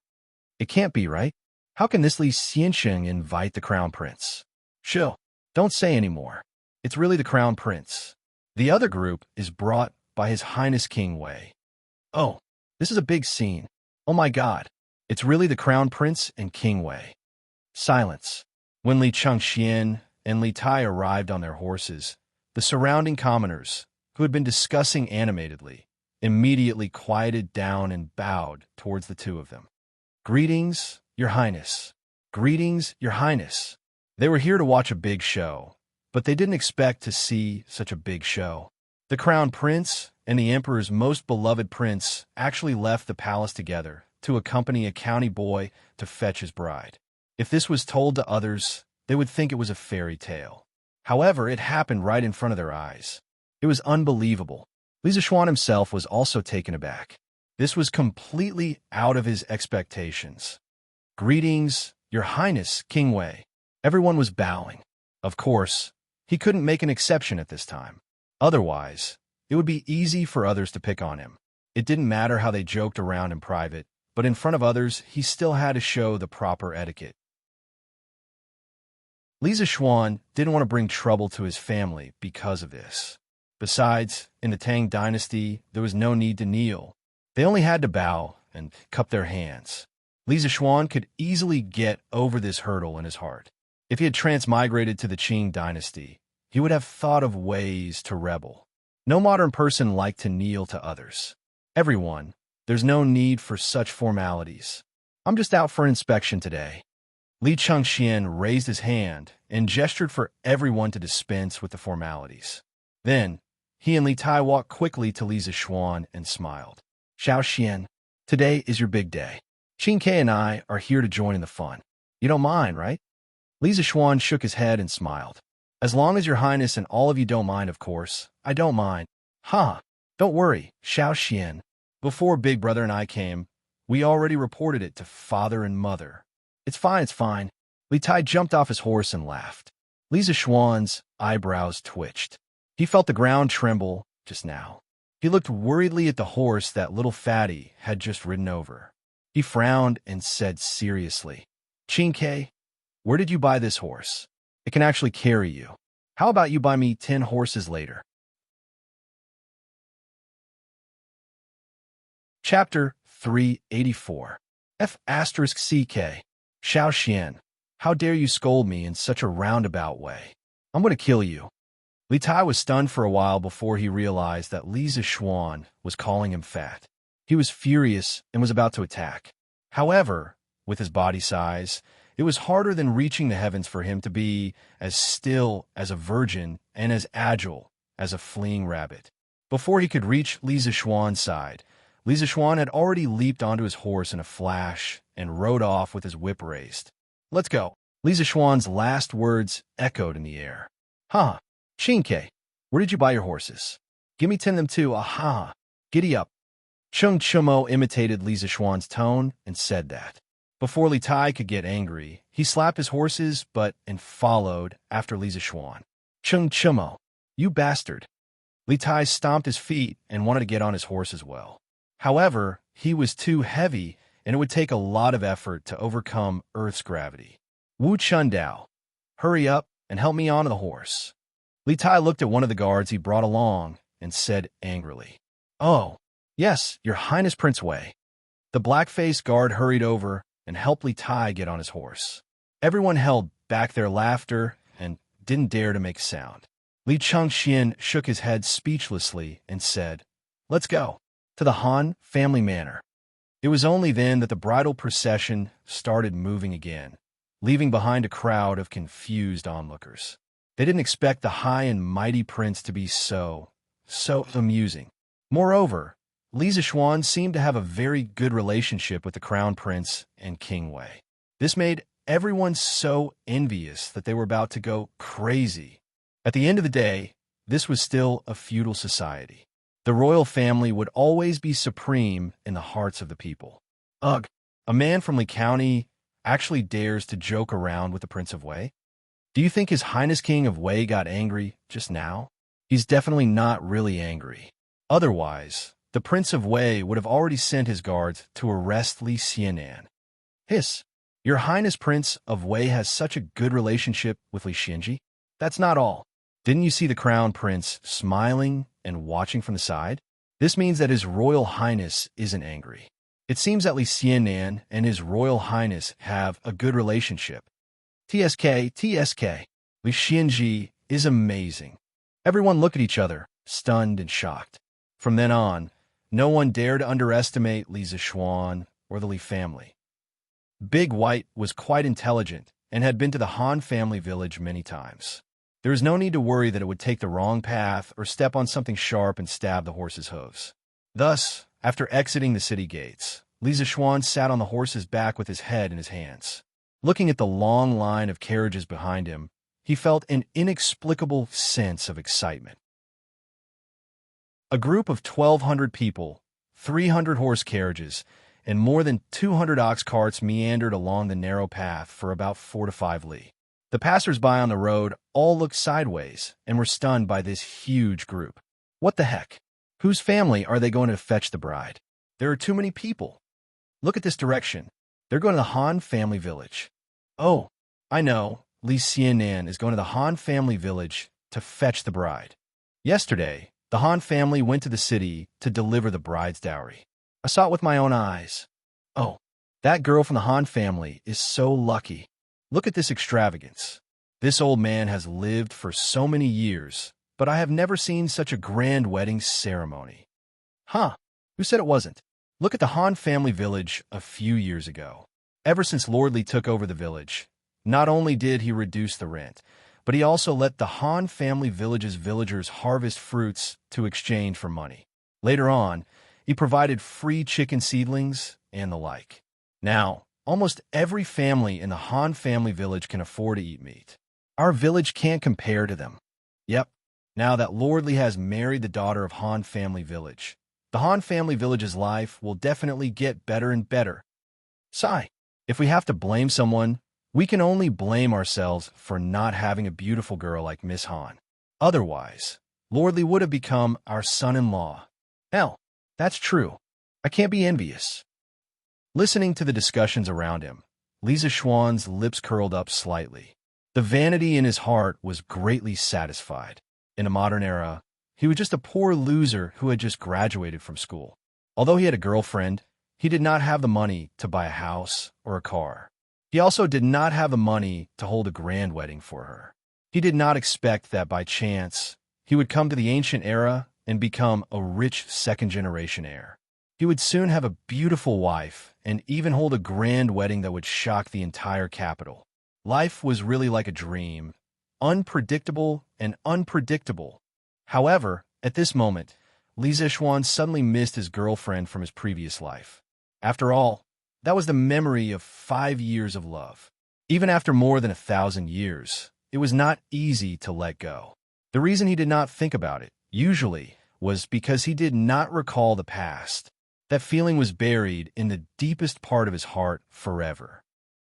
Speaker 1: It can't be, right? How can this Li Xiansheng invite the Crown Prince? Chill, don't say any more. It's really the Crown Prince. The other group is brought by His Highness King Wei. Oh, this is a big scene. Oh my God, it's really the Crown Prince and King Wei. Silence. When Li Chengxian and Li Tai arrived on their horses, the surrounding commoners, who had been discussing animatedly, immediately quieted down and bowed towards the two of them. "Greetings, Your Highness. Greetings, Your Highness." They were here to watch a big show, but they didn't expect to see such a big show. The crown prince and the emperor's most beloved prince actually left the palace together to accompany a county boy to fetch his bride. If this was told to others, they would think it was a fairy tale. However, it happened right in front of their eyes. It was unbelievable. Li Zishuan himself was also taken aback. This was completely out of his expectations. "Greetings, Your Highness, King Wei." Everyone was bowing. Of course, he couldn't make an exception at this time. Otherwise, it would be easy for others to pick on him. It didn't matter how they joked around in private, but in front of others, he still had to show the proper etiquette. Li Zishuan didn't want to bring trouble to his family because of this. Besides, in the Tang Dynasty, there was no need to kneel. They only had to bow and cup their hands. Li Zishuan could easily get over this hurdle in his heart. If he had transmigrated to the Qing Dynasty, he would have thought of ways to rebel. No modern person liked to kneel to others. "Everyone, there's no need for such formalities. I'm just out for inspection today." Li Chengxian raised his hand and gestured for everyone to dispense with the formalities. Then, he and Li Tai walked quickly to Li Zishuan and smiled. "Xiao Xian, today is your big day. Qin Ke and I are here to join in the fun. You don't mind, right?" Li Zishuan shook his head and smiled. "As long as Your Highness and all of you don't mind, of course. I don't mind." "Huh. Don't worry, Xiao Xian. Before Big Brother and I came, we already reported it to Father and Mother. It's fine, it's fine." Li Tai jumped off his horse and laughed. Li Zishuan's eyebrows twitched. He felt the ground tremble just now. He looked worriedly at the horse that little fatty had just ridden over. He frowned and said seriously, "Qin Ke, where did you buy this horse? It can actually carry you. How about you buy me 10 horses later?" Chapter 384 F***CK Xiao Xian, how dare you scold me in such a roundabout way? I'm going to kill you. Li Tai was stunned for a while before he realized that Li Zishuan was calling him fat. He was furious and was about to attack. However, with his body size, it was harder than reaching the heavens for him to be as still as a virgin and as agile as a fleeing rabbit. Before he could reach Li Zishuan's side, Li Zishuan had already leaped onto his horse in a flash and rode off with his whip raised. "Let's go." Li Zishuan's last words echoed in the air. "Huh. Qin Ke, where did you buy your horses? Give me 10 of them too, aha. Giddy up." Chung Chumo imitated Li Zishuan's tone and said that. Before Li Tai could get angry, he slapped his horses and followed after Li Zishuan. "Chung Chumo, you bastard." Li Tai stomped his feet and wanted to get on his horse as well. However, he was too heavy, and it would take a lot of effort to overcome Earth's gravity. "Wu Chundao, hurry up and help me onto the horse." Li Tai looked at one of the guards he brought along and said angrily, "Oh, yes, Your Highness Prince Wei." The black-faced guard hurried over and helped Li Tai get on his horse. Everyone held back their laughter and didn't dare to make a sound. Li Chengxian shook his head speechlessly and said, "Let's go to the Han family manor." It was only then that the bridal procession started moving again, leaving behind a crowd of confused onlookers. They didn't expect the high and mighty prince to be so amusing. Moreover, Li Zishuan seemed to have a very good relationship with the crown prince and King Wei. This made everyone so envious that they were about to go crazy. At the end of the day, this was still a feudal society. The royal family would always be supreme in the hearts of the people. Ugh, a man from Li County actually dares to joke around with the Prince of Wei? Do you think His Highness King of Wei got angry just now? He's definitely not really angry. Otherwise, the Prince of Wei would have already sent his guards to arrest Li Xianan. "Hiss, Your Highness Prince of Wei has such a good relationship with Li Xinji? That's not all. Didn't you see the crown prince smiling and watching from the side? This means that His Royal Highness isn't angry. It seems that Li Xianan and His Royal Highness have a good relationship. TSK, Li Xinji is amazing." Everyone looked at each other, stunned and shocked. From then on, No one dared underestimate Li Zixuan or the Li family. Big White was quite intelligent and had been to the Han family village many times. There was no need to worry that it would take the wrong path or step on something sharp and stab the horse's hooves. Thus, after exiting the city gates, Li Zixuan sat on the horse's back with his head in his hands. Looking at the long line of carriages behind him, he felt an inexplicable sense of excitement. A group of 1,200 people, 300 horse carriages, and more than 200 ox carts meandered along the narrow path for about 4 to 5 li. The passers-by on the road all looked sideways and were stunned by this huge group. What the heck? Whose family are they going to fetch the bride? There are too many people. Look at this direction. They're going to the Han family village. Oh, I know. Li Xianan is going to the Han family village to fetch the bride. Yesterday, the Han family went to the city to deliver the bride's dowry. I saw it with my own eyes. Oh, that girl from the Han family is so lucky. Look at this extravagance. This old man has lived for so many years, but I have never seen such a grand wedding ceremony. Huh, who said it wasn't? Look at the Han family village a few years ago. Ever since Lord Li took over the village, not only did he reduce the rent, but he also let the Han family village's villagers harvest fruits to exchange for money. Later on, he provided free chicken seedlings and the like. Now, almost every family in the Han family village can afford to eat meat. Our village can't compare to them. Yep, now that Lord Li has married the daughter of Han family village, the Han family village's life will definitely get better and better. Sigh, if we have to blame someone, we can only blame ourselves for not having a beautiful girl like Miss Han. Otherwise, Lord Li would have become our son-in-law. Hell, that's true. I can't be envious. Listening to the discussions around him, Li Zixuan's lips curled up slightly. The vanity in his heart was greatly satisfied. In a modern era, he was just a poor loser who had just graduated from school. Although he had a girlfriend, he did not have the money to buy a house or a car. He also did not have the money to hold a grand wedding for her. He did not expect that by chance he would come to the ancient era and become a rich second-generation heir. He would soon have a beautiful wife and even hold a grand wedding that would shock the entire capital. Life was really like a dream, unpredictable and unpredictable. However, at this moment, Li Zixuan suddenly missed his girlfriend from his previous life. After all, that was the memory of 5 years of love. Even after more than 1,000 years, it was not easy to let go. The reason he did not think about it, usually, was because he did not recall the past. That feeling was buried in the deepest part of his heart forever.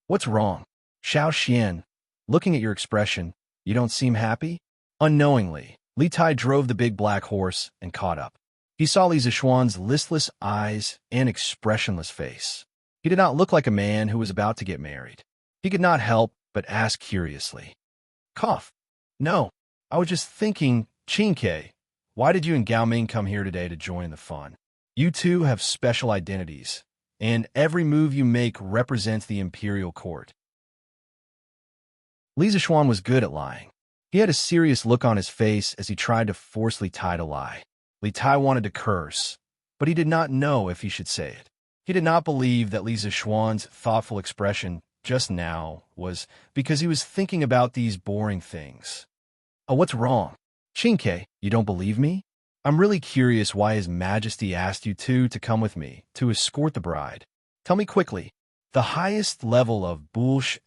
Speaker 1: What's wrong? Xiao Xian, looking at your expression, you don't seem happy? Unknowingly, Li Tai drove the big black horse and caught up. He saw Li Zixuan's listless eyes and expressionless face. He did not look like a man who was about to get married. He could not help but ask curiously. Cough. No, I was just thinking, Qingke, why did you and Gao Ming come here today to join the fun? You two have special identities, and every move you make represents the imperial court. Li Zixuan was good at lying. He had a serious look on his face as he tried to force Li Tai to lie. Li Tai wanted to curse, but he did not know if he should say it. He did not believe that Li Zixuan's thoughtful expression just now was because he was thinking about these boring things. Oh, what's wrong? Qingke, you don't believe me? I'm really curious why His Majesty asked you two to come with me to escort the bride. Tell me quickly. The highest level of Bulsh *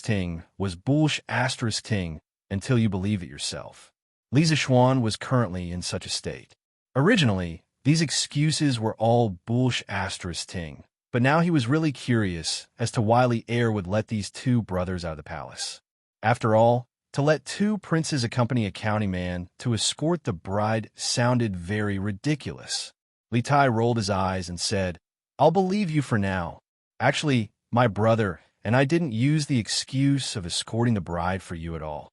Speaker 1: Ting was Bulsh * Ting until you believe it yourself. Li Zixuan was currently in such a state. Originally, these excuses were all Bulsh * Ting, but now he was really curious as to why Li Heir would let these two brothers out of the palace. After all, to let two princes accompany a county man to escort the bride sounded very ridiculous. Li Tai rolled his eyes and said, I'll believe you for now. Actually, my brother and I didn't use the excuse of escorting the bride for you at all.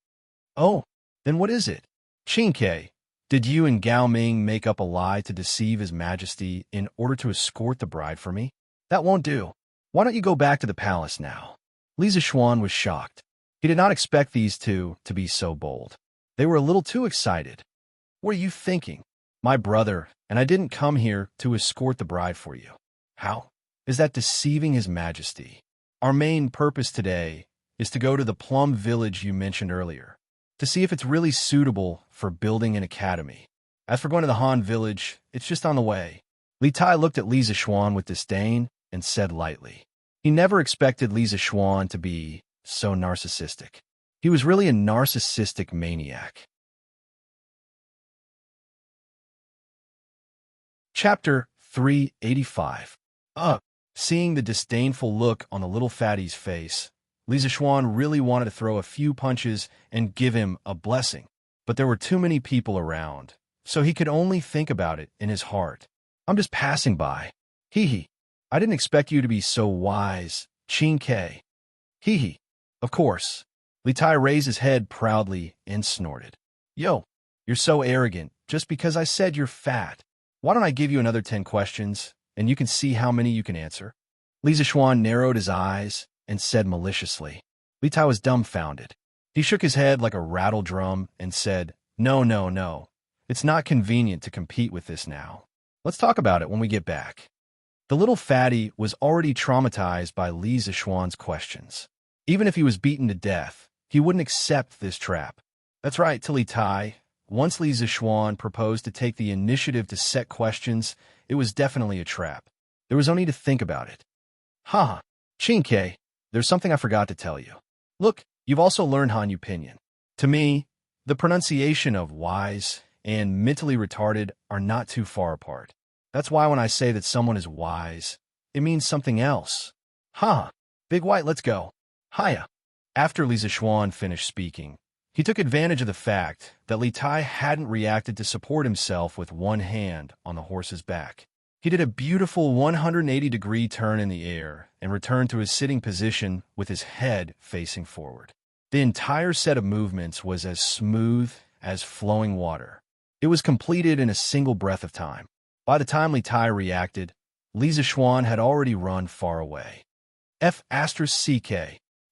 Speaker 1: Oh, then what is it? Qingke, did you and Gao Ming make up a lie to deceive His Majesty in order to escort the bride for me? That won't do. Why don't you go back to the palace now? Li Zixuan was shocked. He did not expect these two to be so bold. They were a little too excited. What are you thinking? My brother, and I didn't come here to escort the bride for you. How? Is that deceiving His Majesty? Our main purpose today is to go to the plum village you mentioned earlier, to see if it's really suitable for building an academy. As for going to the Han village, it's just on the way. Li Tai looked at Li Zixuan with disdain and said lightly. He never expected Li Zixuan to be so narcissistic. He was really a narcissistic maniac. Chapter 385. Seeing the disdainful look on the little fatty's face, Li Zixuan really wanted to throw a few punches and give him a blessing, but there were too many people around, so he could only think about it in his heart. I'm just passing by. Hee. I didn't expect you to be so wise, Qin Ke. Hee. Of course. Li Tai raised his head proudly and snorted. Yo, you're so arrogant just because I said you're fat. Why don't I give you another 10 questions, and you can see how many you can answer? Li Zixuan narrowed his eyes and said maliciously. Li Tai was dumbfounded. He shook his head like a rattle drum and said, No. It's not convenient to compete with this now. Let's talk about it when we get back. The little fatty was already traumatized by Li Zixuan's questions. Even if he was beaten to death, he wouldn't accept this trap. That's right, to Li Tai. Once Li Zixuan proposed to take the initiative to set questions, it was definitely a trap. There was only to think about it. Qin Ke, there's something I forgot to tell you. Look, you've also learned Han Pinyin. To me, the pronunciation of wise and mentally retarded are not too far apart. That's why when I say that someone is wise, it means something else. Big White, let's go. Hiya. After Li Zixuan finished speaking, he took advantage of the fact that Li Tai hadn't reacted to support himself with one hand on the horse's back. He did a beautiful 180-degree turn in the air and returned to his sitting position with his head facing forward. The entire set of movements was as smooth as flowing water. It was completed in a single breath of time. By the time Li Tai reacted, Li Zixuan had already run far away. F***CK.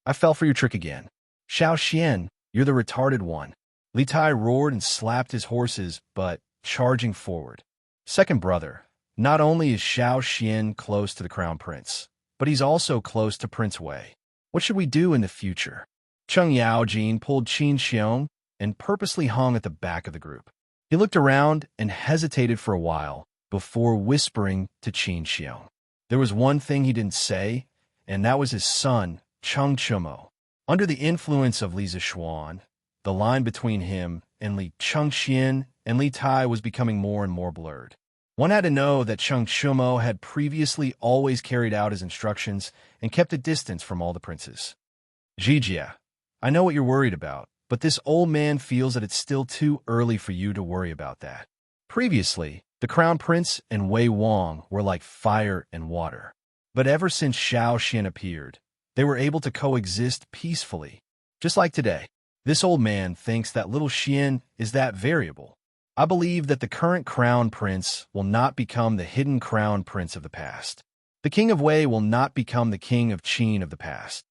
Speaker 1: I fell for your trick again. Xiao Xian, you're the retarded one. Li Tai roared and slapped his horse's butt, charging forward. Second brother, not only is Xiao Xian close to the Crown Prince, but he's also close to Prince Wei. What should we do in the future? Cheng Yaojin pulled Qin Xiong and purposely hung at the back of the group. He looked around and hesitated for a while before whispering to Qin Xiong. There was one thing he didn't say, and that was his son, Cheng Chumo. Under the influence of Li Zixuan, the line between him and Li Chengxian and Li Tai was becoming more and more blurred. One had to know that Cheng Chumo had previously always carried out his instructions and kept a distance from all the princes. Jijia, I know what you're worried about, but this old man feels that it's still too early for you to worry about that. Previously, the Crown Prince and Wei Wang were like fire and water. But ever since Xiao Xian appeared, they were able to coexist peacefully. Just like today, this old man thinks that little Xian is that variable. I believe that the current Crown Prince will not become the hidden Crown Prince of the past. The King of Wei will not become the King of Qin of the past.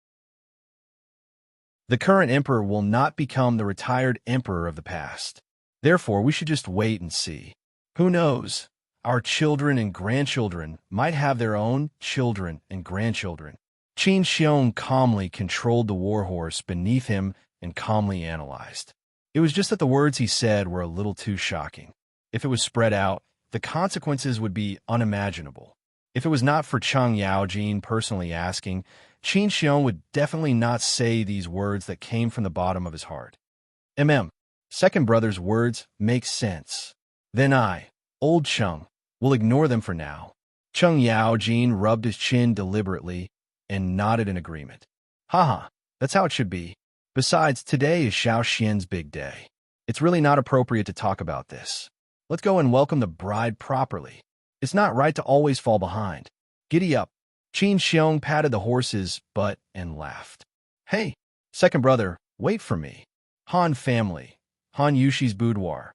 Speaker 1: The current Emperor will not become the retired Emperor of the past. Therefore, we should just wait and see. Who knows? Our children and grandchildren might have their own children and grandchildren. Qin Xiong calmly controlled the warhorse beneath him and calmly analyzed. It was just that the words he said were a little too shocking. If it was spread out, the consequences would be unimaginable. If it was not for Cheng Yaojin personally asking, Qin Xiong would definitely not say these words that came from the bottom of his heart. Second brother's words make sense. Then I, old Cheng, will ignore them for now. Cheng Yaojin rubbed his chin deliberately and nodded in agreement. That's how it should be. Besides, today is Xiao Xian's big day. It's really not appropriate to talk about this. Let's go and welcome the bride properly. It's not right to always fall behind. Giddy up. Qin Xiong patted the horse's butt and laughed. Hey, second brother, wait for me. Han family. Han Yushi's boudoir.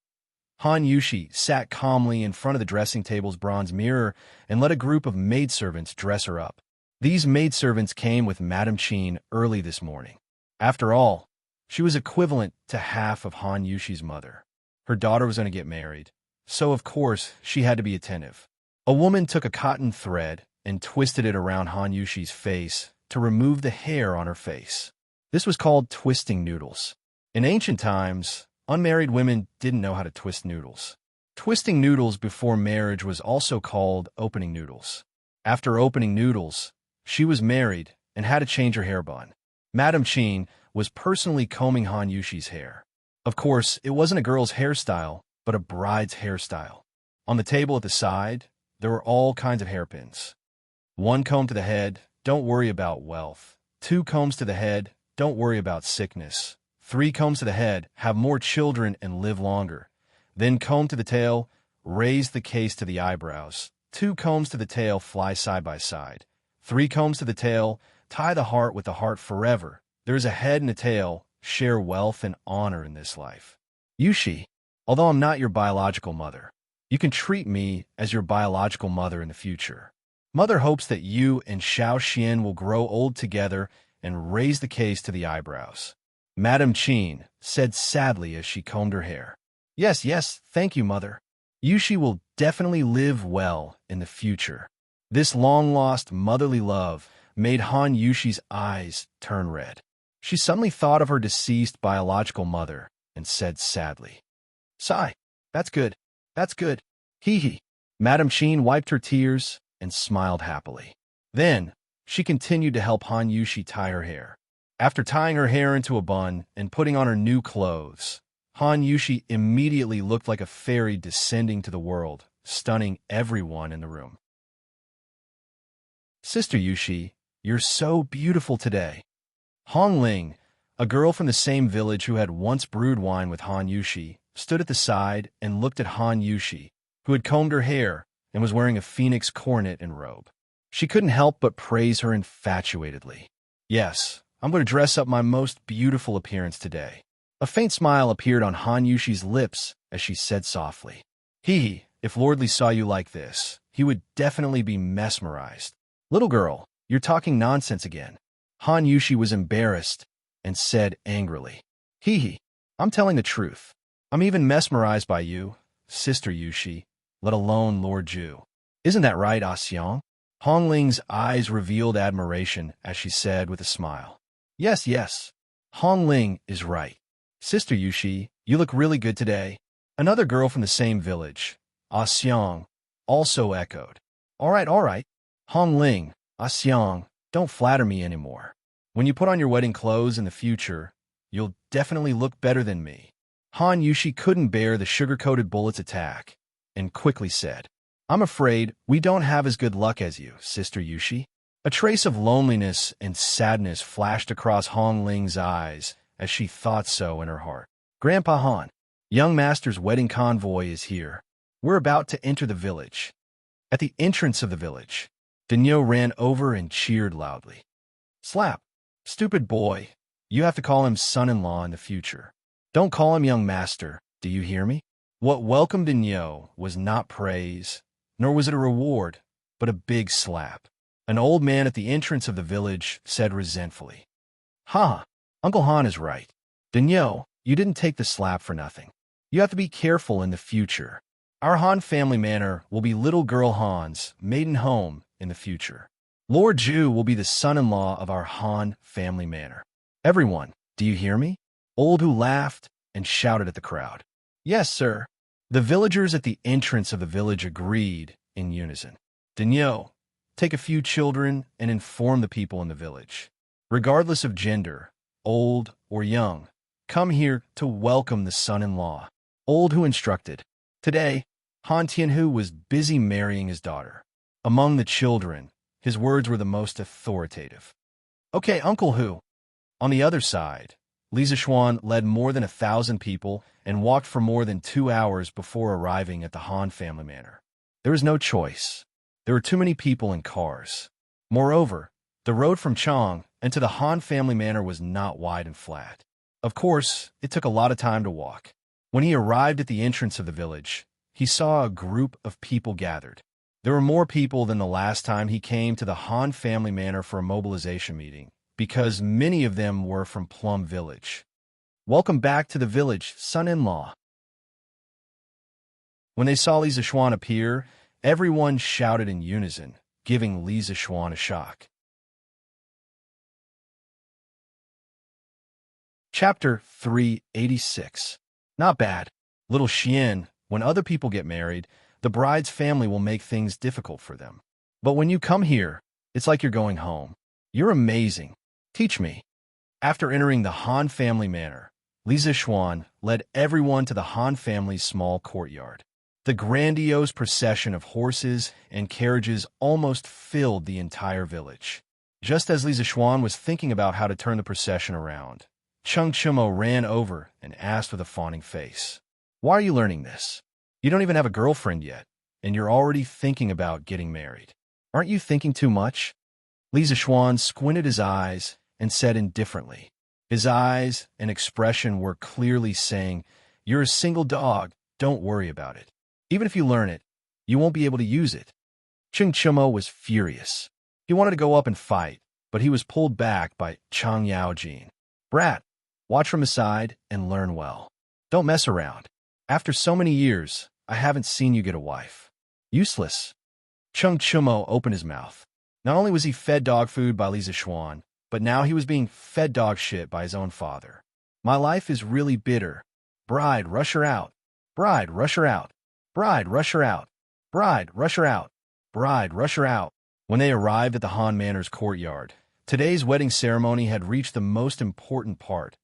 Speaker 1: Han Yushi sat calmly in front of the dressing table's bronze mirror and let a group of maidservants dress her up. These maidservants came with Madame Qin early this morning. After all, she was equivalent to half of Han Yushi's mother. Her daughter was going to get married, so of course she had to be attentive. A woman took a cotton thread and twisted it around Han Yushi's face to remove the hair on her face. This was called twisting noodles. In ancient times, unmarried women didn't know how to twist noodles. Twisting noodles before marriage was also called opening noodles. After opening noodles, she was married and had to change her hair bun. Madame Qin was personally combing Han Yushi's hair. Of course, it wasn't a girl's hairstyle, but a bride's hairstyle. On the table at the side, there were all kinds of hairpins. 1 comb to the head, don't worry about wealth. 2 combs to the head, don't worry about sickness. 3 combs to the head, have more children and live longer. Then comb to the tail, raise the case to the eyebrows. 2 combs to the tail, fly side by side. 3 combs to the tail, tie the heart with the heart forever. There is a head and a tail, share wealth and honor in this life. Yushi, although I'm not your biological mother, you can treat me as your biological mother in the future. Mother hopes that you and Xiao Xian will grow old together and raise the case to the eyebrows. Madame Qin said sadly as she combed her hair. Yes, yes, thank you, mother. Yushi will definitely live well in the future. This long-lost motherly love made Han Yushi's eyes turn red. She suddenly thought of her deceased biological mother and said sadly, Sigh, that's good, that's good. Hee hee. Madame Qin wiped her tears and smiled happily. Then, she continued to help Han Yushi tie her hair. After tying her hair into a bun and putting on her new clothes, Han Yushi immediately looked like a fairy descending to the world, stunning everyone in the room. Sister Yushi, you're so beautiful today. Hong Ling, a girl from the same village who had once brewed wine with Han Yushi, stood at the side and looked at Han Yushi, who had combed her hair and was wearing a phoenix coronet and robe. She couldn't help but praise her infatuatedly. Yes, I'm going to dress up my most beautiful appearance today. A faint smile appeared on Han Yushi's lips as she said softly, Hee, if Lordly saw you like this, he would definitely be mesmerized. Little girl, you're talking nonsense again. Han Yushi was embarrassed and said angrily, Hee, I'm telling the truth. I'm even mesmerized by you, Sister Yushi, let alone Lord Ju. Isn't that right, Ah Xiang? Hong Ling's eyes revealed admiration as she said with a smile. Yes, yes, Hong Ling is right. Sister Yushi, you look really good today. Another girl from the same village, Ah Xiang, also echoed. All right. Hong Ling, Ah Xiang, don't flatter me anymore. When you put on your wedding clothes in the future, you'll definitely look better than me. Han Yushi couldn't bear the sugar-coated bullet's attack and quickly said, I'm afraid we don't have as good luck as you, Sister Yushi. A trace of loneliness and sadness flashed across Hong Ling's eyes as she thought so in her heart. Grandpa Han, young master's wedding convoy is here. We're about to enter the village. At the entrance of the village, Daniel ran over and cheered loudly. Slap. Stupid boy. You have to call him son-in-law in the future. Don't call him young master, do you hear me? What welcomed Daniel was not praise, nor was it a reward, but a big slap. An old man at the entrance of the village said resentfully, Ha, Uncle Han is right. Daniel, you didn't take the slap for nothing. You have to be careful in the future. Our Han family manor will be little girl Han's maiden home in the future. Lord Ju will be the son-in-law of our Han family manor. Everyone, do you hear me? Old Hu laughed and shouted at the crowd. Yes, sir. The villagers at the entrance of the village agreed in unison. Daniel, take a few children and inform the people in the village. Regardless of gender, old or young, come here to welcome the son-in-law. Old Hu instructed. Today, Han Tianhu was busy marrying his daughter. Among the children, his words were the most authoritative. Okay, Uncle Hu. On the other side, Li Zixuan led more than 1,000 people and walked for more than 2 hours before arriving at the Han family manor. There was no choice. There were too many people and cars. Moreover, the road from Chang and to the Han family manor was not wide and flat. Of course, it took a lot of time to walk. When he arrived at the entrance of the village, he saw a group of people gathered. There were more people than the last time he came to the Han family manor for a mobilization meeting, because many of them were from Plum Village. Welcome back to the village, son-in-law. When they saw Li Zixuan appear, everyone shouted in unison, giving Li Zixuan a shock. Chapter 386. Not bad. Little Xian, when other people get married, the bride's family will make things difficult for them. But when you come here, it's like you're going home. You're amazing. Teach me. After entering the Han family manor, Li Zixuan led everyone to the Han family's small courtyard. The grandiose procession of horses and carriages almost filled the entire village. Just as Li Zixuan was thinking about how to turn the procession around, Cheng Chumo ran over and asked with a fawning face, "Why are you learning this? You don't even have a girlfriend yet, and you're already thinking about getting married. Aren't you thinking too much?" Li Zixuan squinted his eyes and said indifferently. His eyes and expression were clearly saying, "You're a single dog, don't worry about it. Even if you learn it, you won't be able to use it." Cheng Chumo was furious. He wanted to go up and fight, but he was pulled back by Chang Yaojin. "Brat, watch from the side and learn well. Don't mess around. After so many years, I haven't seen you get a wife. Useless." Cheng Chumo opened his mouth. Not only was he fed dog food by Li Zixuan, but now he was being fed dog shit by his own father. "My life is really bitter. Bride, rush her out. Bride, rush her out. Bride, rush her out. Bride, rush her out. Bride, rush her out." When they arrived at the Han Manor's courtyard, today's wedding ceremony had reached the most important part,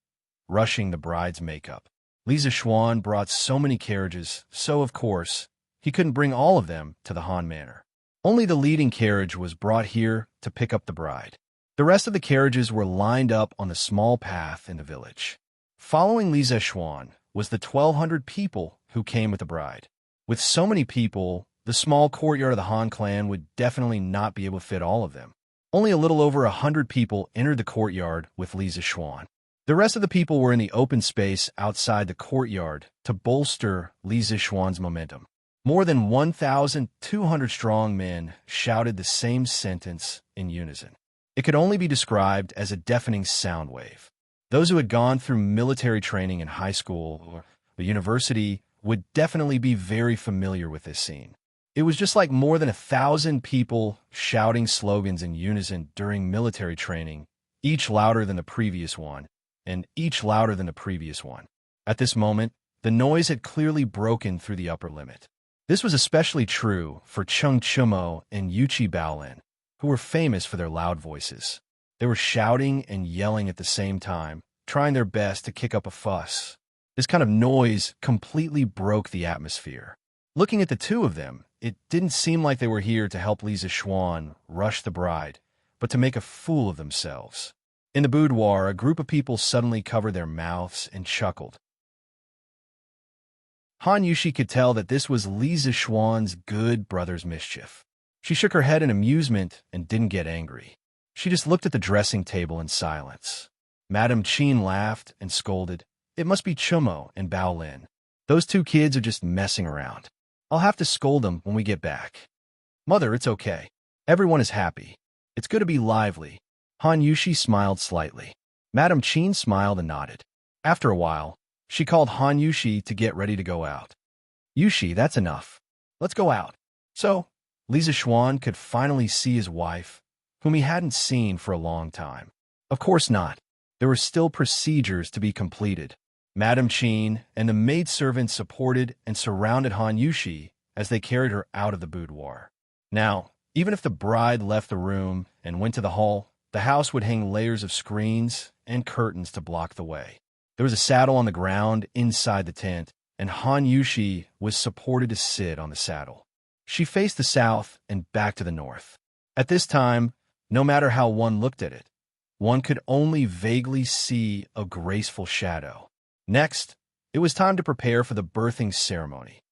Speaker 1: rushing the bride's makeup. Li Zixuan brought so many carriages, so of course, he couldn't bring all of them to the Han Manor. Only the leading carriage was brought here to pick up the bride. The rest of the carriages were lined up on the small path in the village. Following Li Zixuan was the 1,200 people who came with the bride. With so many people, the small courtyard of the Han clan would definitely not be able to fit all of them. Only a little over 100 people entered the courtyard with Li Zixuan. The rest of the people were in the open space outside the courtyard to bolster Li Zixuan's momentum. More than 1,200 strong men shouted the same sentence in unison. It could only be described as a deafening sound wave. Those who had gone through military training in high school or the university would definitely be very familiar with this scene. It was just like more than 1,000 people shouting slogans in unison during military training, each louder than the previous one, and each louder than the previous one. At this moment, the noise had clearly broken through the upper limit. This was especially true for Cheng Chumo and Yuchi Baolin, who were famous for their loud voices. They were shouting and yelling at the same time, trying their best to kick up a fuss. This kind of noise completely broke the atmosphere. Looking at the two of them, it didn't seem like they were here to help Li Zixuan rush the bride, but to make a fool of themselves. In the boudoir, a group of people suddenly covered their mouths and chuckled. Han Yushi could tell that this was Li Zixuan's good brother's mischief. She shook her head in amusement and didn't get angry. She just looked at the dressing table in silence. Madame Qin laughed and scolded. "It must be Chumo and Baolin. Those two kids are just messing around. I'll have to scold them when we get back." "Mother, it's okay. Everyone is happy. It's good to be lively." Han Yushi smiled slightly. Madame Qin smiled and nodded. After a while, she called Han Yushi to get ready to go out. "Yushi, that's enough. Let's go out." So, Li Zixuan could finally see his wife, whom he hadn't seen for a long time. Of course not. There were still procedures to be completed. Madame Qin and the maidservant supported and surrounded Han Yushi as they carried her out of the boudoir. Now, even if the bride left the room and went to the hall, the house would hang layers of screens and curtains to block the way. There was a saddle on the ground inside the tent, and Han Yushi was supported to sit on the saddle. She faced the south and back to the north. At this time, no matter how one looked at it, one could only vaguely see a graceful shadow. Next, it was time to prepare for the birthing ceremony.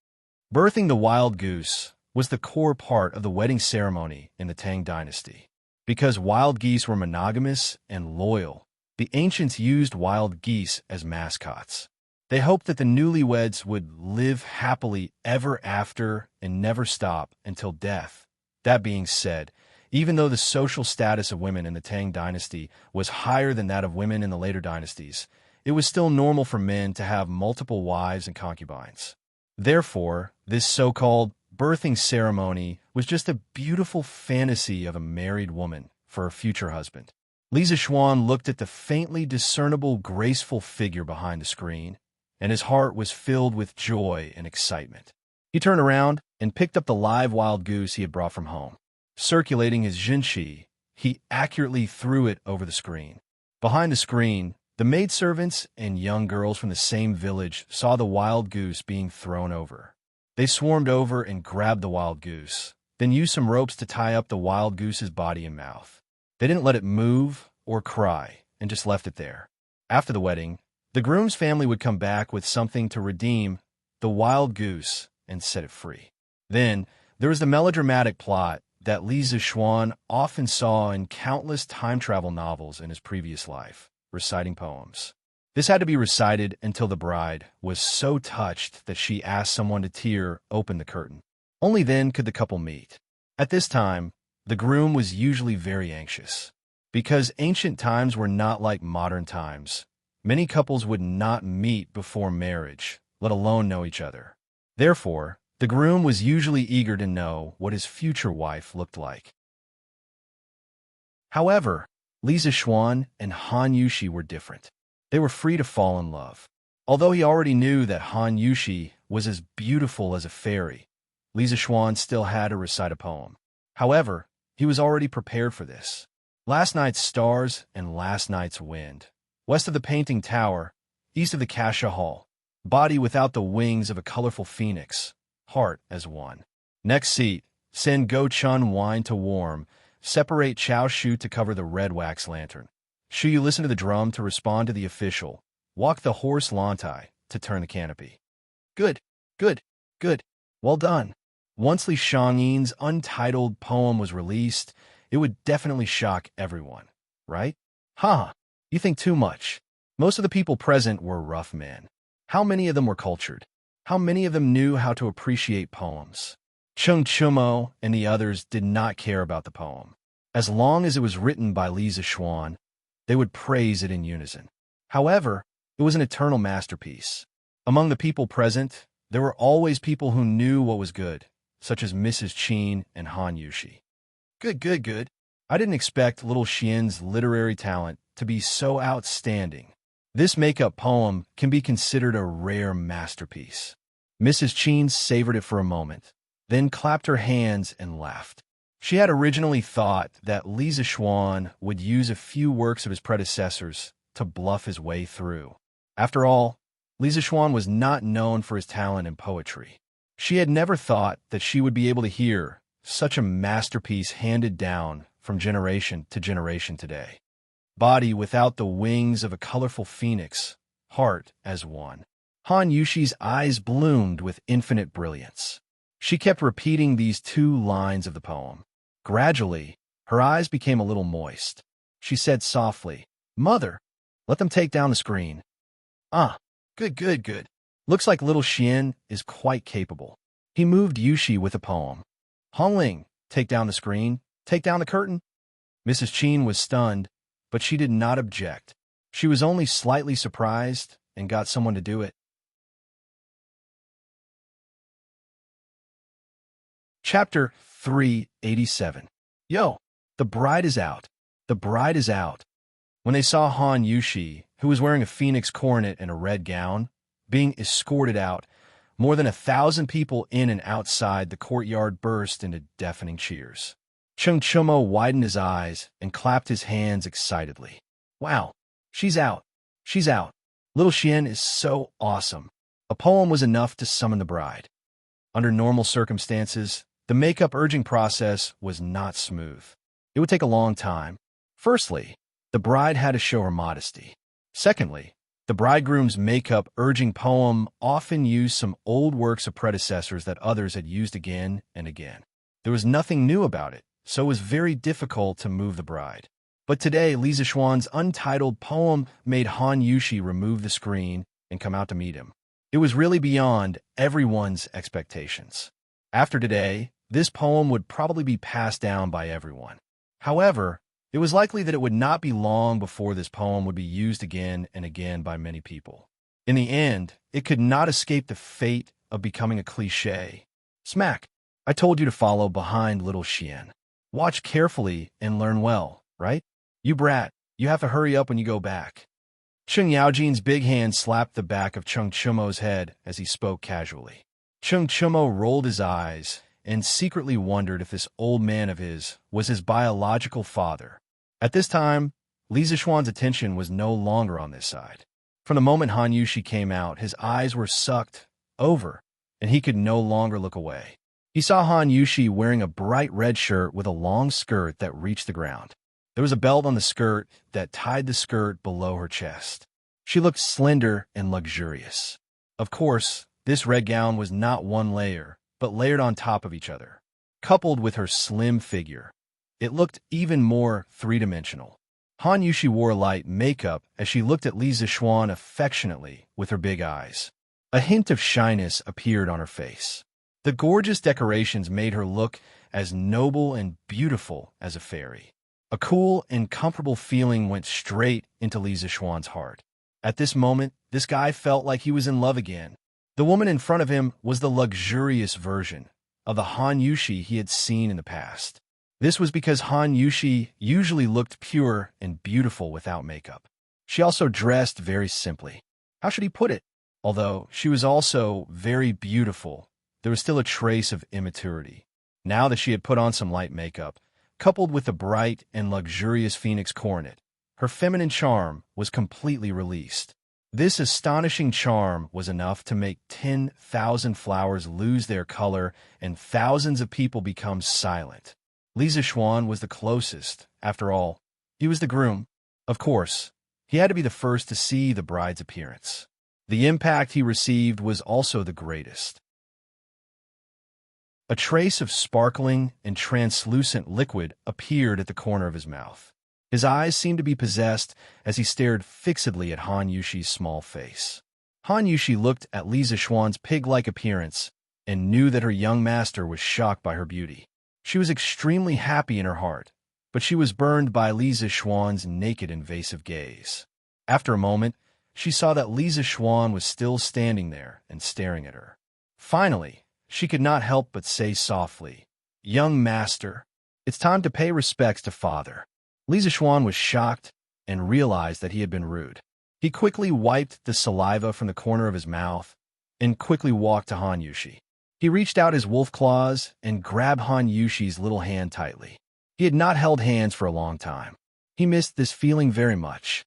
Speaker 1: Birthing the wild goose was the core part of the wedding ceremony in the Tang Dynasty. Because wild geese were monogamous and loyal, the ancients used wild geese as mascots. They hoped that the newlyweds would live happily ever after and never stop until death. That being said, even though the social status of women in the Tang Dynasty was higher than that of women in the later dynasties, it was still normal for men to have multiple wives and concubines. Therefore, this so-called birthing ceremony was just a beautiful fantasy of a married woman for her future husband. Lisa Schwann looked at the faintly discernible, graceful figure behind the screen, and his heart was filled with joy and excitement. He turned around and picked up the live wild goose he had brought from home. Circulating his jinshi, he accurately threw it over the screen. Behind the screen, the maidservants and young girls from the same village saw the wild goose being thrown over. They swarmed over and grabbed the wild goose, then used some ropes to tie up the wild goose's body and mouth. They didn't let it move or cry and just left it there. After the wedding, the groom's family would come back with something to redeem the wild goose and set it free. Then, there was the melodramatic plot that Lisa Schwann often saw in countless time travel novels in his previous life, reciting poems. This had to be recited until the bride was so touched that she asked someone to tear open the curtain. Only then could the couple meet. At this time, the groom was usually very anxious. Because ancient times were not like modern times, many couples would not meet before marriage, let alone know each other. Therefore, the groom was usually eager to know what his future wife looked like. However, Lisa Schwann and Han Yushi were different. They were free to fall in love. Although he already knew that Han Yushi was as beautiful as a fairy, Lisa Schwann still had to recite a poem. However, he was already prepared for this. Last night's stars and last night's wind. West of the painting tower, east of the Kasha Hall. Body without the wings of a colorful phoenix. Heart as one. Next seat, send Go Chun wine to warm. Separate Chow Shu to cover the red wax lantern. Shu you listen to the drum to respond to the official. Walk the horse Lantai to turn the canopy. Good, good, good. Well done. Once Li Shangyin's untitled poem was released, it would definitely shock everyone, right? Haha, you think too much. Most of the people present were rough men. How many of them were cultured? How many of them knew how to appreciate poems? Chung Chumo and the others did not care about the poem. As long as it was written by Lisa Schwann, they would praise it in unison. However, it was an eternal masterpiece. Among the people present, there were always people who knew what was good, such as Mrs. Qin and Han Yushi. Good, good, good. I didn't expect little Xian's literary talent to be so outstanding. This make-up poem can be considered a rare masterpiece. Mrs. Qin savored it for a moment, then clapped her hands and laughed. She had originally thought that Lisa Schwann would use a few works of his predecessors to bluff his way through. After all, Lisa Schwann was not known for his talent in poetry. She had never thought that she would be able to hear such a masterpiece handed down from generation to generation today. Body without the wings of a colorful phoenix, heart as one. Han Yushi's eyes bloomed with infinite brilliance. She kept repeating these two lines of the poem. Gradually, her eyes became a little moist. She said softly, "Mother, let them take down the screen." Ah, good, good, good. Looks like little Xian is quite capable. He moved Yushi with the poem. Hongling, take down the screen, take down the curtain. Mrs. Qin was stunned, but she did not object. She was only slightly surprised and got someone to do it. Chapter 387. Yo, the bride is out. The bride is out. When they saw Han Yushi, who was wearing a phoenix coronet and a red gown, being escorted out, more than 1,000 people in and outside the courtyard burst into deafening cheers. Chung Chumo widened his eyes and clapped his hands excitedly. Wow, she's out. She's out. Little Xian is so awesome. A poem was enough to summon the bride. Under normal circumstances, the makeup urging process was not smooth. It would take a long time. Firstly, the bride had to show her modesty. Secondly, the bridegroom's makeup urging poem often used some old works of predecessors that others had used again and again. There was nothing new about it, so it was very difficult to move the bride. But today, Lisa Schwann's untitled poem made Han Yushi remove the screen and come out to meet him. It was really beyond everyone's expectations. After today, this poem would probably be passed down by everyone. However, it was likely that it would not be long before this poem would be used again and again by many people. In the end, it could not escape the fate of becoming a cliché. Smack! I told you to follow behind little Xian. Watch carefully and learn well, right? You brat, you have to hurry up when you go back. Cheng Yaojin's big hand slapped the back of Cheng Chumo's head as he spoke casually. Cheng Chumo rolled his eyes and secretly wondered if this old man of his was his biological father. At this time, Li Zixuan's attention was no longer on this side. From the moment Han Yushi came out, his eyes were sucked over, and he could no longer look away. He saw Han Yushi wearing a bright red shirt with a long skirt that reached the ground. There was a belt on the skirt that tied the skirt below her chest. She looked slender and luxurious. Of course, this red gown was not one layer, but layered on top of each other. Coupled with her slim figure, it looked even more three-dimensional. Han Yushi wore light makeup as she looked at Li Zixuan affectionately with her big eyes. A hint of shyness appeared on her face. The gorgeous decorations made her look as noble and beautiful as a fairy. A cool and comfortable feeling went straight into Li Zixuan's heart. At this moment, this guy felt like he was in love again. The woman in front of him was the luxurious version of the Han Yushi he had seen in the past. This was because Han Yushi usually looked pure and beautiful without makeup. She also dressed very simply. How should he put it? Although she was also very beautiful, there was still a trace of immaturity. Now that she had put on some light makeup, coupled with the bright and luxurious phoenix coronet, her feminine charm was completely released. This astonishing charm was enough to make 10,000 flowers lose their color and thousands of people become silent. Li Zixuan was the closest. After all, he was the groom. Of course, he had to be the first to see the bride's appearance. The impact he received was also the greatest. A trace of sparkling and translucent liquid appeared at the corner of his mouth. His eyes seemed to be possessed as he stared fixedly at Han Yushi's small face. Han Yushi looked at Li Zixuan's pig-like appearance and knew that her young master was shocked by her beauty. She was extremely happy in her heart, but she was burned by Li Zixuan's naked invasive gaze. After a moment, she saw that Li Zixuan was still standing there and staring at her. Finally, she could not help but say softly, "Young master, it's time to pay respects to father." Li Zixuan was shocked and realized that he had been rude. He quickly wiped the saliva from the corner of his mouth and quickly walked to Han Yushi. He reached out his wolf claws and grabbed Han Yushi's little hand tightly. He had not held hands for a long time. He missed this feeling very much.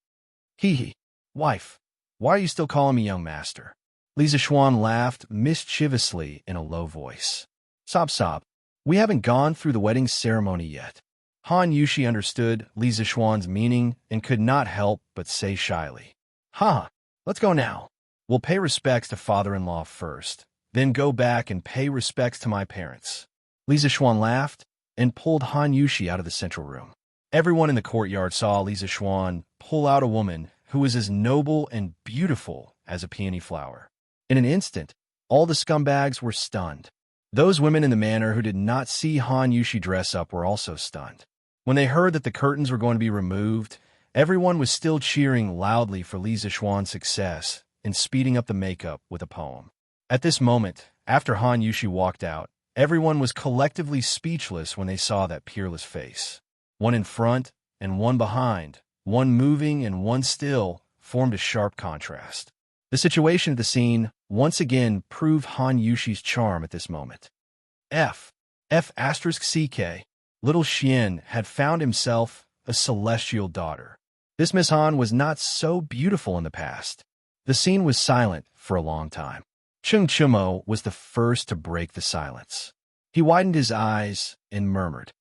Speaker 1: Hee, wife, why are you still calling me young master? Li Zixuan laughed mischievously in a low voice. Sob, we haven't gone through the wedding ceremony yet. Han Yushi understood Li Zixuan's meaning and could not help but say shyly, let's go now. We'll pay respects to father-in-law first, then go back and pay respects to my parents." Li Zixuan laughed and pulled Han Yushi out of the central room. Everyone in the courtyard saw Li Zixuan pull out a woman who was as noble and beautiful as a peony flower. In an instant, all the scumbags were stunned. Those women in the manor who did not see Han Yushi dress up were also stunned. When they heard that the curtains were going to be removed, everyone was still cheering loudly for Li Zixuan's success in speeding up the makeup with a poem. At this moment, after Han Yushi walked out, everyone was collectively speechless when they saw that peerless face. One in front and one behind, one moving and one still, formed a sharp contrast. The situation of the scene once again proved Han Yushi's charm at this moment. F***CK, little Xian had found himself a celestial daughter. This Miss Han was not so beautiful in the past. The scene was silent for a long time. Cheng Chumo was the first to break the silence. He widened his eyes and murmured,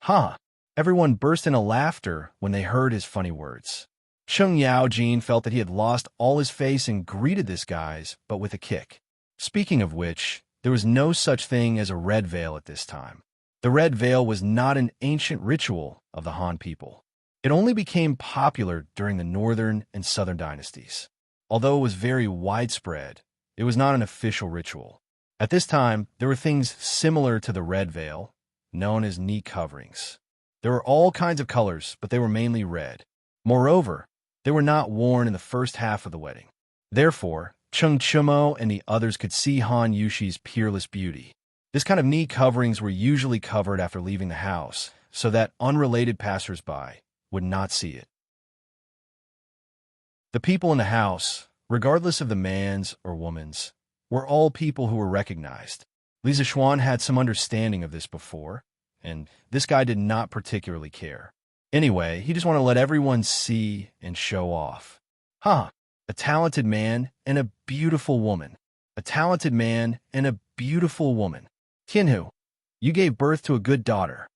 Speaker 1: "Ha!" Everyone burst into laughter when they heard his funny words. Cheng Yaojin felt that he had lost all his face and greeted this guys, but with a kick. Speaking of which, there was no such thing as a red veil at this time. The red veil was not an ancient ritual of the Han people. It only became popular during the northern and southern dynasties. Although it was very widespread, it was not an official ritual. At this time, there were things similar to the red veil, known as knee coverings. There were all kinds of colors, but they were mainly red. Moreover, they were not worn in the first half of the wedding. Therefore, Chung Chumo and the others could see Han Yushi's peerless beauty. This kind of knee coverings were usually covered after leaving the house, so that unrelated passersby would not see it. The people in the house, regardless of the man's or woman's, were all people who were recognized. Li Zishuan had some understanding of this before, and this guy did not particularly care. Anyway, he just wanted to let everyone see and show off. Huh, a talented man and a beautiful woman. A talented man and a beautiful woman. Tianhu, you gave birth to a good daughter.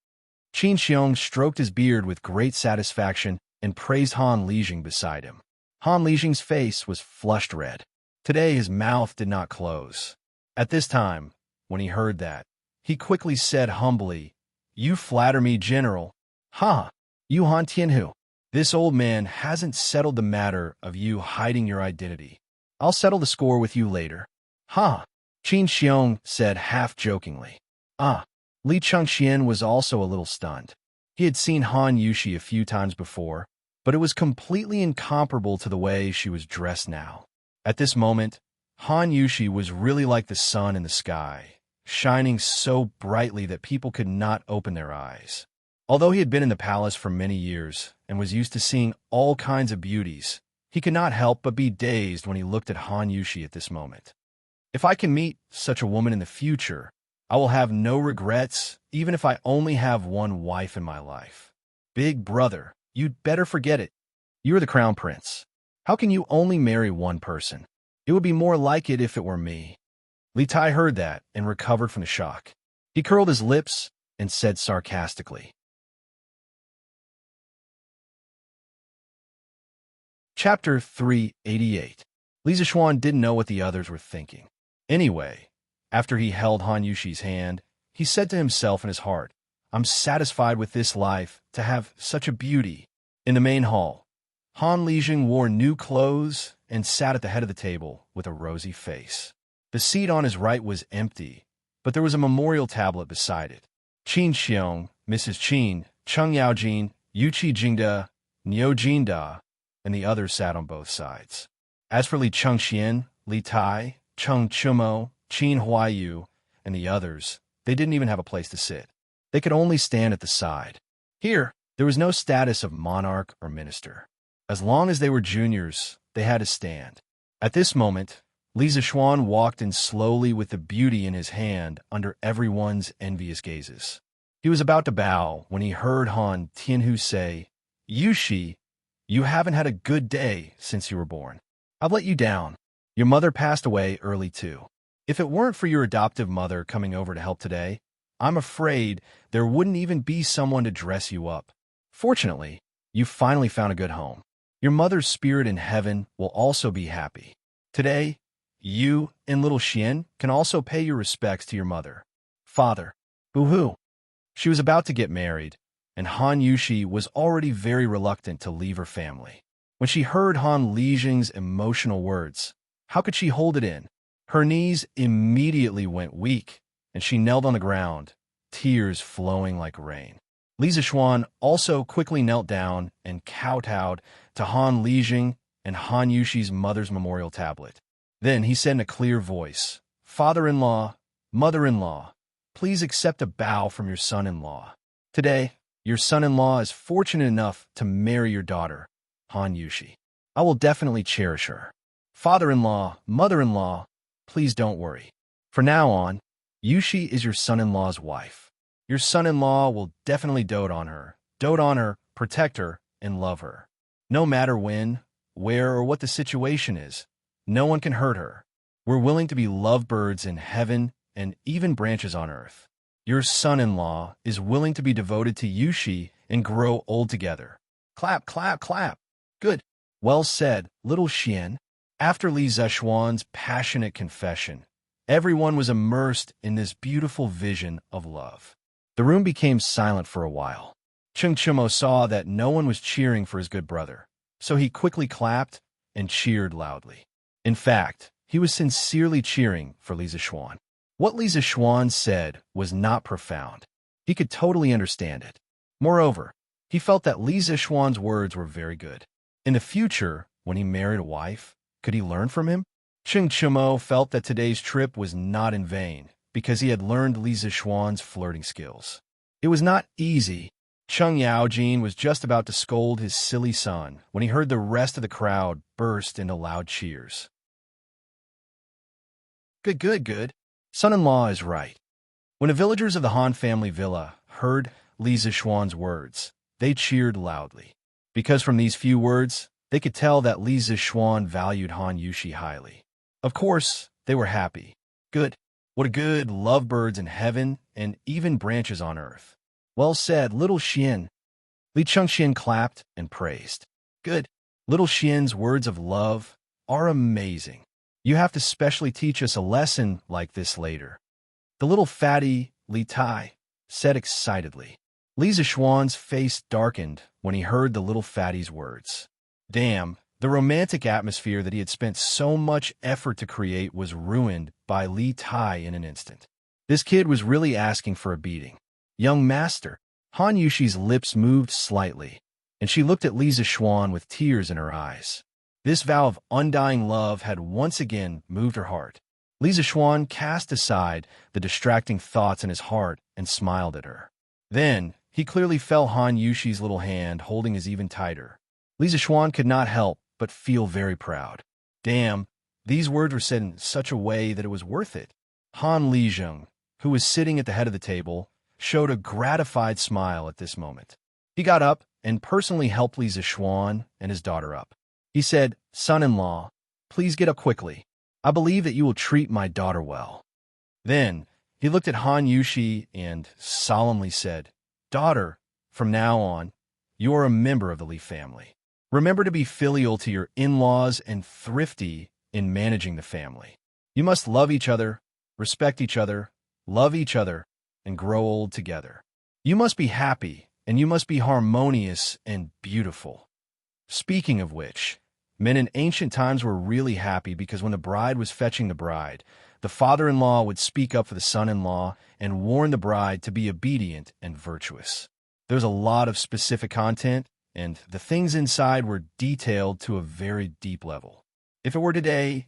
Speaker 1: Qin Xiong stroked his beard with great satisfaction and praised Han Lijing beside him. Han Lijing's face was flushed red. Today his mouth did not close. At this time, when he heard that, he quickly said humbly, "You flatter me, General." "Ha! You Han Tianhu. This old man hasn't settled the matter of you hiding your identity. I'll settle the score with you later." "Ha!" Qin Xiong said half-jokingly. Li Chengxian was also a little stunned. He had seen Han Yushi a few times before, but it was completely incomparable to the way she was dressed now. At this moment, Han Yushi was really like the sun in the sky, shining so brightly that people could not open their eyes. Although he had been in the palace for many years and was used to seeing all kinds of beauties, he could not help but be dazed when he looked at Han Yushi at this moment. If I can meet such a woman in the future, I will have no regrets, even if I only have one wife in my life. Big brother, you'd better forget it. You are the crown prince. How can you only marry one person? It would be more like it if it were me. Li Tai heard that and recovered from the shock. He curled his lips and said sarcastically. Chapter 388. Li Zishuan didn't know what the others were thinking. Anyway, after he held Han Yushi's hand, he said to himself in his heart, "I'm satisfied with this life to have such a beauty." In the main hall, Han Lijing wore new clothes and sat at the head of the table with a rosy face. The seat on his right was empty, but there was a memorial tablet beside it. Qin Xiong, Mrs. Qin, Cheng Yaojin, Yuqi Jingda, Niu Jinda, and the others sat on both sides. As for Li Chengxian, Li Tai, Cheng Chumo, Qin Huaiyu, and the others, they didn't even have a place to sit. They could only stand at the side. Here, there was no status of monarch or minister. As long as they were juniors, they had to stand. At this moment, Li Zishuan walked in slowly with the beauty in his hand under everyone's envious gazes. He was about to bow when he heard Han Tianhu say, "Yushi, you haven't had a good day since you were born. I've let you down. Your mother passed away early too. If it weren't for your adoptive mother coming over to help today, I'm afraid there wouldn't even be someone to dress you up. Fortunately, you finally found a good home. Your mother's spirit in heaven will also be happy. Today, you and little Xian can also pay your respects to your mother." "Father." "Boo-hoo." She was about to get married, and Han Yushi was already very reluctant to leave her family. When she heard Han Lijing's emotional words, how could she hold it in? Her knees immediately went weak, and she knelt on the ground, tears flowing like rain. Li Zishuan also quickly knelt down and kowtowed to Han Lijing and Han Yushi's mother's memorial tablet. Then he said in a clear voice, "Father-in-law, mother-in-law, please accept a bow from your son-in-law. Today, your son-in-law is fortunate enough to marry your daughter, Han Yushi. I will definitely cherish her. Father-in-law, mother-in-law, please don't worry. From now on, Yushi is your son-in-law's wife. Your son-in-law will definitely dote on her, protect her, and love her. No matter when, where, or what the situation is, no one can hurt her. We're willing to be lovebirds in heaven and even branches on earth. Your son-in-law is willing to be devoted to Yushi and grow old together." Clap, clap, clap. Good. Well said, little Xian. After Li Zishuan's passionate confession, everyone was immersed in this beautiful vision of love. The room became silent for a while. Cheng Chumo saw that no one was cheering for his good brother, so he quickly clapped and cheered loudly. In fact, he was sincerely cheering for Li Zishuan. What Li Zishuan said was not profound. He could totally understand it. Moreover, he felt that Li Zishuan's words were very good. In the future, when he married a wife, could he learn from him? Cheng Chumo felt that today's trip was not in vain, because he had learned Li Zixuan's flirting skills. It was not easy. Cheng Yaojin was just about to scold his silly son when he heard the rest of the crowd burst into loud cheers. Good, good, good. Son-in-law is right. When the villagers of the Han family villa heard Li Zixuan's words, they cheered loudly. Because from these few words, they could tell that Li Zixuan valued Han Yushi highly. Of course, they were happy. Good. What a good lovebirds in heaven and even branches on earth. Well said, little Xian. Li Chengxian clapped and praised. Good. Little Xian's words of love are amazing. You have to specially teach us a lesson like this later. The little fatty, Li Tai, said excitedly. Li Zixuan's face darkened when he heard the little fatty's words. Damn, the romantic atmosphere that he had spent so much effort to create was ruined by Li Tai in an instant. This kid was really asking for a beating. Young master, Han Yushi's lips moved slightly, and she looked at Li Zixuan with tears in her eyes. This vow of undying love had once again moved her heart. Li Zixuan cast aside the distracting thoughts in his heart and smiled at her. Then, he clearly felt Han Yushi's little hand holding his even tighter. Li Zixuan could not help but feel very proud. Damn, these words were said in such a way that it was worth it. Han Lijeng, who was sitting at the head of the table, showed a gratified smile at this moment. He got up and personally helped Li Zixuan and his daughter up. He said, "Son-in-law, please get up quickly. I believe that you will treat my daughter well." Then, he looked at Han Yushi and solemnly said, "Daughter, from now on, you are a member of the Li family. Remember to be filial to your in-laws and thrifty in managing the family. You must love each other, respect each other, love each other, and grow old together. You must be happy, and you must be harmonious and beautiful." Speaking of which, men in ancient times were really happy because when the bride was fetching the bride, the father-in-law would speak up for the son-in-law and warn the bride to be obedient and virtuous. There's a lot of specific content, and the things inside were detailed to a very deep level. If it were today,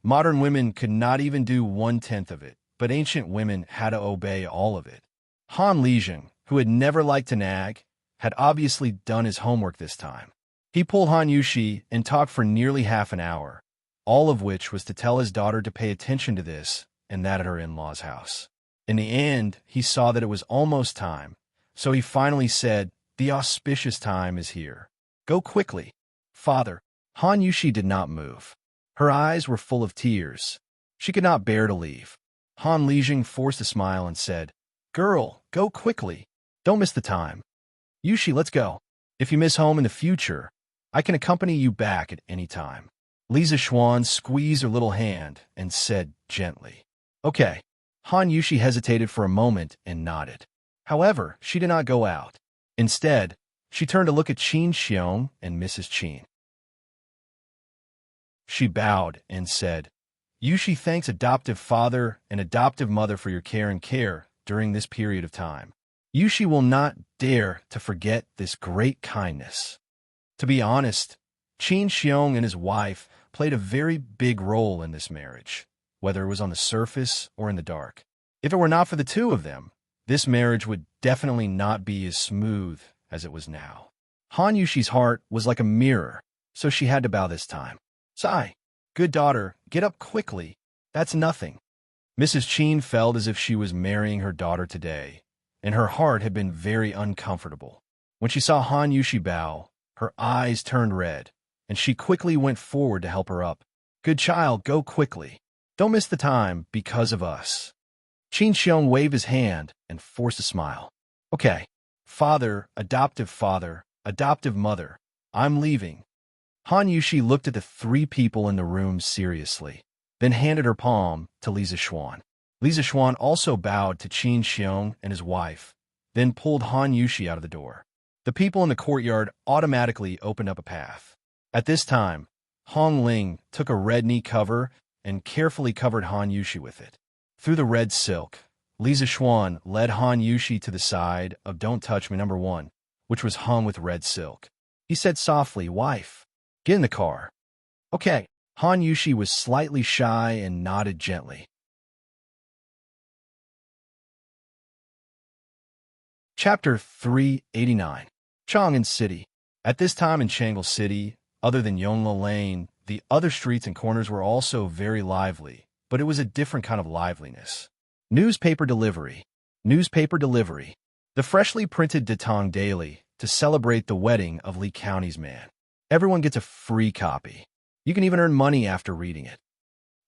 Speaker 1: modern women could not even do 1/10 of it, but ancient women had to obey all of it. Han Lijeng, who had never liked to nag, had obviously done his homework this time. He pulled Han Yushi and talked for nearly half an hour, all of which was to tell his daughter to pay attention to this and that at her in-laws' house. In the end, he saw that it was almost time, so he finally said, "The auspicious time is here. Go quickly." "Father." Han Yushi did not move. Her eyes were full of tears. She could not bear to leave. Han Lijeng forced a smile and said, "Girl, go quickly. Don't miss the time. Yushi, let's go. If you miss home in the future, I can accompany you back at any time." Li Zixuan squeezed her little hand and said gently, "Okay." Han Yushi hesitated for a moment and nodded. However, she did not go out. Instead, she turned to look at Qin Xiong and Mrs. Qin. She bowed and said, "Yushi thanks adoptive father and adoptive mother for your care during this period of time. Yushi will not dare to forget this great kindness." To be honest, Qin Xiong and his wife played a very big role in this marriage, whether it was on the surface or in the dark. If it were not for the two of them, this marriage would definitely not be as smooth as it was now. Han Yushi's heart was like a mirror, so she had to bow this time. "Sigh, good daughter, get up quickly. That's nothing." Mrs. Qin felt as if she was marrying her daughter today, and her heart had been very uncomfortable. When she saw Han Yushi bow, her eyes turned red, and she quickly went forward to help her up. "Good child, go quickly. Don't miss the time because of us." Qin Xiong waved his hand and forced a smile. "Okay, father, adoptive mother, I'm leaving." Han Yushi looked at the three people in the room seriously, then handed her palm to Li Zixuan. Li Zixuan also bowed to Qin Xiong and his wife, then pulled Han Yushi out of the door. The people in the courtyard automatically opened up a path. At this time, Hong Ling took a red knee cover and carefully covered Han Yushi with it. Through the red silk, Li Zixuan led Han Yushi to the side of Don't Touch Me #1, which was hung with red silk. He said softly, "Wife, get in the car." "Okay." Han Yushi was slightly shy and nodded gently. Chapter 389. Chang'an City. At this time in Chang'an City, other than Yongla Lane, the other streets and corners were also very lively, but it was a different kind of liveliness. Newspaper delivery. Newspaper delivery. The freshly printed Tang daily to celebrate the wedding of Lee County's man. Everyone gets a free copy. You can even earn money after reading it.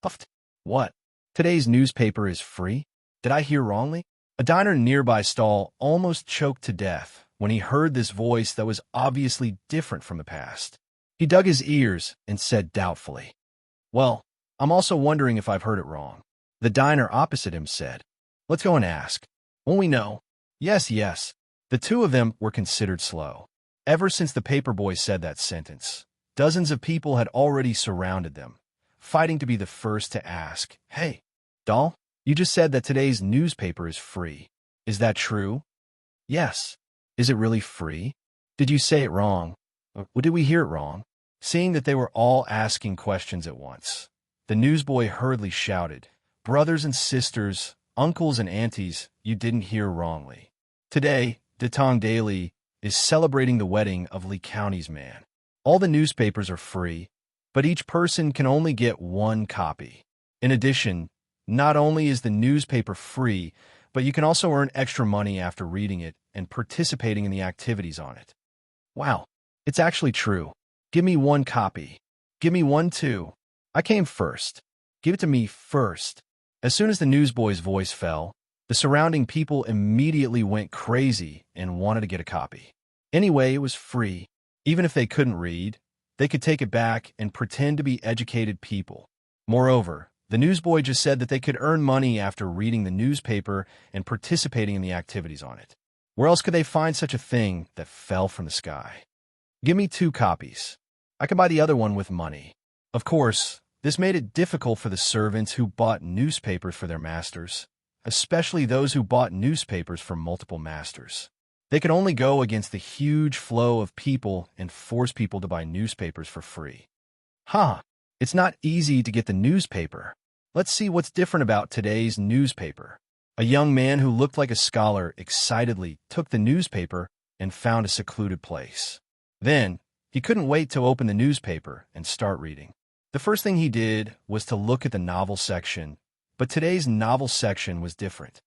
Speaker 1: Puffed. What? Today's newspaper is free? Did I hear wrongly? A diner nearby stall almost choked to death when he heard this voice that was obviously different from the past. He dug his ears and said doubtfully, "Well, I'm also wondering if I've heard it wrong." The diner opposite him said, "Let's go and ask. Won't we know?" Yes, yes. The two of them were considered slow. Ever since the paperboy said that sentence, dozens of people had already surrounded them, fighting to be the first to ask, "Hey, doll, you just said that today's newspaper is free. Is that true?" "Yes." "Is it really free? Did you say it wrong? Or did we hear it wrong?" Seeing that they were all asking questions at once, the newsboy hurriedly shouted, "Brothers and sisters, uncles and aunties, you didn't hear wrongly. Today, Tang Daily is celebrating the wedding of Lee County's man. All the newspapers are free, but each person can only get one copy. In addition, not only is the newspaper free, but you can also earn extra money after reading it and participating in the activities on it." "Wow, it's actually true. Give me one copy. Give me one too. I came first. Give it to me first." As soon as the newsboy's voice fell, the surrounding people immediately went crazy and wanted to get a copy. Anyway, it was free. Even if they couldn't read, they could take it back and pretend to be educated people. Moreover, the newsboy just said that they could earn money after reading the newspaper and participating in the activities on it. Where else could they find such a thing that fell from the sky? "Give me 2 copies. I can buy the other one with money." Of course, this made it difficult for the servants who bought newspapers for their masters, especially those who bought newspapers for multiple masters. They could only go against the huge flow of people and force people to buy newspapers for free. It's not easy to get the newspaper. Let's see what's different about today's newspaper. A young man who looked like a scholar excitedly took the newspaper and found a secluded place. Then, he couldn't wait to open the newspaper and start reading. The first thing he did was to look at the novel section, but today's novel section was different.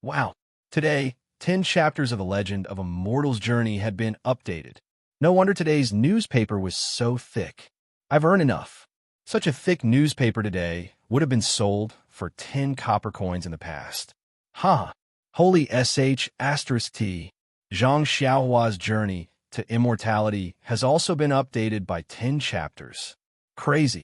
Speaker 1: Wow! Today, 10 chapters of the legend of a mortal's journey had been updated. No wonder today's newspaper was so thick. I've earned enough. Such a thick newspaper today would have been sold for 10 copper coins in the past. Holy sh**t. Zhang Xiaohua's journey to immortality has also been updated by 10 chapters. Crazy.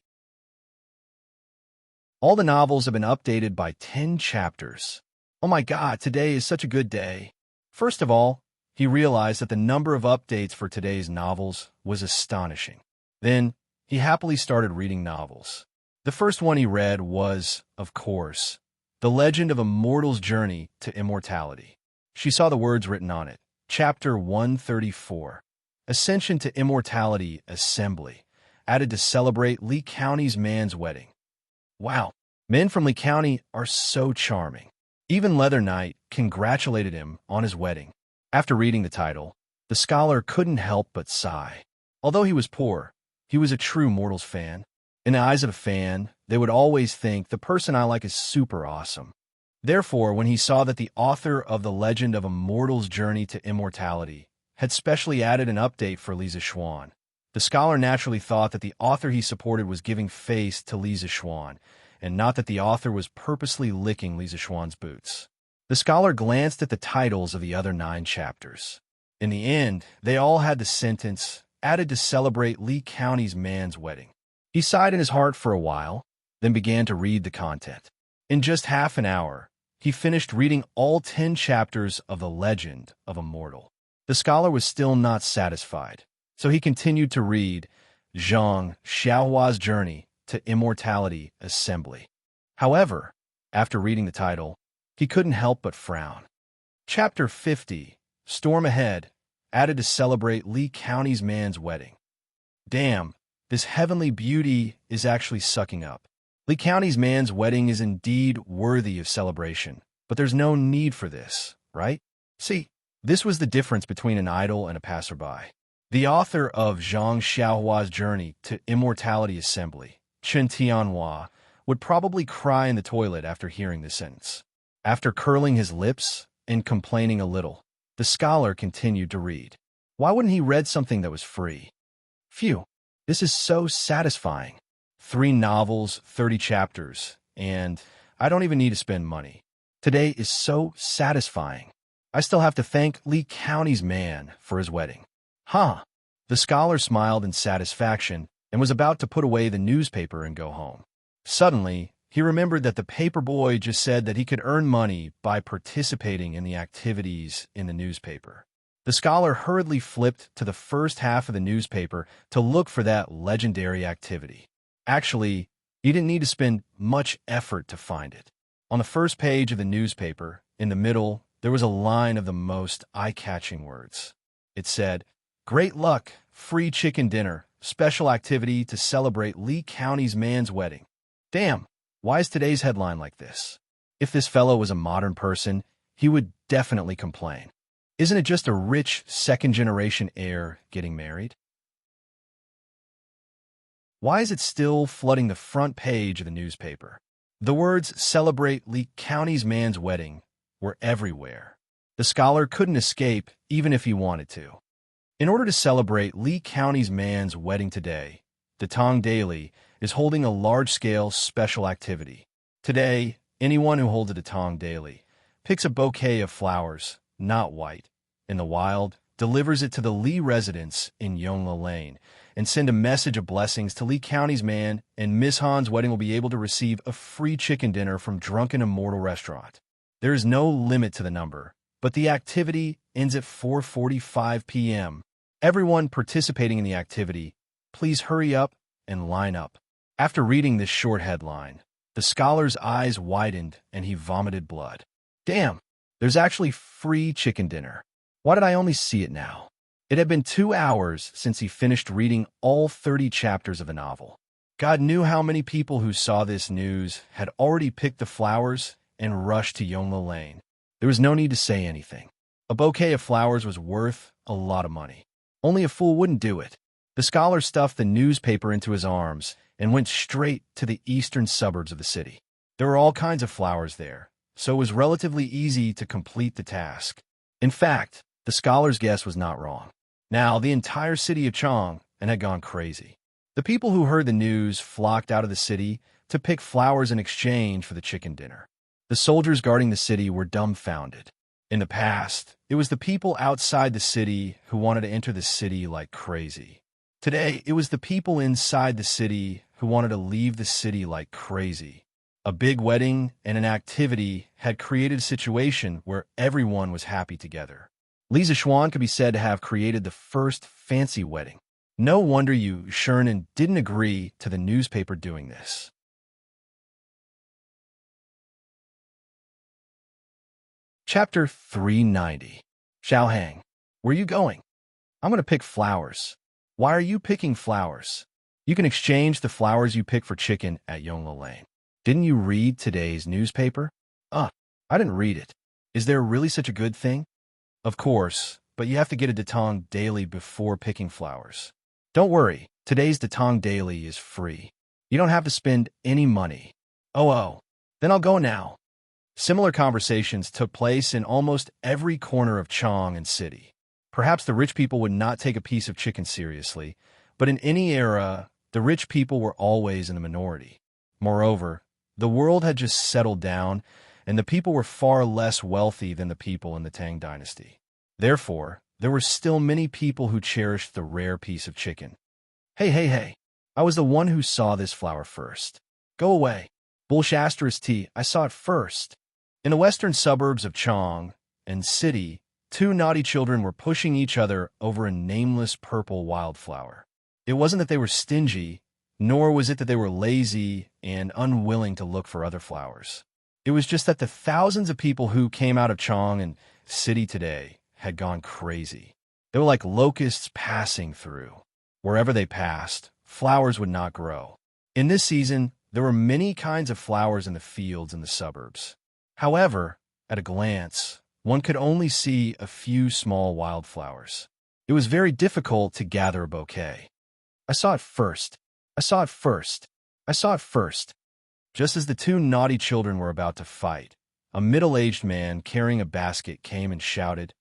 Speaker 1: All the novels have been updated by 10 chapters. Oh my god, today is such a good day. First of all, he realized that the number of updates for today's novels was astonishing. Then, he happily started reading novels. The first one he read was, of course, The Legend of a Mortal's Journey to Immortality. She saw the words written on it. Chapter 134. Ascension to Immortality Assembly, added to celebrate Lee County's man's wedding. Wow, men from Lee County are so charming. Even Leather Knight congratulated him on his wedding. After reading the title, the scholar couldn't help but sigh. Although he was poor, he was a true Mortals fan. In the eyes of a fan, they would always think the person I like is super awesome. Therefore, when he saw that the author of The Legend of a Mortal's Journey to Immortality had specially added an update for Lisa Schwan, the scholar naturally thought that the author he supported was giving face to Lisa Schwan, and not that the author was purposely licking Lisa Schwan's boots. The scholar glanced at the titles of the other 9 chapters. In the end, they all had the sentence, added to celebrate Lee County's man's wedding. He sighed in his heart for a while, then began to read the content. In just half an hour, he finished reading all 10 chapters of The Legend of a Mortal. The scholar was still not satisfied, so he continued to read Zhang Xiaohua's Journey to Immortality Assembly. However, after reading the title, he couldn't help but frown. Chapter 50, Storm Ahead, added to celebrate Lee County's man's wedding. Damn, This heavenly beauty is actually sucking up. Lee County's man's wedding is indeed worthy of celebration, but there's no need for this, right? See, this was the difference between an idol and a passerby. The author of Zhang Xiaohua's Journey to Immortality Assembly, Chen Tianhua, would probably cry in the toilet after hearing this sentence. After curling his lips and complaining a little, the scholar continued to read. Why wouldn't he read something that was free? Phew, this is so satisfying. 3 novels, 30 chapters, and I don't even need to spend money. Today is so satisfying. I still have to thank Lee County's man for his wedding. Huh. The scholar smiled in satisfaction and was about to put away the newspaper and go home. Suddenly, he remembered that the paper boy just said that he could earn money by participating in the activities in the newspaper. The scholar hurriedly flipped to the first half of the newspaper to look for that legendary activity. Actually, he didn't need to spend much effort to find it. On the first page of the newspaper, in the middle, there was a line of the most eye-catching words. It said, "Great luck, free chicken dinner, special activity to celebrate Lee County's man's wedding." Damn, why is today's headline like this? If this fellow was a modern person, he would definitely complain. Isn't it just a rich second-generation heir getting married? Why is it still flooding the front page of the newspaper? The words "celebrate Lee County's man's wedding" were everywhere. The scholar couldn't escape even if he wanted to. In order to celebrate Lee County's man's wedding today, the Tang Daily is holding a large-scale special activity. Today, anyone who holds a Tang Daily picks a bouquet of flowers, not white, in the wild, delivers it to the Lee residence in Yongla Lane, and send a message of blessings to Lee County's man, and Miss Han's wedding will be able to receive a free chicken dinner from Drunken Immortal Restaurant. There is no limit to the number, but the activity ends at 4:45 p.m. Everyone participating in the activity, please hurry up and line up. After reading this short headline, the scholar's eyes widened and he vomited blood. Damn, there's actually free chicken dinner. Why did I only see it now? It had been 2 hours since he finished reading all 30 chapters of the novel. God knew how many people who saw this news had already picked the flowers and rushed to Yongla Lane. There was no need to say anything. A bouquet of flowers was worth a lot of money. Only a fool wouldn't do it. The scholar stuffed the newspaper into his arms and went straight to the eastern suburbs of the city. There were all kinds of flowers there, so it was relatively easy to complete the task. In fact, the scholar's guess was not wrong. Now, the entire city of Chang had gone crazy. The people who heard the news flocked out of the city to pick flowers in exchange for the chicken dinner. The soldiers guarding the city were dumbfounded. In the past, it was the people outside the city who wanted to enter the city like crazy. Today, it was the people inside the city who wanted to leave the city like crazy. A big wedding and an activity had created a situation where everyone was happy together. Li Zixuan could be said to have created the first fancy wedding. No wonder Yu Shernan didn't agree to the newspaper doing this. Chapter 390. Xiaohang, where are you going? I'm going to pick flowers. Why are you picking flowers? You can exchange the flowers you pick for chicken at Yongla Lane. Didn't you read today's newspaper? I didn't read it. Is there really such a good thing? Of course, but you have to get a Datong Daily before picking flowers. Don't worry, today's Datong Daily is free. You don't have to spend any money. Oh, then I'll go now. Similar conversations took place in almost every corner of Chang and city. Perhaps the rich people would not take a piece of chicken seriously, but in any era, the rich people were always in the minority. Moreover, the world had just settled down, and the people were far less wealthy than the people in the Tang Dynasty. Therefore, there were still many people who cherished the rare piece of chicken. Hey, I was the one who saw this flower first. Go away. Bullshasters tea, I saw it first. In the western suburbs of Chang and city, 2 naughty children were pushing each other over a nameless purple wildflower. It wasn't that they were stingy, nor was it that they were lazy and unwilling to look for other flowers. It was just that the thousands of people who came out of Chang and city today had gone crazy. They were like locusts passing through. Wherever they passed, flowers would not grow. In this season, there were many kinds of flowers in the fields and the suburbs. However, at a glance, one could only see a few small wildflowers. It was very difficult to gather a bouquet. I saw it first. I saw it first. I saw it first. Just as the two naughty children were about to fight, a middle-aged man carrying a basket came and shouted,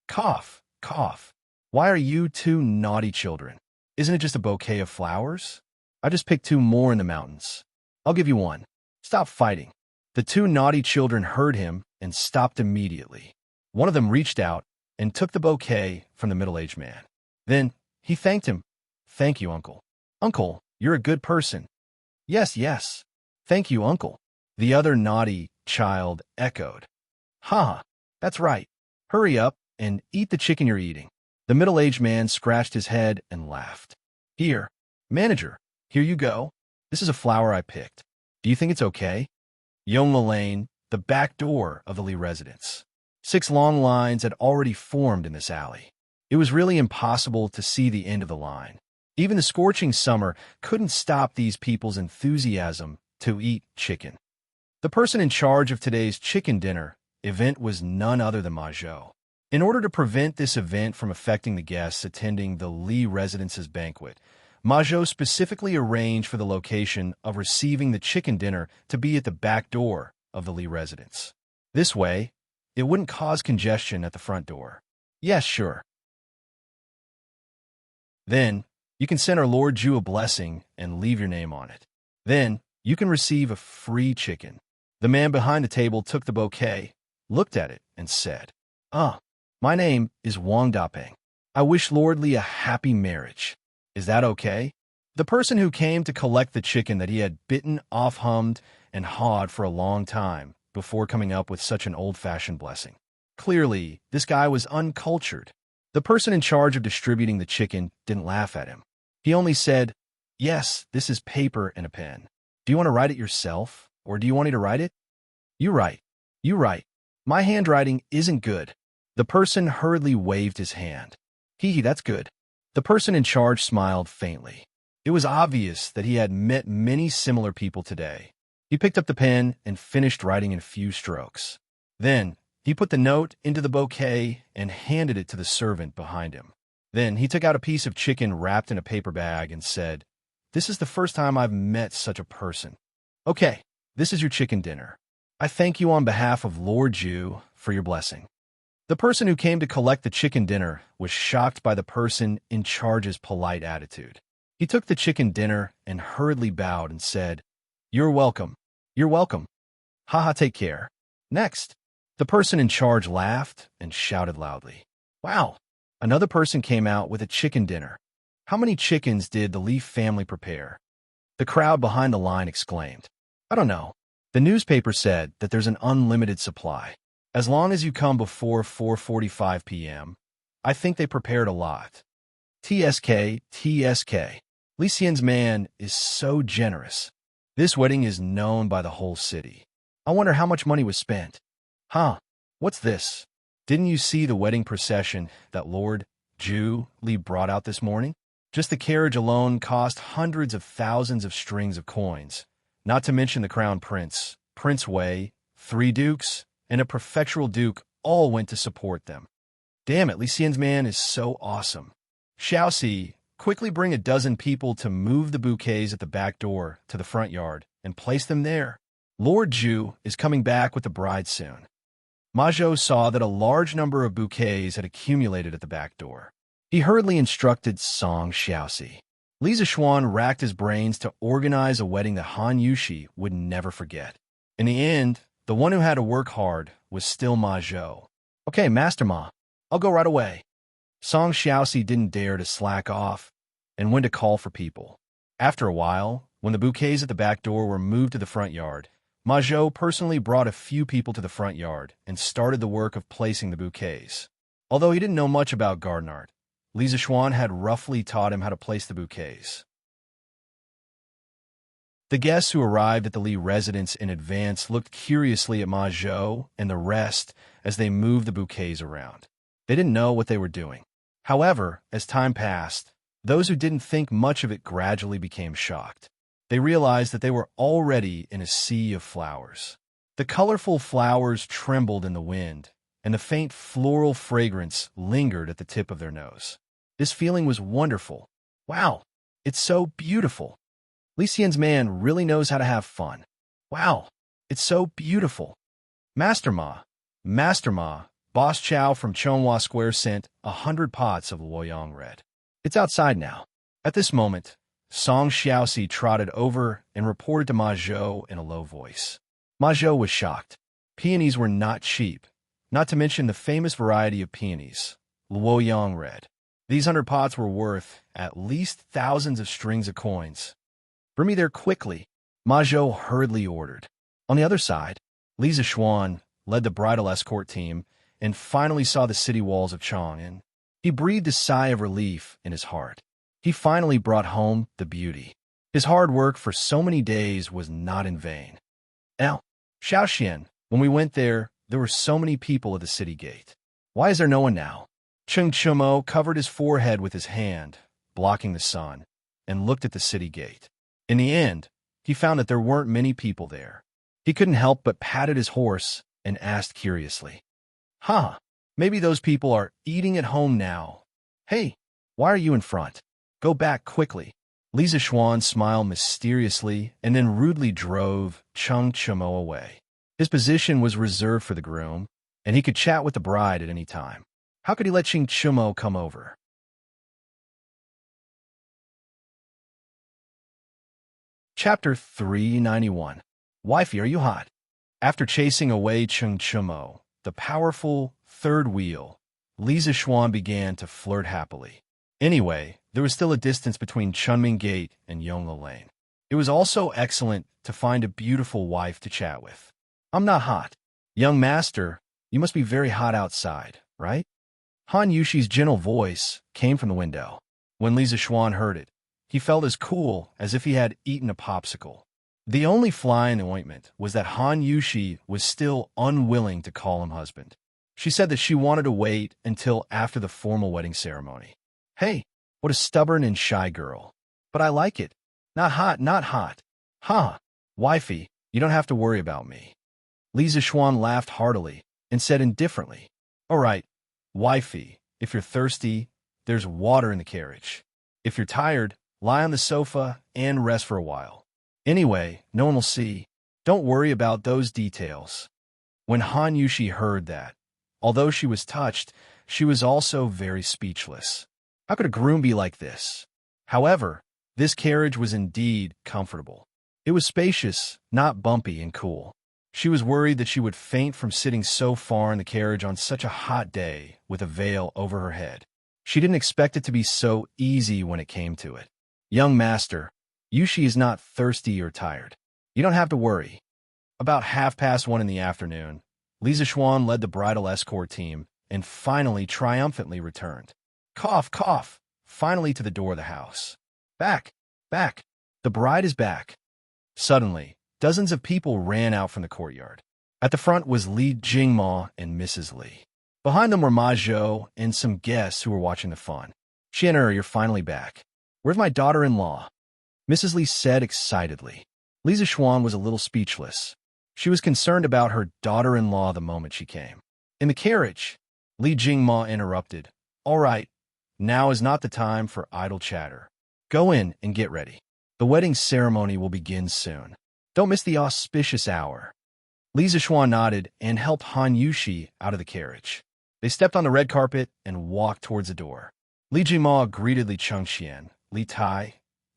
Speaker 1: "Cough, cough. Why are you two naughty children? Isn't it just a bouquet of flowers? I just picked two more in the mountains. I'll give you one. Stop fighting." The two naughty children heard him and stopped immediately. One of them reached out and took the bouquet from the middle-aged man. Then he thanked him. "Thank you, Uncle. Uncle, you're a good person." "Yes, yes. Thank you, Uncle." The other naughty child echoed. "Ha, that's right. Hurry up and eat the chicken you're eating." The middle-aged man scratched his head and laughed. "Here, manager, here you go. This is a flower I picked. Do you think it's okay?" Yongle Lane, the back door of the Lee residence. 6 long lines had already formed in this alley. It was really impossible to see the end of the line. Even the scorching summer couldn't stop these people's enthusiasm to eat chicken. The person in charge of today's chicken dinner event was none other than Majot. In order to prevent this event from affecting the guests attending the Lee residence's banquet, Majot specifically arranged for the location of receiving the chicken dinner to be at the back door of the Lee residence. This way, it wouldn't cause congestion at the front door. "Yes, sure. Then, you can send our Lord Jew a blessing and leave your name on it. Then, you can receive a free chicken." The man behind the table took the bouquet, looked at it, and said, My name is Wang Dapeng. I wish Lord Lee a happy marriage. Is that okay?" The person who came to collect the chicken that he had bitten off hummed and hawed for a long time before coming up with such an old-fashioned blessing. Clearly, this guy was uncultured. The person in charge of distributing the chicken didn't laugh at him. He only said, "Yes, this is paper and a pen. Do you want to write it yourself, or do you want me to write it?" "You write. You write. My handwriting isn't good." The person hurriedly waved his hand. "Hee, that's good." The person in charge smiled faintly. It was obvious that he had met many similar people today. He picked up the pen and finished writing in a few strokes. Then, he put the note into the bouquet and handed it to the servant behind him. Then, he took out a piece of chicken wrapped in a paper bag and said, "This is the first time I've met such a person. Okay, this is your chicken dinner. I thank you on behalf of Lord Jew for your blessing." The person who came to collect the chicken dinner was shocked by the person in charge's polite attitude. He took the chicken dinner and hurriedly bowed and said, "You're welcome. You're welcome. Haha, take care." Next, the person in charge laughed and shouted loudly, "Wow, another person came out with a chicken dinner. How many chickens did the Leaf family prepare?" The crowd behind the line exclaimed, "I don't know. The newspaper said that there's an unlimited supply. As long as you come before 4:45 p.m., I think they prepared a lot." TSK, TSK. Li Xian's man is so generous. This wedding is known by the whole city. I wonder how much money was spent. Huh, what's this? Didn't you see the wedding procession that Lord Jew Li brought out this morning? Just the carriage alone cost hundreds of thousands of strings of coins, not to mention the crown prince, Prince Wei, 3 dukes, and a prefectural duke all went to support them. Damn it, Li Xian's man is so awesome. Xiaoxi, quickly bring a dozen people to move the bouquets at the back door to the front yard and place them there. Lord Jew is coming back with the bride soon. Majot saw that a large number of bouquets had accumulated at the back door. He hurriedly instructed Song Xiaoxi. Li Zixuan racked his brains to organize a wedding that Han Yushi would never forget. In the end, the one who had to work hard was still Majot. "Okay, Master Ma, I'll go right away." Song Xiaoxi didn't dare to slack off and went to call for people. After a while, when the bouquets at the back door were moved to the front yard, Majot personally brought a few people to the front yard and started the work of placing the bouquets. Although he didn't know much about garden art, Li Zixuan had roughly taught him how to place the bouquets. The guests who arrived at the Lee residence in advance looked curiously at Majot and the rest as they moved the bouquets around. They didn't know what they were doing. However, as time passed, Those who didn't think much of it gradually became shocked. They realized that they were already in a sea of flowers. The colorful flowers trembled in the wind, and the faint floral fragrance lingered at the tip of their nose. This feeling was wonderful. Wow, it's so beautiful. Li Xian's man really knows how to have fun. Wow, it's so beautiful. Master Ma, Boss Chow from Chonghua Square sent 100 pots of Luoyang red. It's outside now. At this moment, Song Xiaoxi trotted over and reported to Ma Zhou in a low voice. Ma Zhou was shocked. Peonies were not cheap, not to mention the famous variety of peonies, Luoyang red. These 100 pots were worth at least thousands of strings of coins. Bring me there quickly, Ma Zhou hurriedly ordered. On the other side, Li Zishuan led the bridal escort team and finally saw the city walls of Chang'an. He breathed a sigh of relief in his heart. He finally brought home the beauty. His hard work for so many days was not in vain. Now, Shaoxian, when we went there, there were so many people at the city gate. Why is there no one now? Cheng Chumo covered his forehead with his hand, blocking the sun, and looked at the city gate. In the end, he found that there weren't many people there. He couldn't help but patted his horse and asked curiously, maybe those people are eating at home now. Hey, why are you in front? Go back quickly. Li Zishuan smiled mysteriously and then rudely drove Cheng Chumo away. His position was reserved for the groom, and he could chat with the bride at any time. How could he let Cheng Chumo come over? Chapter 391. Wifey, are you hot? After chasing away Cheng Chumo, the powerful third wheel, Li Zishuan began to flirt happily. Anyway, there was still a distance between Chunming Gate and Yongla Lane. It was also excellent to find a beautiful wife to chat with. I'm not hot. Young master, you must be very hot outside, right? Han Yushi's gentle voice came from the window. When Li Zishuan heard it, he felt as cool as if he had eaten a popsicle. The only fly in the ointment was that Han Yushi was still unwilling to call him husband. She said that she wanted to wait until after the formal wedding ceremony. Hey, what a stubborn and shy girl. But I like it. Not hot, not hot. Wifey, you don't have to worry about me. Li Zishuan laughed heartily and said indifferently, All right, wifey, if you're thirsty, there's water in the carriage. If you're tired, lie on the sofa and rest for a while. Anyway, no one will see. Don't worry about those details. When Han Yushi heard that, although she was touched, she was also very speechless. How could a groom be like this? However, this carriage was indeed comfortable. It was spacious, not bumpy and cool. She was worried that she would faint from sitting so far in the carriage on such a hot day with a veil over her head. She didn't expect it to be so easy when it came to it. Young master, Yushi is not thirsty or tired. You don't have to worry. About 1:30 in the afternoon, Li Zishuan led the bridal escort team and finally triumphantly returned. Cough, cough, finally to the door of the house. Back, back, the bride is back. Suddenly, dozens of people ran out from the courtyard. At the front was Li Jingma and Mrs. Li. Behind them were Ma Zhou and some guests who were watching the fun. Xian'er, you're finally back. Where's my daughter-in-law? Mrs. Li said excitedly. Li Zishuan was a little speechless. She was concerned about her daughter-in-law the moment she came. In the carriage, Li Jingma interrupted. All right, now is not the time for idle chatter. Go in and get ready. The wedding ceremony will begin soon. Don't miss the auspicious hour. Li Zishuan nodded and helped Han Yushi out of the carriage. They stepped on the red carpet and walked towards the door. Li Jingma greeted Li Chengxian, Li Tai,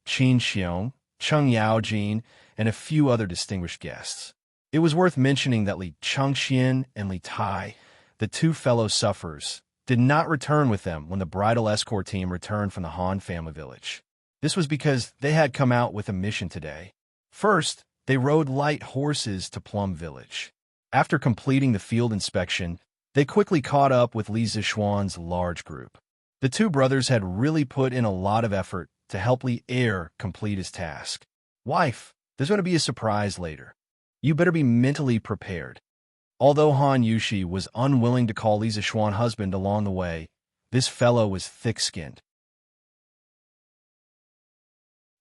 Speaker 1: Qin Xiong, Cheng Yaojin, and a few other distinguished guests. It was worth mentioning that Li Chengxian and Li Tai, the two fellow sufferers, did not return with them when the bridal escort team returned from the Han family village. This was because they had come out with a mission today. First, they rode light horses to Plum Village. After completing the field inspection, they quickly caught up with Li Zishuan's large group. The two brothers had really put in a lot of effort to help Li Er complete his task. Wife, there's going to be a surprise later. You better be mentally prepared. Although Han Yushi was unwilling to call Li Zishuan husband along the way, this fellow was thick-skinned.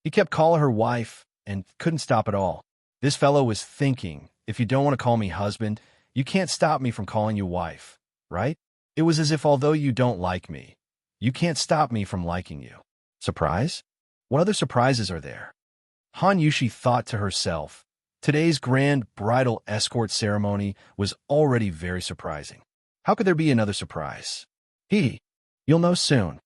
Speaker 1: He kept calling her wife and couldn't stop at all. This fellow was thinking, if you don't want to call me husband, you can't stop me from calling you wife, right? It was as if although you don't like me, you can't stop me from liking you. Surprise? What other surprises are there? Han Yushi thought to herself, today's grand bridal escort ceremony was already very surprising. How could there be another surprise? You'll know soon.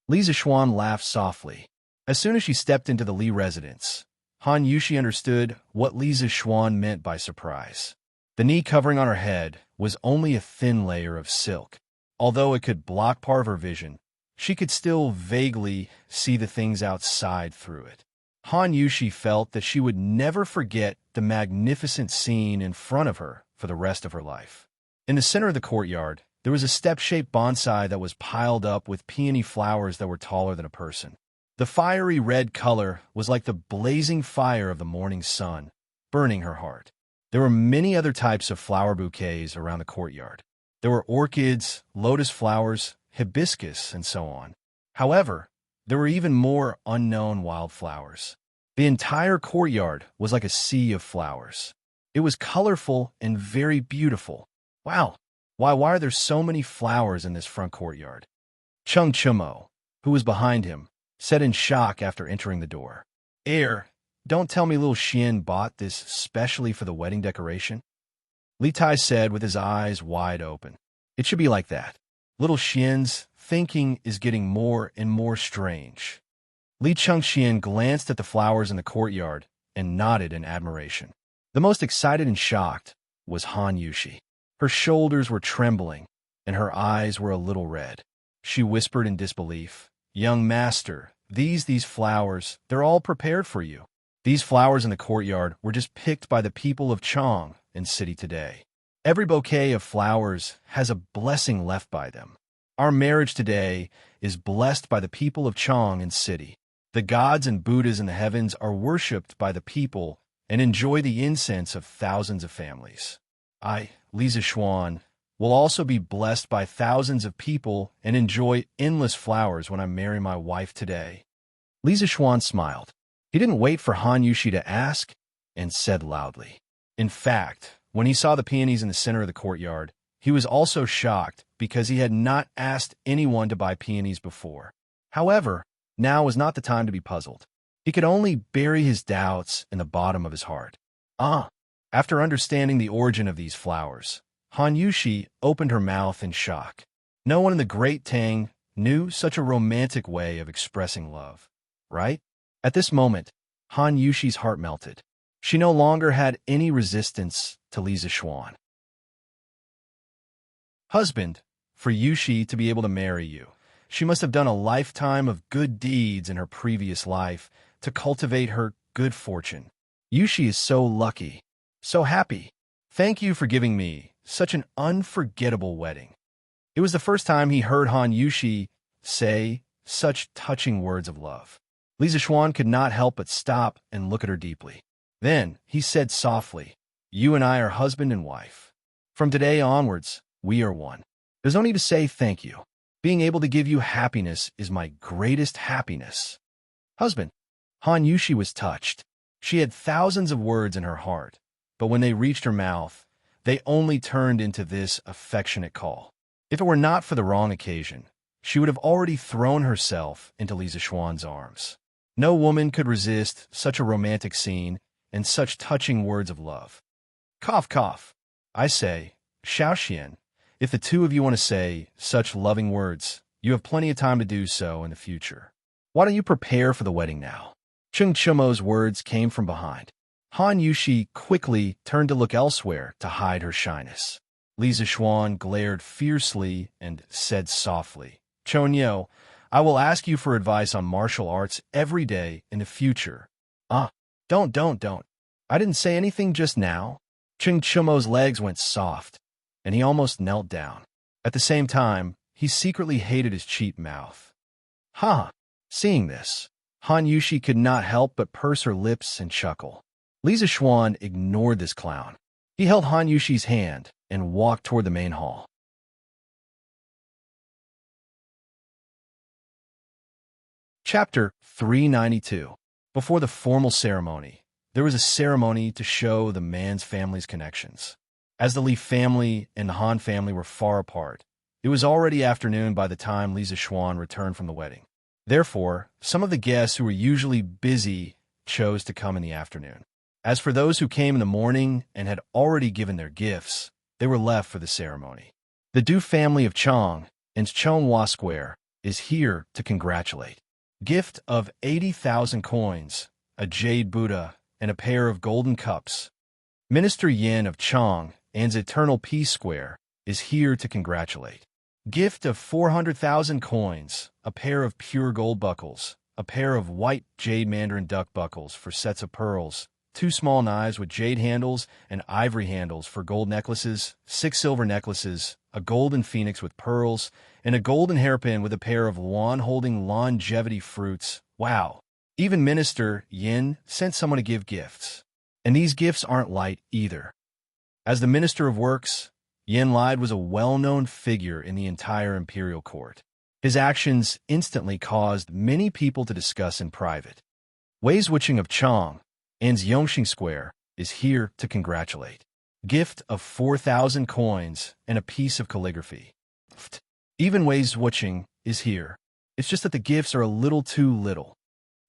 Speaker 1: Li Zixuan laughed softly. As soon as she stepped into the Li residence, Han Yushi understood what Li Zixuan meant by surprise. The knee covering on her head was only a thin layer of silk. Although it could block part of her vision, she could still vaguely see the things outside through it. Han Yushi felt that she would never forget the magnificent scene in front of her for the rest of her life. In the center of the courtyard, there was a step-shaped bonsai that was piled up with peony flowers that were taller than a person. The fiery red color was like the blazing fire of the morning sun, burning her heart. There were many other types of flower bouquets around the courtyard. There were orchids, lotus flowers, hibiscus, and so on. However, there were even more unknown wildflowers. The entire courtyard was like a sea of flowers. It was colorful and very beautiful. Wow, why are there so many flowers in this front courtyard? Chung Chumo, who was behind him, said in shock after entering the door. Don't tell me little Xian bought this specially for the wedding decoration? Li Tai said with his eyes wide open. It should be like that. Little Xian's thinking is getting more and more strange. Li Chengxian glanced at the flowers in the courtyard and nodded in admiration. The most excited and shocked was Han Yushi. Her shoulders were trembling, and her eyes were a little red. She whispered in disbelief, "Young master, these flowers, they're all prepared for you. These flowers in the courtyard were just picked by the people of Chang in city today. Every bouquet of flowers has a blessing left by them. Our marriage today is blessed by the people of Chang in city. The gods and Buddhas in the heavens are worshipped by the people and enjoy the incense of thousands of families. I, Li Zixuan, will also be blessed by thousands of people and enjoy endless flowers when I marry my wife today." Li Zixuan smiled. He didn't wait for Han Yushi to ask and said loudly. In fact, when he saw the peonies in the center of the courtyard, he was also shocked because he had not asked anyone to buy peonies before. However, now was not the time to be puzzled. He could only bury his doubts in the bottom of his heart. After understanding the origin of these flowers, Han Yushi opened her mouth in shock. No one in the great Tang knew such a romantic way of expressing love, right? At this moment, Han Yushi's heart melted. She no longer had any resistance to Li Zixuan. Husband, for Yushi to be able to marry you, she must have done a lifetime of good deeds in her previous life to cultivate her good fortune. Yushi is so lucky, so happy. Thank you for giving me such an unforgettable wedding. It was the first time he heard Han Yushi say such touching words of love. Li Zixuan could not help but stop and look at her deeply. Then he said softly, "You and I are husband and wife. From today onwards, we are one. There's no need to say thank you. Being able to give you happiness is my greatest happiness." Husband. Han Yushi was touched. She had thousands of words in her heart, but when they reached her mouth, they only turned into this affectionate call. If it were not for the wrong occasion, she would have already thrown herself into Li Zixuan's arms. No woman could resist such a romantic scene and such touching words of love. Cough, cough. I say, Xiaoxian, if the two of you want to say such loving words, you have plenty of time to do so in the future. Why don't you prepare for the wedding now? Chung Chumo's words came from behind. Han Yushi quickly turned to look elsewhere to hide her shyness. Li Zixuan glared fiercely and said softly, "Chonyo, I will ask you for advice on martial arts every day in the future." Don't. I didn't say anything just now." Chung Chumo's legs went soft, and he almost knelt down. At the same time, he secretly hated his cheap mouth. Seeing this, Han Yushi could not help but purse her lips and chuckle. Li Zixuan ignored this clown. He held Han Yushi's hand and walked toward the main hall. Chapter 392. Before the formal ceremony, there was a ceremony to show the man's family's connections. As the Li family and the Han family were far apart, it was already afternoon by the time Li Zishuan returned from the wedding. Therefore, some of the guests who were usually busy chose to come in the afternoon. As for those who came in the morning and had already given their gifts, they were left for the ceremony. The Du family of Chang in Chonghua Square is here to congratulate. Gift of 80,000 coins, a jade Buddha, and a pair of golden cups. Minister Yin of Chang and's Eternal Peace Square is here to congratulate. Gift of 400,000 coins, a pair of pure gold buckles, a pair of white jade mandarin duck buckles for sets of pearls, 2 small knives with jade handles and ivory handles for gold necklaces, 6 silver necklaces, a golden phoenix with pearls, and a golden hairpin with a pair of wand holding longevity fruits. Wow! Even Minister Yin sent someone to give gifts. And these gifts aren't light either. As the Minister of Works, Yin Lide was a well-known figure in the entire imperial court. His actions instantly caused many people to discuss in private. Wei Zwicheng of Chang and's Yongxing Square is here to congratulate. Gift of 4,000 coins and a piece of calligraphy. Even Wei Zwicheng is here. It's just that the gifts are a little too little.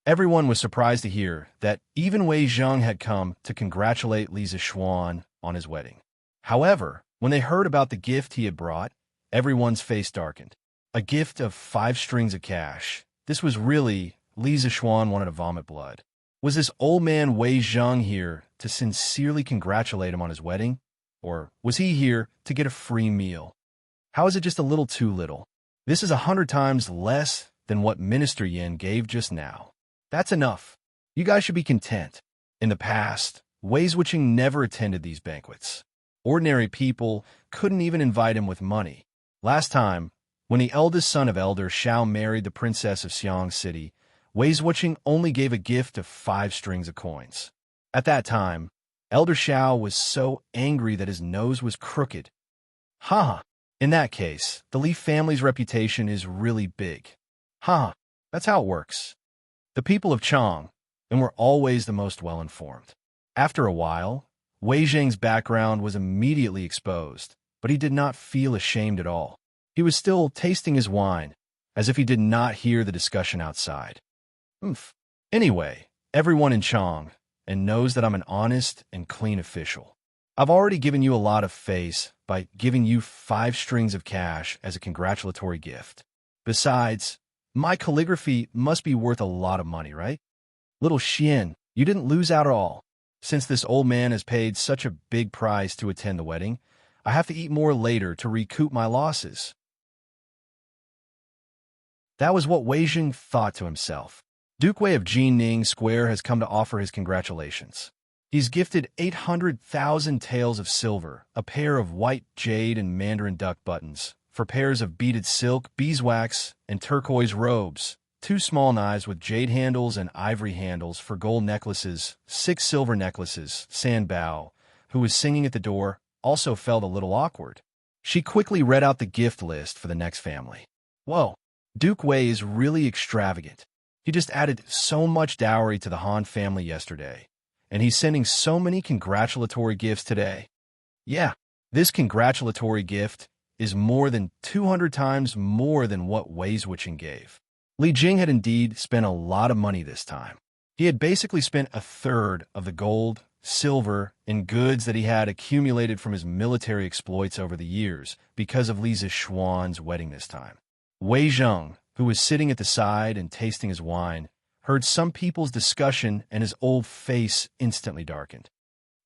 Speaker 1: Everyone was surprised to hear that even Wei Zheng had come to congratulate Li Zishuan on his wedding. However, when they heard about the gift he had brought, everyone's face darkened. A gift of 5 strings of cash. This was really Li Zishuan wanted to vomit blood. Was this old man Wei Zheng here to sincerely congratulate him on his wedding? Or was he here to get a free meal? How is it just a little too little? This is 100 times less than what Minister Yin gave just now. That's enough. You guys should be content. In the past, Wei Zwicheng never attended these banquets. Ordinary people couldn't even invite him with money. Last time, when the eldest son of Elder Shao married the princess of Xiang City, Wei Zwicheng only gave a gift of 5 strings of coins. At that time, Elder Shao was so angry that his nose was crooked. In that case, the Li family's reputation is really big. That's how it works. The people of Chang were always the most well-informed. After a while, Wei Zheng's background was immediately exposed, but he did not feel ashamed at all. He was still tasting his wine, as if he did not hear the discussion outside. Anyway, everyone in Chang knows that I'm an honest and clean official. I've already given you a lot of face by giving you 5 strings of cash as a congratulatory gift. Besides, my calligraphy must be worth a lot of money, right? Little Xian, you didn't lose out at all. Since this old man has paid such a big price to attend the wedding, I have to eat more later to recoup my losses. That was what Wei Zheng thought to himself. Duke Wei of Jining Square has come to offer his congratulations. He's gifted 800,000 taels of silver, a pair of white jade and mandarin duck buttons, for pairs of beaded silk, beeswax, and turquoise robes, 2 small knives with jade handles and ivory handles for gold necklaces, 6 silver necklaces. San Bao, who was singing at the door, also felt a little awkward. She quickly read out the gift list for the next family. Whoa, Duke Wei is really extravagant. He just added so much dowry to the Han family yesterday, and he's sending so many congratulatory gifts today. Yeah, this congratulatory gift is more than 200 times more than what Wei Zwicheng gave. Li Jing had indeed spent a lot of money this time. He had basically spent a third of the gold, silver, and goods that he had accumulated from his military exploits over the years because of Li Zishuan's wedding this time. Wei Zheng, who was sitting at the side and tasting his wine, heard some people's discussion and his old face instantly darkened.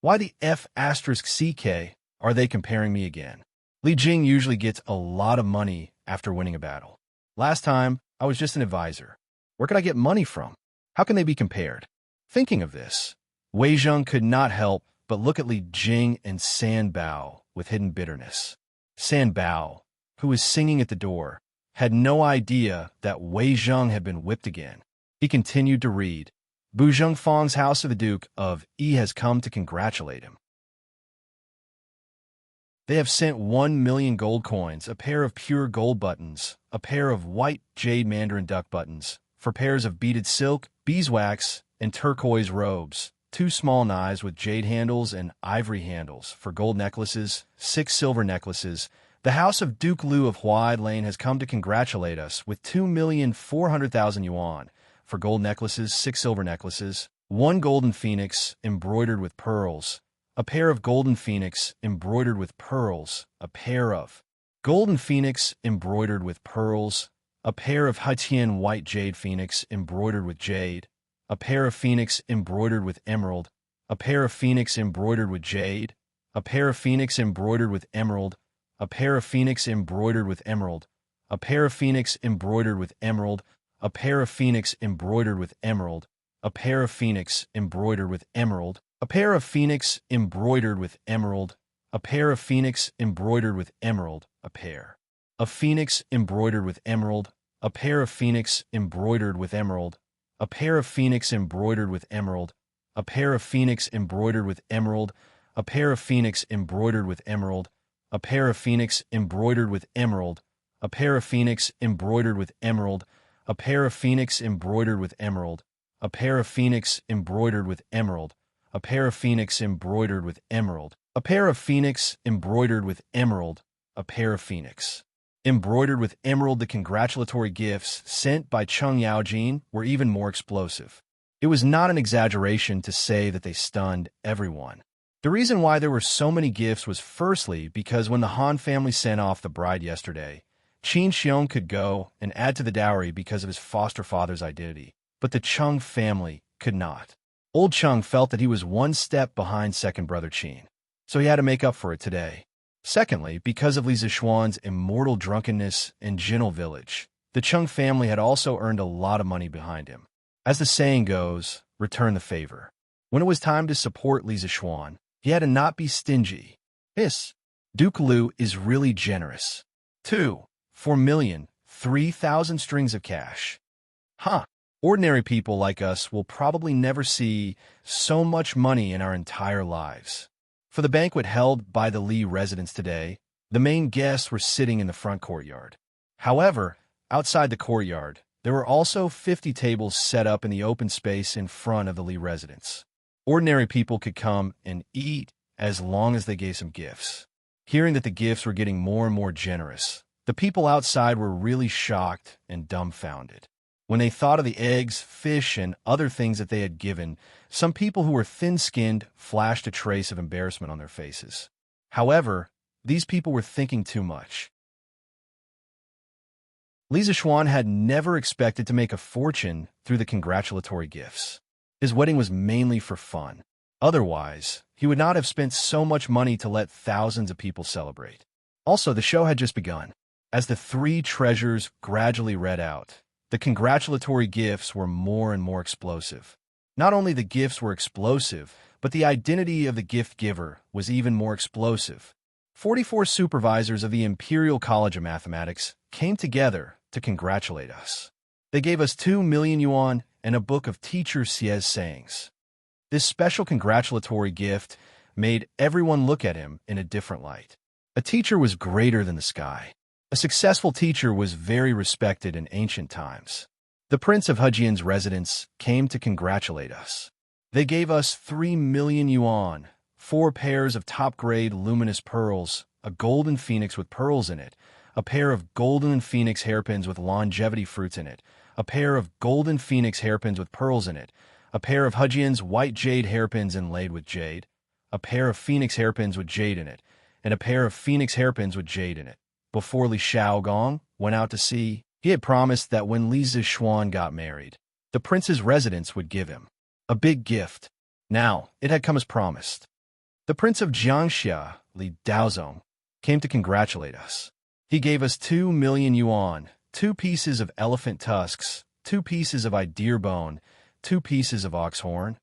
Speaker 1: Why the F*CK are they comparing me again? Li Jing usually gets a lot of money after winning a battle. Last time, I was just an advisor. Where could I get money from? How can they be compared? Thinking of this, Wei Zheng could not help but look at Li Jing and San Bao with hidden bitterness. San Bao, who was singing at the door, had no idea that Wei Zheng had been whipped again. He continued to read. Bu Zhengfang's house of the Duke of Yi has come to congratulate him. They have sent 1 million gold coins, a pair of pure gold buttons, a pair of white jade mandarin duck buttons, for pairs of beaded silk, beeswax, and turquoise robes, 2 small knives with jade handles and ivory handles for gold necklaces, 6 silver necklaces. The House of Duke Liu of Huai Lane has come to congratulate us with 2,400,000 yuan for gold necklaces, 6 silver necklaces, 1 golden phoenix embroidered with pearls, a pair of golden phoenix embroidered with pearls, a pair of golden phoenix embroidered with pearls, a pair of Haitian white jade phoenix embroidered with jade, a pair of phoenix embroidered with emerald, a pair of phoenix embroidered with jade, a pair of phoenix embroidered with emerald, a pair of phoenix embroidered with emerald, a pair of phoenix embroidered with emerald, a pair of phoenix embroidered with emerald, a pair of phoenix embroidered with emerald, a pair of phoenix embroidered with emerald, a pair of phoenix embroidered with emerald, a pair of phoenix embroidered with emerald, a pair of phoenix embroidered with emerald, a pair of phoenix embroidered with emerald, a pair of phoenix embroidered with emerald, a pair of phoenix embroidered with emerald, a pair of phoenix embroidered with emerald, a pair of phoenix embroidered with emerald, a pair of phoenix embroidered with emerald, a pair of phoenix embroidered with emerald, a pair of phoenix embroidered with emerald, a pair of phoenix embroidered with emerald, a pair of phoenix embroidered with emerald. The congratulatory gifts sent by Cheng Yaojin were even more explosive. It was not an exaggeration to say that they stunned everyone. The reason why there were so many gifts was firstly because when the Han family sent off the bride yesterday, Qin Xiong could go and add to the dowry because of his foster father's identity, but the Cheng family could not. Old Cheng felt that he was one step behind second brother Qin, so he had to make up for it today. Secondly, because of Li Zixuan's immortal drunkenness in Jinul village, the Cheng family had also earned a lot of money behind him. As the saying goes, return the favor. When it was time to support Li Zixuan, he had to not be stingy. Duke Liu is really generous. 4,003,000 strings of cash. Ordinary people like us will probably never see so much money in our entire lives. For the banquet held by the Li residence today, the main guests were sitting in the front courtyard. However, outside the courtyard, there were also 50 tables set up in the open space in front of the Li residence. Ordinary people could come and eat as long as they gave some gifts. Hearing that the gifts were getting more and more generous, the people outside were really shocked and dumbfounded. When they thought of the eggs, fish, and other things that they had given, some people who were thin-skinned flashed a trace of embarrassment on their faces. However, these people were thinking too much. Li Zixuan had never expected to make a fortune through the congratulatory gifts. His wedding was mainly for fun. Otherwise, he would not have spent so much money to let thousands of people celebrate. Also, the show had just begun. As the 3 treasures gradually read out, the congratulatory gifts were more and more explosive. Not only the gifts were explosive, but the identity of the gift giver was even more explosive. 44 supervisors of the Imperial College of Mathematics came together to congratulate us. They gave us 2 million yuan and a book of Teacher Xie's sayings. This special congratulatory gift made everyone look at him in a different light. A teacher was greater than the sky. A successful teacher was very respected in ancient times. The Prince of Hejian's residence came to congratulate us. They gave us 3 million yuan, 4 pairs of top-grade luminous pearls, a golden phoenix with pearls in it, a pair of golden phoenix hairpins with longevity fruits in it, a pair of golden phoenix hairpins with pearls in it, a pair of Hejian's white jade hairpins inlaid with jade, a pair of phoenix hairpins with jade in it, and a pair of phoenix hairpins with jade in it. Before Li Shaogong went out to sea, he had promised that when Li Zixuan got married, the prince's residence would give him a big gift. Now, it had come as promised. The Prince of Jiangxia, Li Daozong, came to congratulate us. He gave us 2 million yuan, 2 pieces of elephant tusks, 2 pieces of deer bone, 2 pieces of ox horn.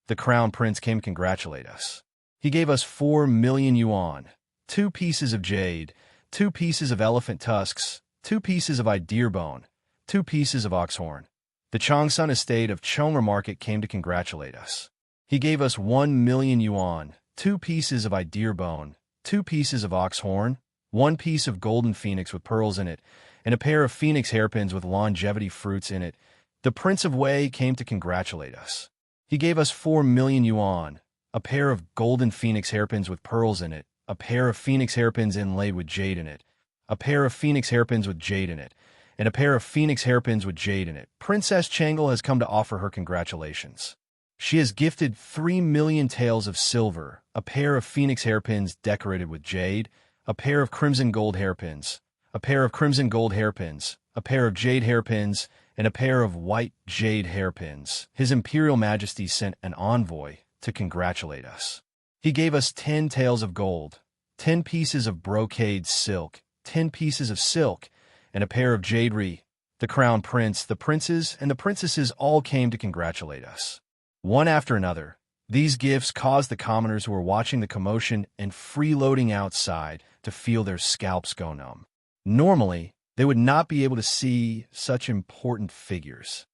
Speaker 1: The crown prince came to congratulate us. He gave us 4 million yuan, 2 pieces of jade, 2 pieces of elephant tusks, 2 pieces of deer bone, 2 pieces of ox horn. The Changsun estate of Chong'er Market came to congratulate us. He gave us 1 million yuan, 2 pieces of deer bone, 2 pieces of ox horn, 1 piece of golden phoenix with pearls in it, and a pair of phoenix hairpins with longevity fruits in it, The Prince of Wei came to congratulate us. He gave us 4 million yuan, a pair of golden phoenix hairpins with pearls in it, a pair of phoenix hairpins inlaid with jade in it, a pair of phoenix hairpins with jade in it, and a pair of phoenix hairpins with jade in it. Princess Changle has come to offer her congratulations. She has gifted 3 million taels of silver, a pair of phoenix hairpins decorated with jade, a pair of crimson gold hairpins, a pair of crimson gold hairpins, a pair of jade hairpins, and a pair of white jade hairpins. His Imperial Majesty sent an envoy to congratulate us. He gave us 10 taels of gold, 10 pieces of brocade silk, 10 pieces of silk, and a pair of jade. The crown prince, the princes, and the princesses all came to congratulate us. One after another, these gifts caused the commoners who were watching the commotion and freeloading outside to feel their scalps go numb. Normally, they would not be able to see such important figures.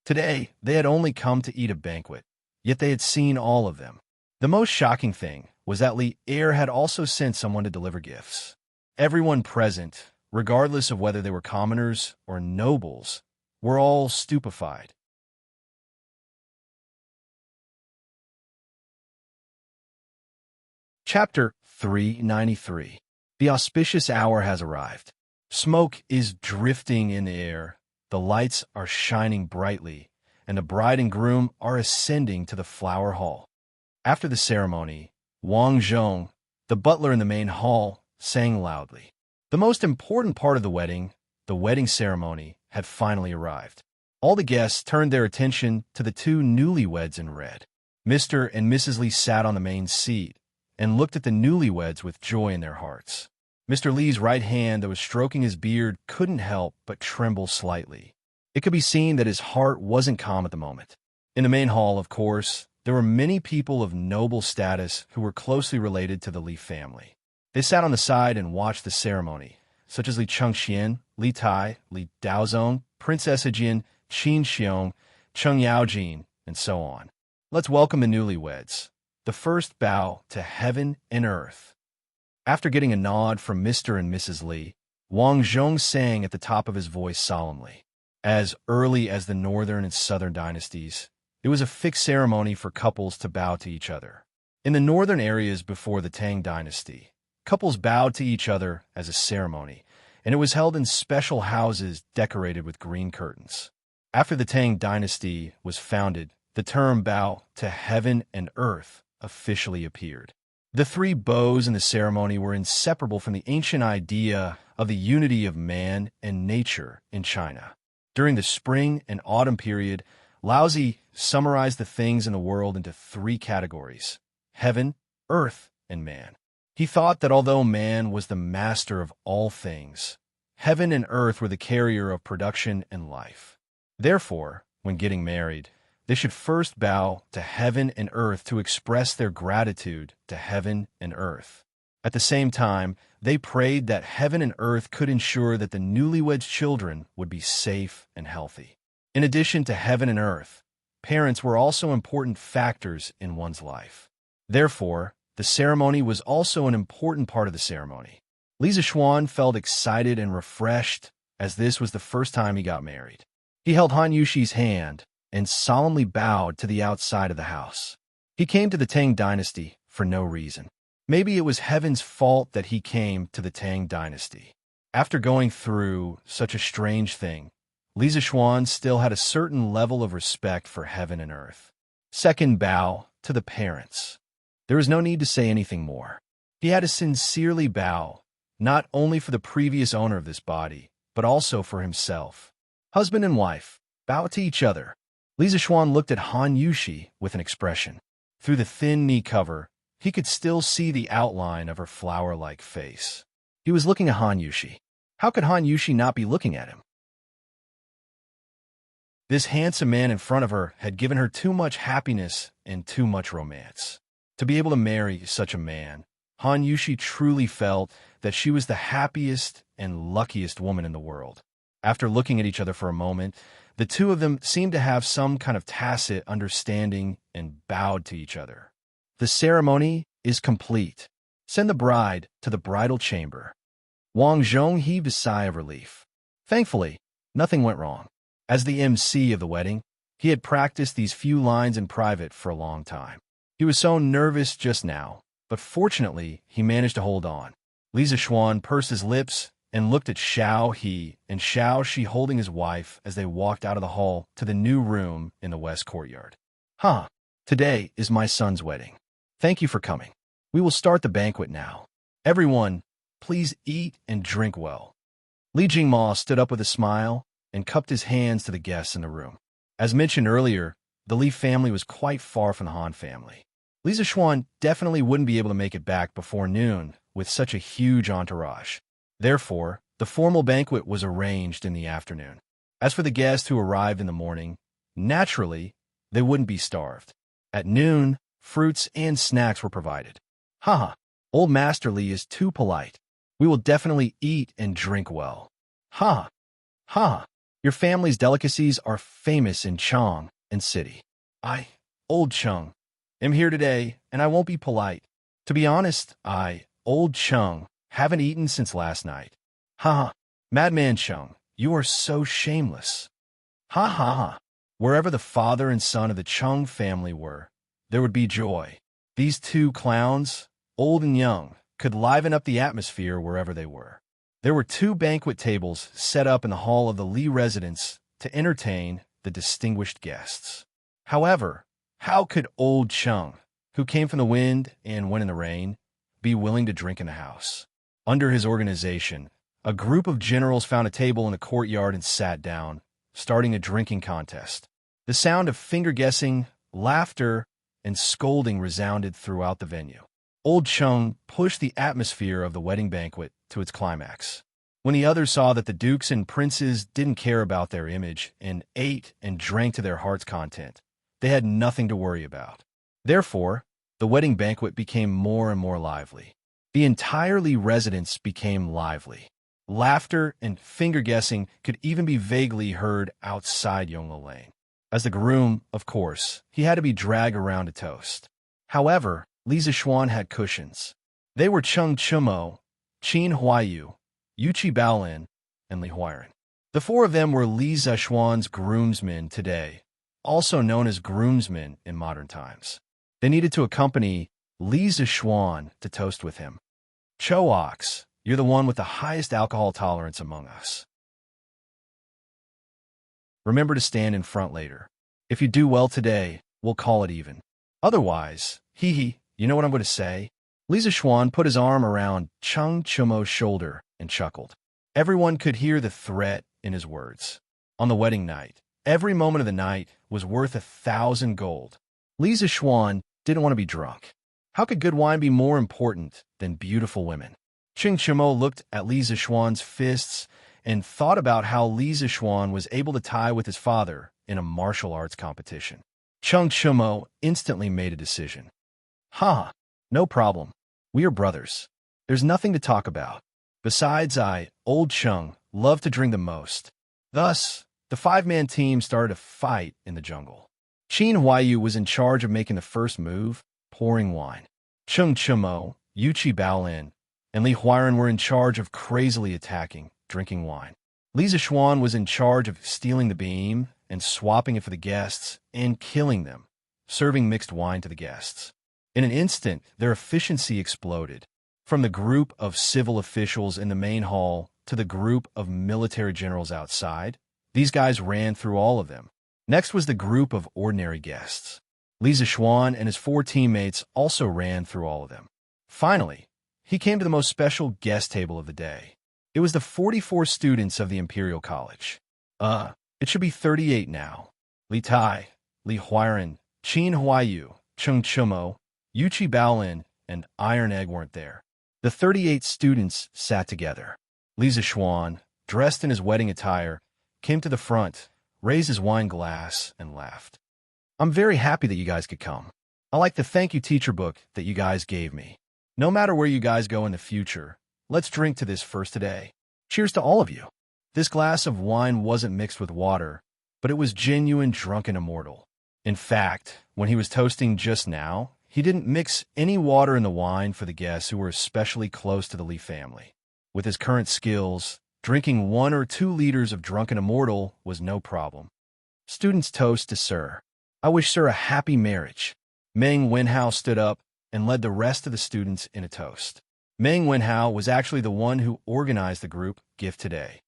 Speaker 1: Today, they had only come to eat a banquet, yet they had seen all of them. The most shocking thing was that Li Er had also sent someone to deliver gifts. Everyone present, regardless of whether they were commoners or nobles, were all stupefied. Chapter 393. The auspicious hour has arrived. Smoke is drifting in the air, the lights are shining brightly, and the bride and groom are ascending to the flower hall. After the ceremony, Wang Zhong, the butler in the main hall, sang loudly. The most important part of the wedding ceremony, had finally arrived. All the guests turned their attention to the two newlyweds in red. Mr. and Mrs. Li sat on the main seat and looked at the newlyweds with joy in their hearts. Mr. Li's right hand that was stroking his beard couldn't help but tremble slightly. It could be seen that his heart wasn't calm at the moment. In the main hall, of course, there were many people of noble status who were closely related to the Li family. They sat on the side and watched the ceremony, such as Li Chengxian, Li Tai, Li Daozong, Princess Ajin, Qin Xiong, Cheng Yaojin, and so on. Let's welcome the newlyweds. The first bow to heaven and earth. After getting a nod from Mr. and Mrs. Li, Wang Zhong sang at the top of his voice solemnly. As early as the northern and southern dynasties, it was a fixed ceremony for couples to bow to each other. In the northern areas before the Tang Dynasty, couples bowed to each other as a ceremony, and it was held in special houses decorated with green curtains. After the Tang Dynasty was founded, the term bow to heaven and earth officially appeared. The three bows in the ceremony were inseparable from the ancient idea of the unity of man and nature in China. During the spring and autumn period, Laozi summarized the things in the world into 3 categories: heaven, earth, and man. He thought that although man was the master of all things, heaven and earth were the carrier of production and life. Therefore, when getting married, they should first bow to heaven and earth to express their gratitude to heaven and earth. At the same time, they prayed that heaven and earth could ensure that the newlyweds' children would be safe and healthy. In addition to heaven and earth, parents were also important factors in one's life. Therefore, the ceremony was also an important part of the ceremony. Li Zishuan felt excited and refreshed, as this was the first time he got married. He held Han Yushi's hand and solemnly bowed to the outside of the house. He came to the Tang Dynasty for no reason. Maybe it was heaven's fault that he came to the Tang Dynasty. After going through such a strange thing, Li Zishuan still had a certain level of respect for heaven and earth. Second bow to the parents. There was no need to say anything more. He had to sincerely bow, not only for the previous owner of this body, but also for himself. Husband and wife, bow to each other. Li Zishuan looked at Han Yushi with an expression. Through the thin knee cover, he could still see the outline of her flower-like face. He was looking at Han Yushi. How could Han Yushi not be looking at him? This handsome man in front of her had given her too much happiness and too much romance. To be able to marry such a man, Han Yushi truly felt that she was the happiest and luckiest woman in the world. After looking at each other for a moment, the two of them seemed to have some kind of tacit understanding and bowed to each other. The ceremony is complete. Send the bride to the bridal chamber. Wang Zhong heaved a sigh of relief. Thankfully, Nothing went wrong. As the MC of the wedding, he had practiced these few lines in private for a long time. He was so nervous just now, but fortunately, he managed to hold on. Li Zishuan pursed his lips and looked at Xiao He and Xiao Shi holding his wife as they walked out of the hall to the new room in the west courtyard. Today is my son's wedding. Thank you for coming. We will start the banquet now. Everyone, please eat and drink well. Li Jingma stood up with a smile and cupped his hands to the guests in the room. As mentioned earlier, the Li family was quite far from the Han family. Li Zishuan definitely wouldn't be able to make it back before noon with such a huge entourage. Therefore, the formal banquet was arranged in the afternoon. As for the guests who arrived in the morning, naturally, they wouldn't be starved. At noon, fruits and snacks were provided. Old Master Li is too polite. We will definitely eat and drink well. Your family's delicacies are famous in Chang and city. Old Cheng, am here today, and I won't be polite. To be honest, Old Cheng, haven't eaten since last night. Madman Cheng, you are so shameless. Wherever the father and son of the Cheng family were, there would be joy. These two clowns, old and young, could liven up the atmosphere wherever they were. There were 2 banquet tables set up in the hall of the Li residence to entertain the distinguished guests. However, how could Old Cheng, who came from the wind and went in the rain, be willing to drink in the house? Under his organization, a group of generals found a table in the courtyard and sat down, starting a drinking contest. The sound of finger-guessing, laughter, and scolding resounded throughout the venue. Old Cheng pushed the atmosphere of the wedding banquet to its climax. When the others saw that the dukes and princes didn't care about their image and ate and drank to their heart's content, they had nothing to worry about. Therefore, the wedding banquet became more and more lively. The entire Li residence became lively. Laughter and finger-guessing could even be vaguely heard outside Yongle Lane. As the groom, of course, he had to be dragged around to toast. However, Li Zishuan had cushions. They were Cheng Chumo, Qin Huayu, Yuchi Baolin, and Li Huiran. The 4 of them were Li Zishuan's groomsmen today, also known as groomsmen in modern times. They needed to accompany Li Zishuan to toast with him. Cho-Ox, you're the one with the highest alcohol tolerance among us. Remember to stand in front later. If you do well today, we'll call it even. Otherwise, you know what I'm going to say? Li Zishuan put his arm around Cheng Chumo's shoulder and chuckled. Everyone could hear the threat in his words. On the wedding night, every moment of the night was worth 1,000 gold. Li Zishuan didn't want to be drunk. How could good wine be more important than beautiful women? Cheng Chumo looked at Li Zishuan's fists and thought about how Li Zishuan was able to tie with his father in a martial arts competition. Cheng Chumo instantly made a decision. No problem. We are brothers. There's nothing to talk about. Besides, Old Cheng, love to drink the most. Thus, the 5-man team started a fight in the jungle. Qin Huayu was in charge of making the first move, pouring wine. Cheng Chumo, Yuchi Baolin, and Li Huiran were in charge of crazily attacking, drinking wine. Li Zishuan was in charge of stealing the beam and swapping it for the guests and killing them, serving mixed wine to the guests. In an instant, their efficiency exploded. From the group of civil officials in the main hall to the group of military generals outside, these guys ran through all of them. Next was the group of ordinary guests. Li Zishuan and his 4 teammates also ran through all of them. Finally, he came to the most special guest table of the day. It was the 44 students of the Imperial College. It should be 38 now. Li Tai, Li Huiran, Qin Huayu, Cheng Chumo, Yuchi Baolin, and Iron Egg weren't there. The 38 students sat together. Li Zishuan, dressed in his wedding attire, came to the front, raised his wine glass, and laughed. I'm very happy that you guys could come. I like the thank you teacher book that you guys gave me. No matter where you guys go in the future, let's drink to this first today. Cheers to all of you. This glass of wine wasn't mixed with water, but it was genuine drunken immortal. In fact, when he was toasting just now, he didn't mix any water in the wine for the guests who were especially close to the Li family. With his current skills, Drinking 1 or 2 liters of drunken immortal was no problem. Students toast to Sir. I wish Sir a happy marriage. Meng Wenhao stood up and led the rest of the students in a toast. Meng Wenhao was actually the one who organized the group gift today.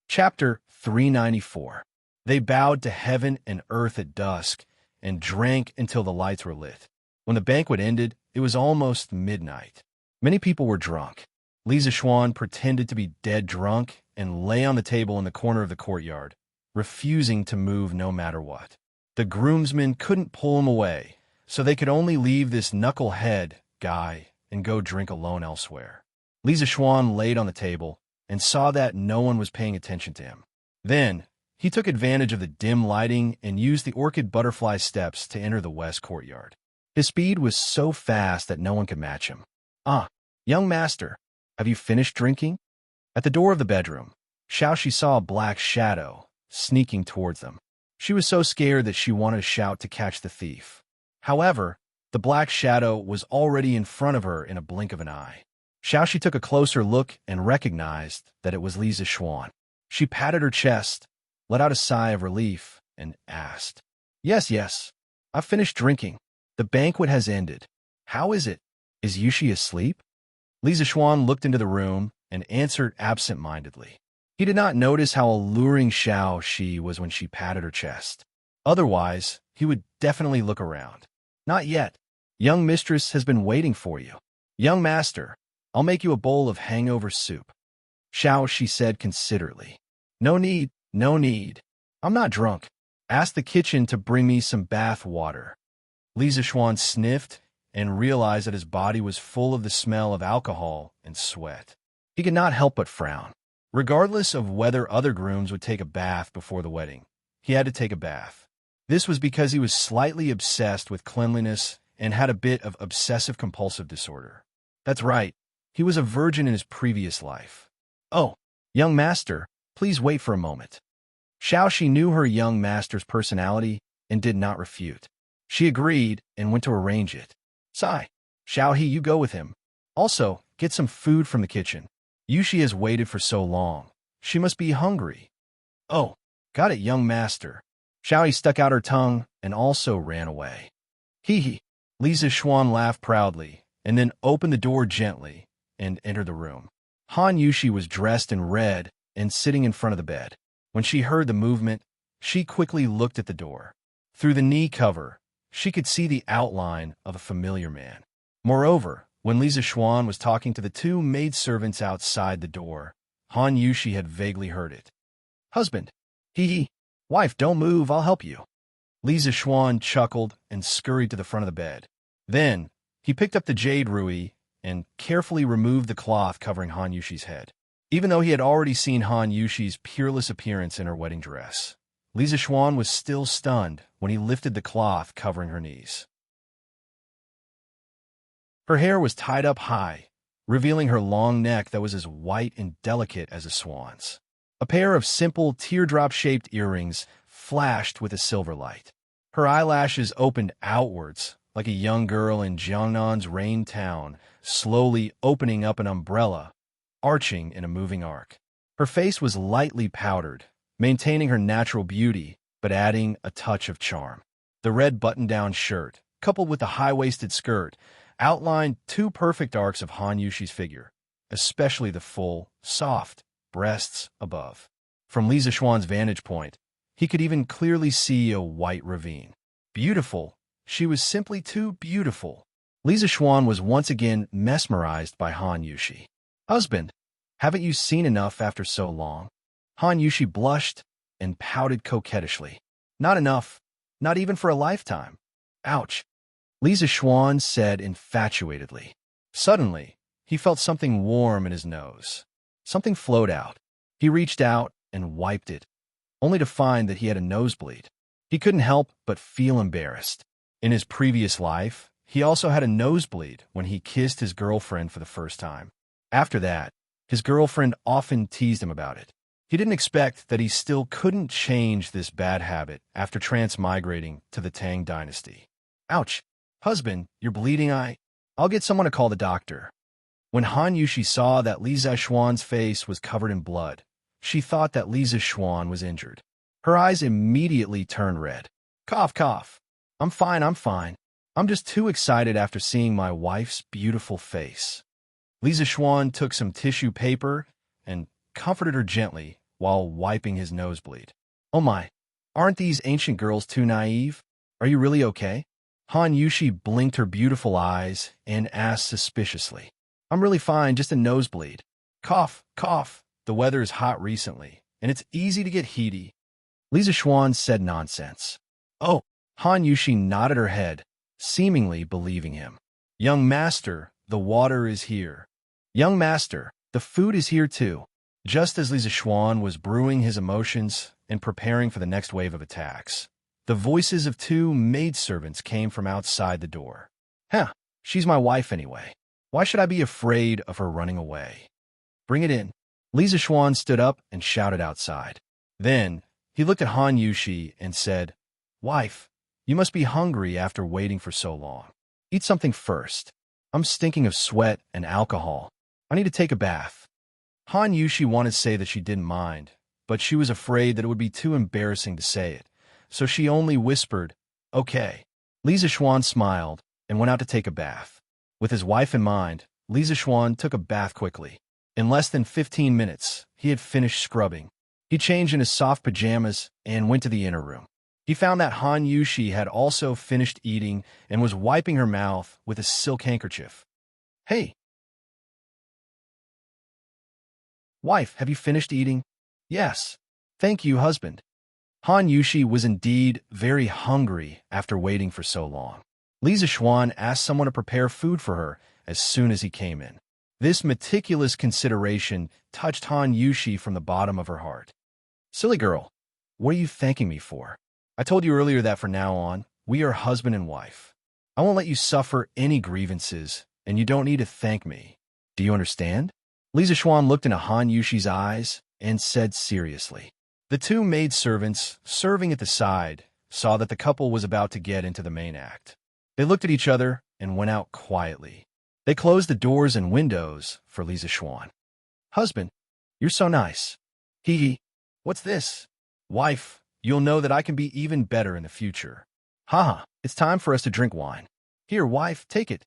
Speaker 1: Chapter 394. They bowed to heaven and earth at dusk and drank until the lights were lit. When the banquet ended, it was almost midnight. Many people were drunk. Li Zixuan pretended to be dead drunk and lay on the table in the corner of the courtyard, refusing to move no matter what. The groomsmen couldn't pull him away, so they could only leave this knucklehead guy and go drink alone elsewhere. Li Zixuan laid on the table and saw that no one was paying attention to him. Then, he took advantage of the dim lighting and used the orchid butterfly steps to enter the west courtyard. His speed was so fast that no one could match him. "Ah, young master, have you finished drinking?" At the door of the bedroom, Xiaoxi saw a black shadow sneaking towards them. She was so scared that she wanted to shout to catch the thief. However, the black shadow was already in front of her in a blink of an eye. Xiaoxi took a closer look and recognized that it was Li Zixuan. She patted her chest, let out a sigh of relief, and asked, Yes, I've finished drinking. The banquet has ended. How is it? Is Yushi asleep?" Li Zixuan looked into the room and answered absent-mindedly. He did not notice how alluring Xiaoxi was when she patted her chest. Otherwise, he would definitely look around. "Not yet. Young mistress has been waiting for you. Young master, I'll make you a bowl of hangover soup." Xiaoxi said considerately. No need. I'm not drunk. Ask the kitchen to bring me some bath water." Li Zixuan sniffed and realized that his body was full of the smell of alcohol and sweat. He could not help but frown. Regardless of whether other grooms would take a bath before the wedding, he had to take a bath. This was because he was slightly obsessed with cleanliness and had a bit of obsessive-compulsive disorder. That's right, he was a virgin in his previous life. "Oh, young master, please wait for a moment." Xiaoxi knew her young master's personality and did not refute. She agreed and went to arrange it. "Sai, Xiaohe, you go with him. Also, get some food from the kitchen. Yushi has waited for so long. She must be hungry." "Oh, got it, young master." Xiaohe stuck out her tongue and also ran away. Hee. Li Zixuan laughed proudly and then opened the door gently and entered the room. Han Yushi was dressed in red and sitting in front of the bed. When she heard the movement, she quickly looked at the door. Through the knee cover, she could see the outline of a familiar man. Moreover, when Li Zixuan was talking to the two maidservants outside the door, Han Yushi had vaguely heard it. "Husband, hee. Wife, don't move, I'll help you." Li Zixuan chuckled and scurried to the front of the bed. Then, he picked up the jade rui and carefully removed the cloth covering Han Yushi's head. Even though he had already seen Han Yushi's peerless appearance in her wedding dress, Li Zixuan was still stunned when he lifted the cloth covering her knees. Her hair was tied up high, revealing her long neck that was as white and delicate as a swan's. A pair of simple teardrop-shaped earrings flashed with a silver light. Her eyelashes opened outwards like a young girl in Jiangnan's rain town, slowly opening up an umbrella, arching in a moving arc. Her face was lightly powdered, maintaining her natural beauty, but adding a touch of charm. The red button-down shirt, coupled with the high-waisted skirt, outlined two perfect arcs of Han Yushi's figure, especially the full, soft breasts above. From Li Zixuan's vantage point, he could even clearly see a white ravine. Beautiful. She was simply too beautiful. Li Zixuan was once again mesmerized by Han Yushi. "Husband, haven't you seen enough after so long?" Han Yushi blushed and pouted coquettishly. "Not enough. Not even for a lifetime." "Ouch," Li Zixuan said infatuatedly. Suddenly, he felt something warm in his nose. Something flowed out. He reached out and wiped it, only to find that he had a nosebleed. He couldn't help but feel embarrassed. In his previous life, he also had a nosebleed when he kissed his girlfriend for the first time. After that, his girlfriend often teased him about it. He didn't expect that he still couldn't change this bad habit after transmigrating to the Tang Dynasty. "Ouch! Husband, you're bleeding. I'll get someone to call the doctor. When Han Yushi saw that Li Zexuan's face was covered in blood, she thought that Li Zexuan was injured. Her eyes immediately turned red. Cough, cough. I'm fine, I'm fine. I'm just too excited after seeing my wife's beautiful face. Li Zexuan took some tissue paper and comforted her gently while wiping his nosebleed. Oh my, aren't these ancient girls too naive? Are you really okay? Han Yushi blinked her beautiful eyes and asked suspiciously. I'm really fine, just a nosebleed. Cough, cough. The weather is hot recently, and it's easy to get heaty. Li Zexuan said nonsense. Oh, Han Yushi nodded her head, seemingly believing him. Young master, the water is here. Young master, the food is here too. Just as Li Zexuan was brewing his emotions and preparing for the next wave of attacks, the voices of two maidservants came from outside the door. Huh, she's my wife anyway. Why should I be afraid of her running away? Bring it in. Li Zexuan stood up and shouted outside. Then, he looked at Han Yushi and said, Wife, you must be hungry after waiting for so long. Eat something first. I'm stinking of sweat and alcohol. I need to take a bath. Han Yushi wanted to say that she didn't mind, but she was afraid that it would be too embarrassing to say it, so she only whispered, Okay. Li Zexuan smiled and went out to take a bath. With his wife in mind, Li Zexuan took a bath quickly. In less than 15 minutes, he had finished scrubbing. He changed in his soft pajamas and went to the inner room. He found that Han Yushi had also finished eating and was wiping her mouth with a silk handkerchief. Hey! Wife, have you finished eating? Yes. Thank you, husband. Han Yushi was indeed very hungry after waiting for so long. Li Zexuan asked someone to prepare food for her as soon as he came in. This meticulous consideration touched Han Yushi from the bottom of her heart. Silly girl, what are you thanking me for? I told you earlier that from now on, we are husband and wife. I won't let you suffer any grievances, and you don't need to thank me. Do you understand? Li Zexuan looked into Han Yushi's eyes and said seriously. The two maidservants serving at the side saw that the couple was about to get into the main act. They looked at each other and went out quietly. They closed the doors and windows for Li Zexuan. Husband, you're so nice. Hee hee. What's this? Wife, you'll know that I can be even better in the future. Haha, it's time for us to drink wine. Here, wife, take it.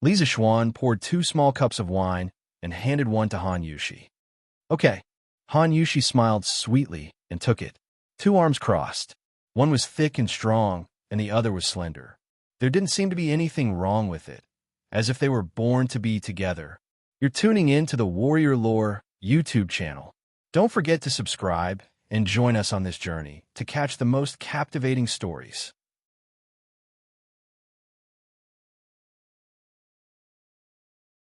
Speaker 1: Li Zexuan poured 2 small cups of wine and handed one to Han Yushi. Okay. Han Yushi smiled sweetly and took it. 2 arms crossed. One was thick and strong, and the other was slender. There didn't seem to be anything wrong with it, as if they were born to be together. You're tuning in to the Warrior Lore YouTube channel. Don't forget to subscribe and join us on this journey to catch the most captivating stories.